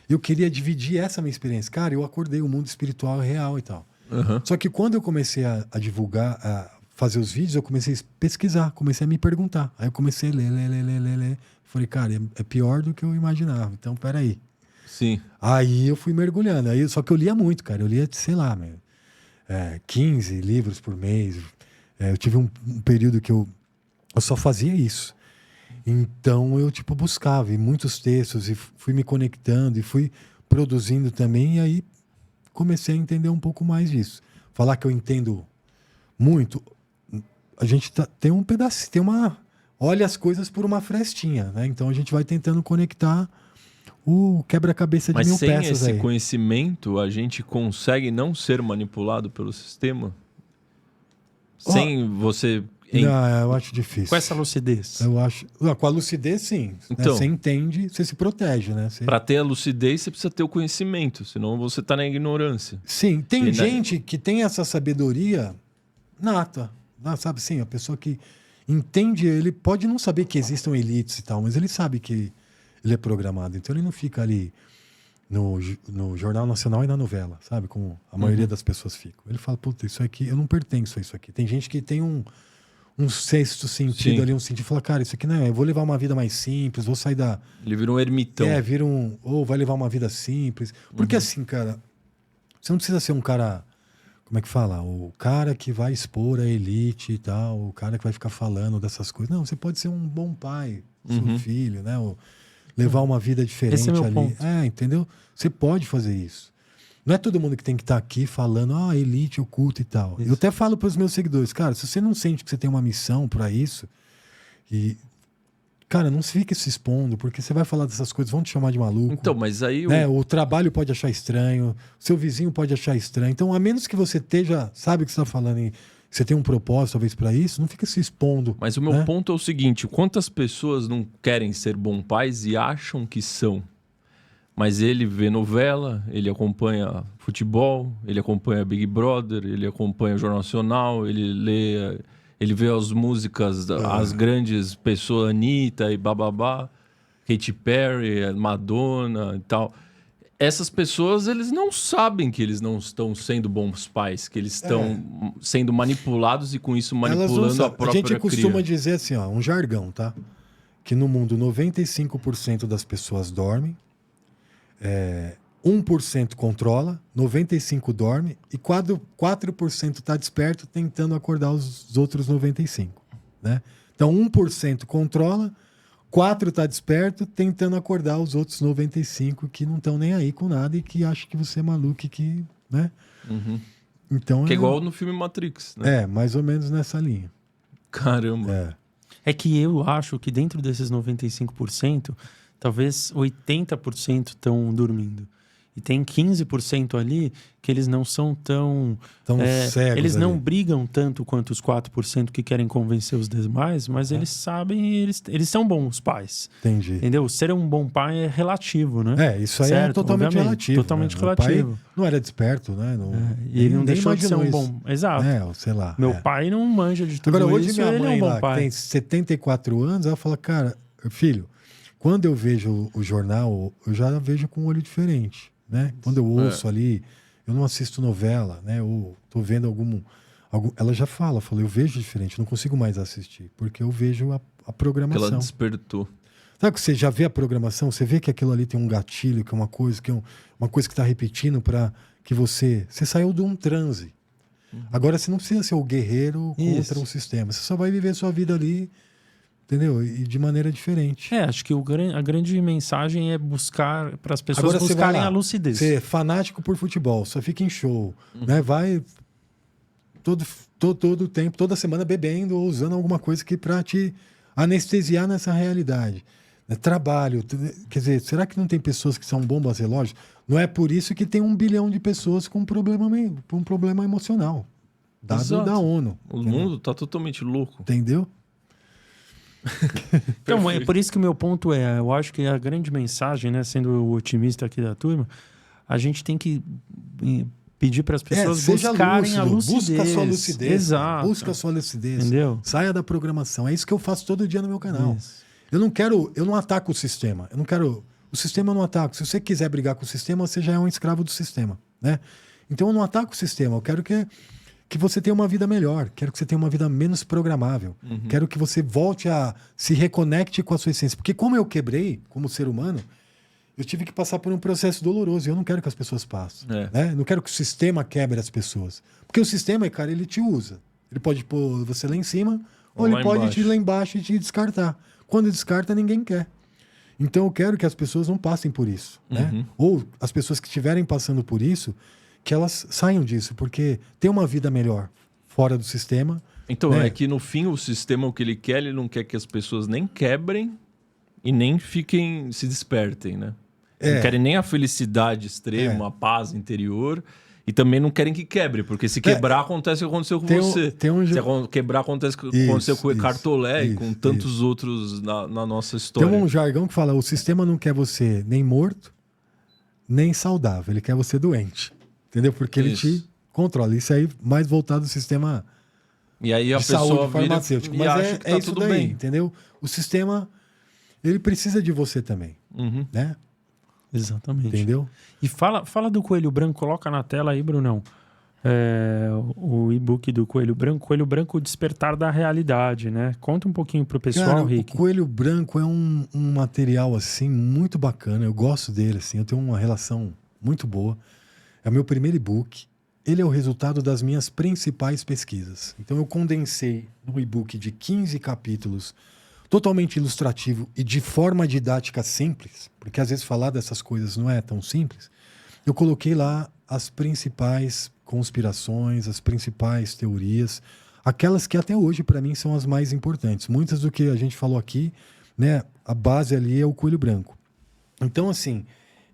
S2: eu queria dividir essa minha experiência. Cara, eu acordei, o mundo espiritual é real e tal.
S4: Uhum.
S2: Só que quando eu comecei a divulgar, a fazer os vídeos, eu comecei a pesquisar, comecei a me perguntar. Aí eu comecei a ler. Falei, cara, é pior do que eu imaginava. Então, peraí.
S4: Sim.
S2: Aí eu fui mergulhando. Só que eu lia muito, cara. Eu lia, sei lá, 15 livros por mês. Eu tive um período que eu só fazia isso. Então eu, buscava e muitos textos e fui me conectando e fui produzindo também. E aí comecei a entender um pouco mais disso. Falar que eu entendo muito, a gente tem um pedaço, olha as coisas por uma frestinha, né? Então a gente vai tentando conectar o quebra-cabeça de 1000 peças aí.
S4: Mas sem esse conhecimento, a gente consegue não ser manipulado pelo sistema? Sem você...
S2: Não, eu acho difícil.
S3: Com essa lucidez.
S2: Eu acho... Com a lucidez, sim.
S4: Então,
S2: Você entende, você se protege, né?
S4: Para ter a lucidez, você precisa ter o conhecimento, senão você tá na ignorância.
S2: Sim, tem gente que tem essa sabedoria nata, sabe assim, a pessoa que entende, ele pode não saber que existam elites e tal, mas ele sabe que ele é programado, então ele não fica ali no Jornal Nacional e na novela, sabe, como a maioria das pessoas ficam. Ele fala, puta, isso aqui, eu não pertenço a isso aqui. Tem gente que tem um sexto sentido. Sim. Ali, um sentido, fala, cara, isso aqui não é, eu vou levar uma vida mais simples, vou sair da...
S4: Ele vira um ermitão.
S2: Ou vai levar uma vida simples. Porque assim, cara, você não precisa ser um cara, como é que fala? O cara que vai expor a elite e tal, o cara que vai ficar falando dessas coisas. Não, você pode ser um bom pai, seu filho, né? Ou levar uma vida diferente.
S3: Esse é meu
S2: ali.
S3: ponto.
S2: Entendeu? Você pode fazer isso. Não é todo mundo que tem que estar aqui falando, elite, oculto e tal. Isso. Eu até falo para os meus seguidores, cara, se você não sente que você tem uma missão para isso, cara, não fique se expondo, porque você vai falar dessas coisas, vão te chamar de maluco.
S4: Então, mas aí...
S2: O trabalho pode achar estranho, seu vizinho pode achar estranho. Então, a menos que você sabe o que você está falando e você tem um propósito, talvez, para isso, não fica se expondo.
S4: Mas o meu ponto é o seguinte, quantas pessoas não querem ser bons pais e acham que são? Mas ele vê novela, ele acompanha futebol, ele acompanha Big Brother, ele acompanha o Jornal Nacional, ele vê as músicas, as grandes pessoas, Anitta e bababá, Katy Perry, Madonna e tal. Essas pessoas, eles não sabem que eles não estão sendo bons pais, que eles estão sendo manipulados e com isso manipulando a própria
S2: cria. A gente costuma
S4: cria.
S2: dizer assim, um jargão, tá? Que no mundo 95% das pessoas dormem, 1% controla, 95% dorme e 4% está desperto tentando acordar os outros 95%. Né? Então 1% controla, 4% está desperto tentando acordar os outros 95% que não estão nem aí com nada e que acham que você é maluco e que... Né? Então,
S4: que é igual no filme Matrix. Né?
S2: Mais ou menos nessa linha.
S4: Caramba.
S3: É que eu acho que dentro desses 95%, talvez 80% estão dormindo. E tem 15% ali que eles não são tão
S2: cegos.
S3: Eles não brigam tanto quanto os 4% que querem convencer os demais, mas eles sabem, eles são bons pais.
S2: Entendi.
S3: Entendeu? Ser um bom pai é relativo, né?
S2: Isso aí é totalmente relativo.
S3: Totalmente
S2: né?
S3: relativo.
S2: Pai não era desperto, né?
S3: E ele não deixou de ser um bom... Exato.
S2: Sei lá.
S3: Meu pai não manja de tudo.
S2: Agora, hoje
S3: isso,
S2: minha mãe
S3: ele é um bom
S2: lá,
S3: pai.
S2: que tem 74 anos, ela fala, cara, filho, quando eu vejo o jornal, eu já vejo com um olho diferente, né? Quando eu ouço ali, eu não assisto novela, né? Ou tô vendo algum... Ela já falou, eu vejo diferente, não consigo mais assistir, porque eu vejo a programação.
S4: Que ela despertou.
S2: Sabe que você já vê a programação, você vê que aquilo ali tem um gatilho, que é uma coisa que está repetindo para que você saiu de um transe. Agora você não precisa ser o guerreiro contra o sistema, você só vai viver a sua vida ali, entendeu? E de maneira diferente.
S3: Acho que a grande mensagem é buscar para as pessoas buscarem a lucidez.
S2: Você é fanático por futebol, só fica em show, né? todo o tempo, toda semana bebendo ou usando alguma coisa que para te anestesiar nessa realidade. Trabalho, quer dizer, será que não tem pessoas que são bombas relógios? Não é por isso que tem 1 bilhão de pessoas com um problema emocional. Dado
S4: Exato.
S2: da ONU.
S4: O mundo tá totalmente louco.
S2: Entendeu?
S3: Então, é por isso que o meu ponto é, eu acho que a grande mensagem, né, sendo o otimista aqui da turma, a gente tem que pedir para as pessoas
S2: seja
S3: buscarem
S2: lúcido,
S3: a lucidez.
S2: Busca a sua lucidez.
S3: Exato.
S2: Busca a sua lucidez.
S3: Entendeu?
S2: Saia da programação. É isso que eu faço todo dia no meu canal.
S3: Isso.
S2: Eu não ataco o sistema. O sistema eu não ataco. Se você quiser brigar com o sistema, você já é um escravo do sistema, né? Então eu não ataco o sistema. Eu quero que você tenha uma vida melhor. Quero que você tenha uma vida menos programável. Quero que você volte a se reconecte com a sua essência. Porque como eu quebrei, como ser humano, eu tive que passar por um processo doloroso. E eu não quero que as pessoas passem. Né? Não quero que o sistema quebre as pessoas. Porque o sistema, cara, ele te usa. Ele pode pôr você lá em cima, ou ele pode te ir lá embaixo e te descartar. Quando descarta, ninguém quer. Então eu quero que as pessoas não passem por isso. Né? Ou as pessoas que estiverem passando por isso, que elas saiam disso, porque tem uma vida melhor fora do sistema.
S4: Então,
S2: né?
S4: é que no fim o sistema, o que ele quer, ele não quer que as pessoas nem quebrem e nem se despertem, né? Não querem nem a felicidade extrema, a paz interior, e também não querem que quebre, porque se quebrar, acontece o que aconteceu com você. Se quebrar, acontece o que aconteceu com o Eckhart Tolle e com tantos outros na nossa história.
S2: Tem um jargão que fala, o sistema não quer você nem morto, nem saudável, ele quer você doente. Entendeu? Porque ele te controla. Isso aí mais voltado ao sistema
S4: e aí a
S2: de
S4: pessoa
S2: saúde farmacêutico.
S4: E
S2: mas
S4: acha que tá
S2: isso
S4: tudo
S2: daí,
S4: bem.
S2: entendeu? O sistema, ele precisa de você também. Né?
S3: Exatamente.
S2: Entendeu?
S3: E fala do Coelho Branco, coloca na tela aí, Brunão. O e-book do Coelho Branco, o Despertar da Realidade, né? Conta um pouquinho pro pessoal,
S2: Cara,
S3: Rick.
S2: o Coelho Branco é um material, assim, muito bacana. Eu gosto dele, assim. Eu tenho uma relação muito boa. É o meu primeiro e-book. Ele é o resultado das minhas principais pesquisas. Então eu condensei no e-book de 15 capítulos, totalmente ilustrativo e de forma didática simples, porque às vezes falar dessas coisas não é tão simples. Eu coloquei lá as principais conspirações, as principais teorias, aquelas que até hoje para mim são as mais importantes. Muitas do que a gente falou aqui, né, a base ali é o Coelho Branco. Então assim,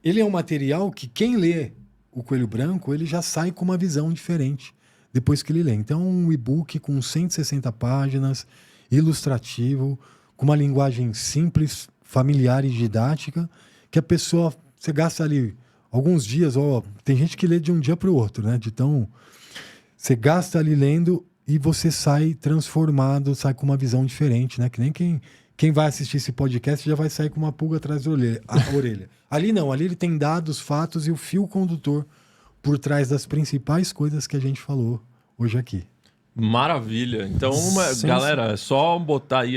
S2: ele é um material que quem lê o Coelho Branco, ele já sai com uma visão diferente depois que ele lê. Então, um e-book com 160 páginas, ilustrativo, com uma linguagem simples, familiar e didática, que a pessoa, você gasta ali alguns dias, tem gente que lê de um dia para o outro, né? Então, você gasta ali lendo e você sai transformado, sai com uma visão diferente, né? Que nem quem vai assistir esse podcast já vai sair com uma pulga atrás da orelha. Ali não, ali ele tem dados, fatos e o fio condutor por trás das principais coisas que a gente falou hoje aqui.
S4: Maravilha. Então, galera, é só botar aí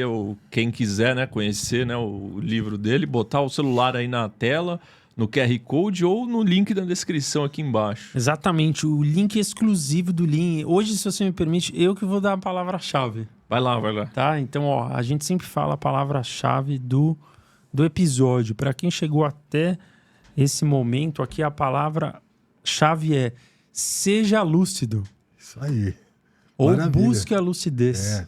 S4: quem quiser, né, conhecer, né, o livro dele, botar o celular aí na tela, no QR Code ou no link da descrição aqui embaixo.
S3: Exatamente, o link exclusivo do link. Hoje, se você me permite, eu que vou dar a palavra-chave.
S4: Vai lá.
S3: Tá? Então, a gente sempre fala a palavra-chave do episódio. Para quem chegou até esse momento aqui, a palavra-chave é seja lúcido.
S2: Isso aí.
S3: Ou
S2: Maravilha.
S3: busque a lucidez.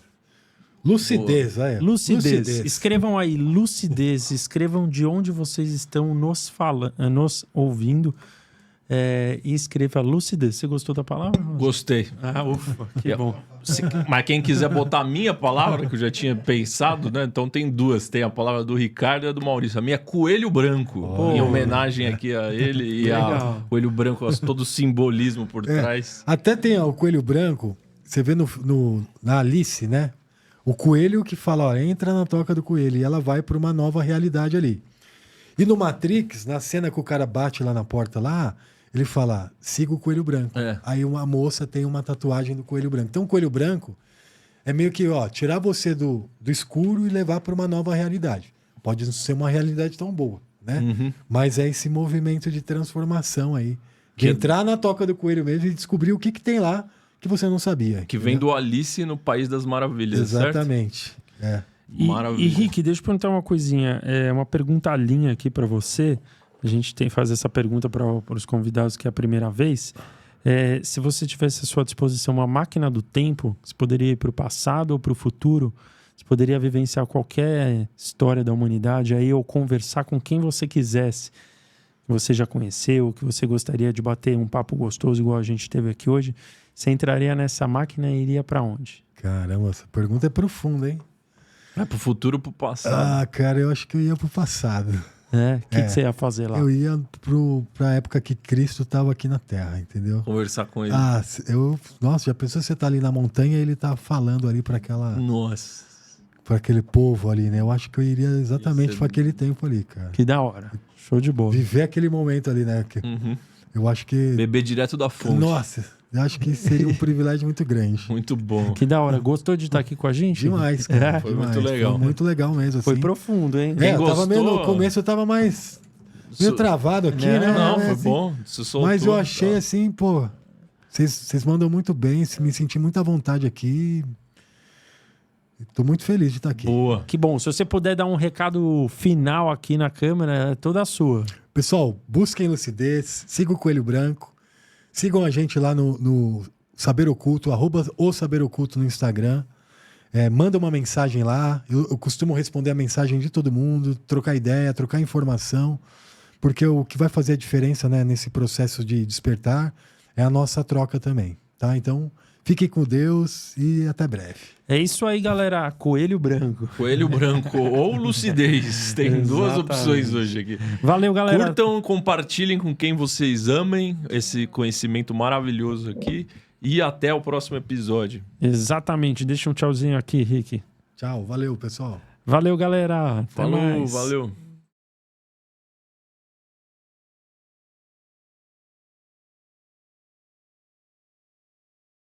S2: Lucidez,
S3: Lucidez. Escrevam aí, lucidez. Escrevam de onde vocês estão nos ouvindo. E escreva lucidez. Você gostou da palavra?
S4: Gostei.
S3: Ufa, que bom.
S4: Mas quem quiser botar a minha palavra, que eu já tinha pensado, né? Então tem duas. Tem a palavra do Ricardo e a do Maurício. A minha é Coelho Branco, em homenagem aqui a ele e a Coelho Branco, todo o simbolismo por trás.
S2: Até tem o Coelho Branco, você vê na Alice, né? O coelho que fala, entra na toca do coelho, e ela vai para uma nova realidade ali. E no Matrix, na cena que o cara bate lá na porta lá, ele fala, siga o Coelho Branco. Aí uma moça tem uma tatuagem do Coelho Branco. Então o Coelho Branco é meio que, tirar você do escuro e levar para uma nova realidade. Pode não ser uma realidade tão boa, né? Mas é esse movimento de transformação aí. De entrar na toca do coelho mesmo e descobrir o que tem lá que você não sabia.
S4: Que vem do Alice no País das Maravilhas,
S2: exatamente.
S4: Certo?
S3: E Rick, deixa eu perguntar uma coisinha. Uma pergunta linha aqui para você. A gente tem que fazer essa pergunta para os convidados que é a primeira vez. Se você tivesse à sua disposição uma máquina do tempo, você poderia ir para o passado ou para o futuro, você poderia vivenciar qualquer história da humanidade aí ou conversar com quem você quisesse, que você já conheceu, que você gostaria de bater um papo gostoso igual a gente teve aqui hoje, você entraria nessa máquina e iria para onde?
S2: Caramba, essa pergunta é profunda, hein?
S4: É pro futuro ou pro passado?
S2: Ah, cara, eu acho que eu ia pro passado.
S3: O que você ia fazer lá?
S2: Eu ia pra época que Cristo estava aqui na Terra, entendeu?
S4: Conversar com ele.
S2: Nossa, já pensou você tá ali na montanha e ele tá falando ali para
S4: Nossa.
S2: aquele povo ali, né? Eu acho que eu iria exatamente para aquele tempo ali, cara.
S3: Que da hora. Show de bola.
S2: Viver aquele momento ali, né? Eu acho que...
S4: Beber direto da fonte.
S2: Nossa, eu acho que seria um privilégio muito grande.
S4: Muito bom.
S3: Que da hora. Gostou de estar aqui com a gente?
S2: Demais, cara.
S4: Foi
S2: demais.
S4: muito legal.
S2: Foi muito legal mesmo, assim.
S3: Foi profundo, hein?
S4: Quem
S2: eu tava meio,
S4: gostou-
S2: no começo eu tava meio travado aqui, né?
S4: Não, foi
S2: Assim,
S4: bom. Você soltou,
S2: Mas eu achei
S4: tá.
S2: assim, pô, vocês mandam muito bem, me senti muito à vontade aqui. Tô muito feliz de estar aqui.
S4: Boa.
S3: Que bom. Se você puder dar um recado final aqui na câmera, é toda sua.
S2: Pessoal, busquem lucidez, sigam o Coelho Branco, sigam a gente lá no Saber Oculto, @o Saber Oculto no Instagram. Manda uma mensagem lá. Eu costumo responder a mensagem de todo mundo, trocar ideia, trocar informação, porque o que vai fazer a diferença, né, nesse processo de despertar é a nossa troca também, tá? Então, fiquem com Deus e até breve.
S3: É isso aí, galera. Coelho Branco.
S4: Coelho branco ou lucidez. Tem duas
S3: Exatamente.
S4: opções hoje aqui.
S3: Valeu, galera.
S4: Curtam, compartilhem com quem vocês amem esse conhecimento maravilhoso aqui. E até o próximo episódio.
S3: Exatamente. Deixa um tchauzinho aqui, Rick.
S2: Tchau, valeu, pessoal.
S3: Valeu, galera. Até
S4: Falou,
S3: mais.
S4: valeu.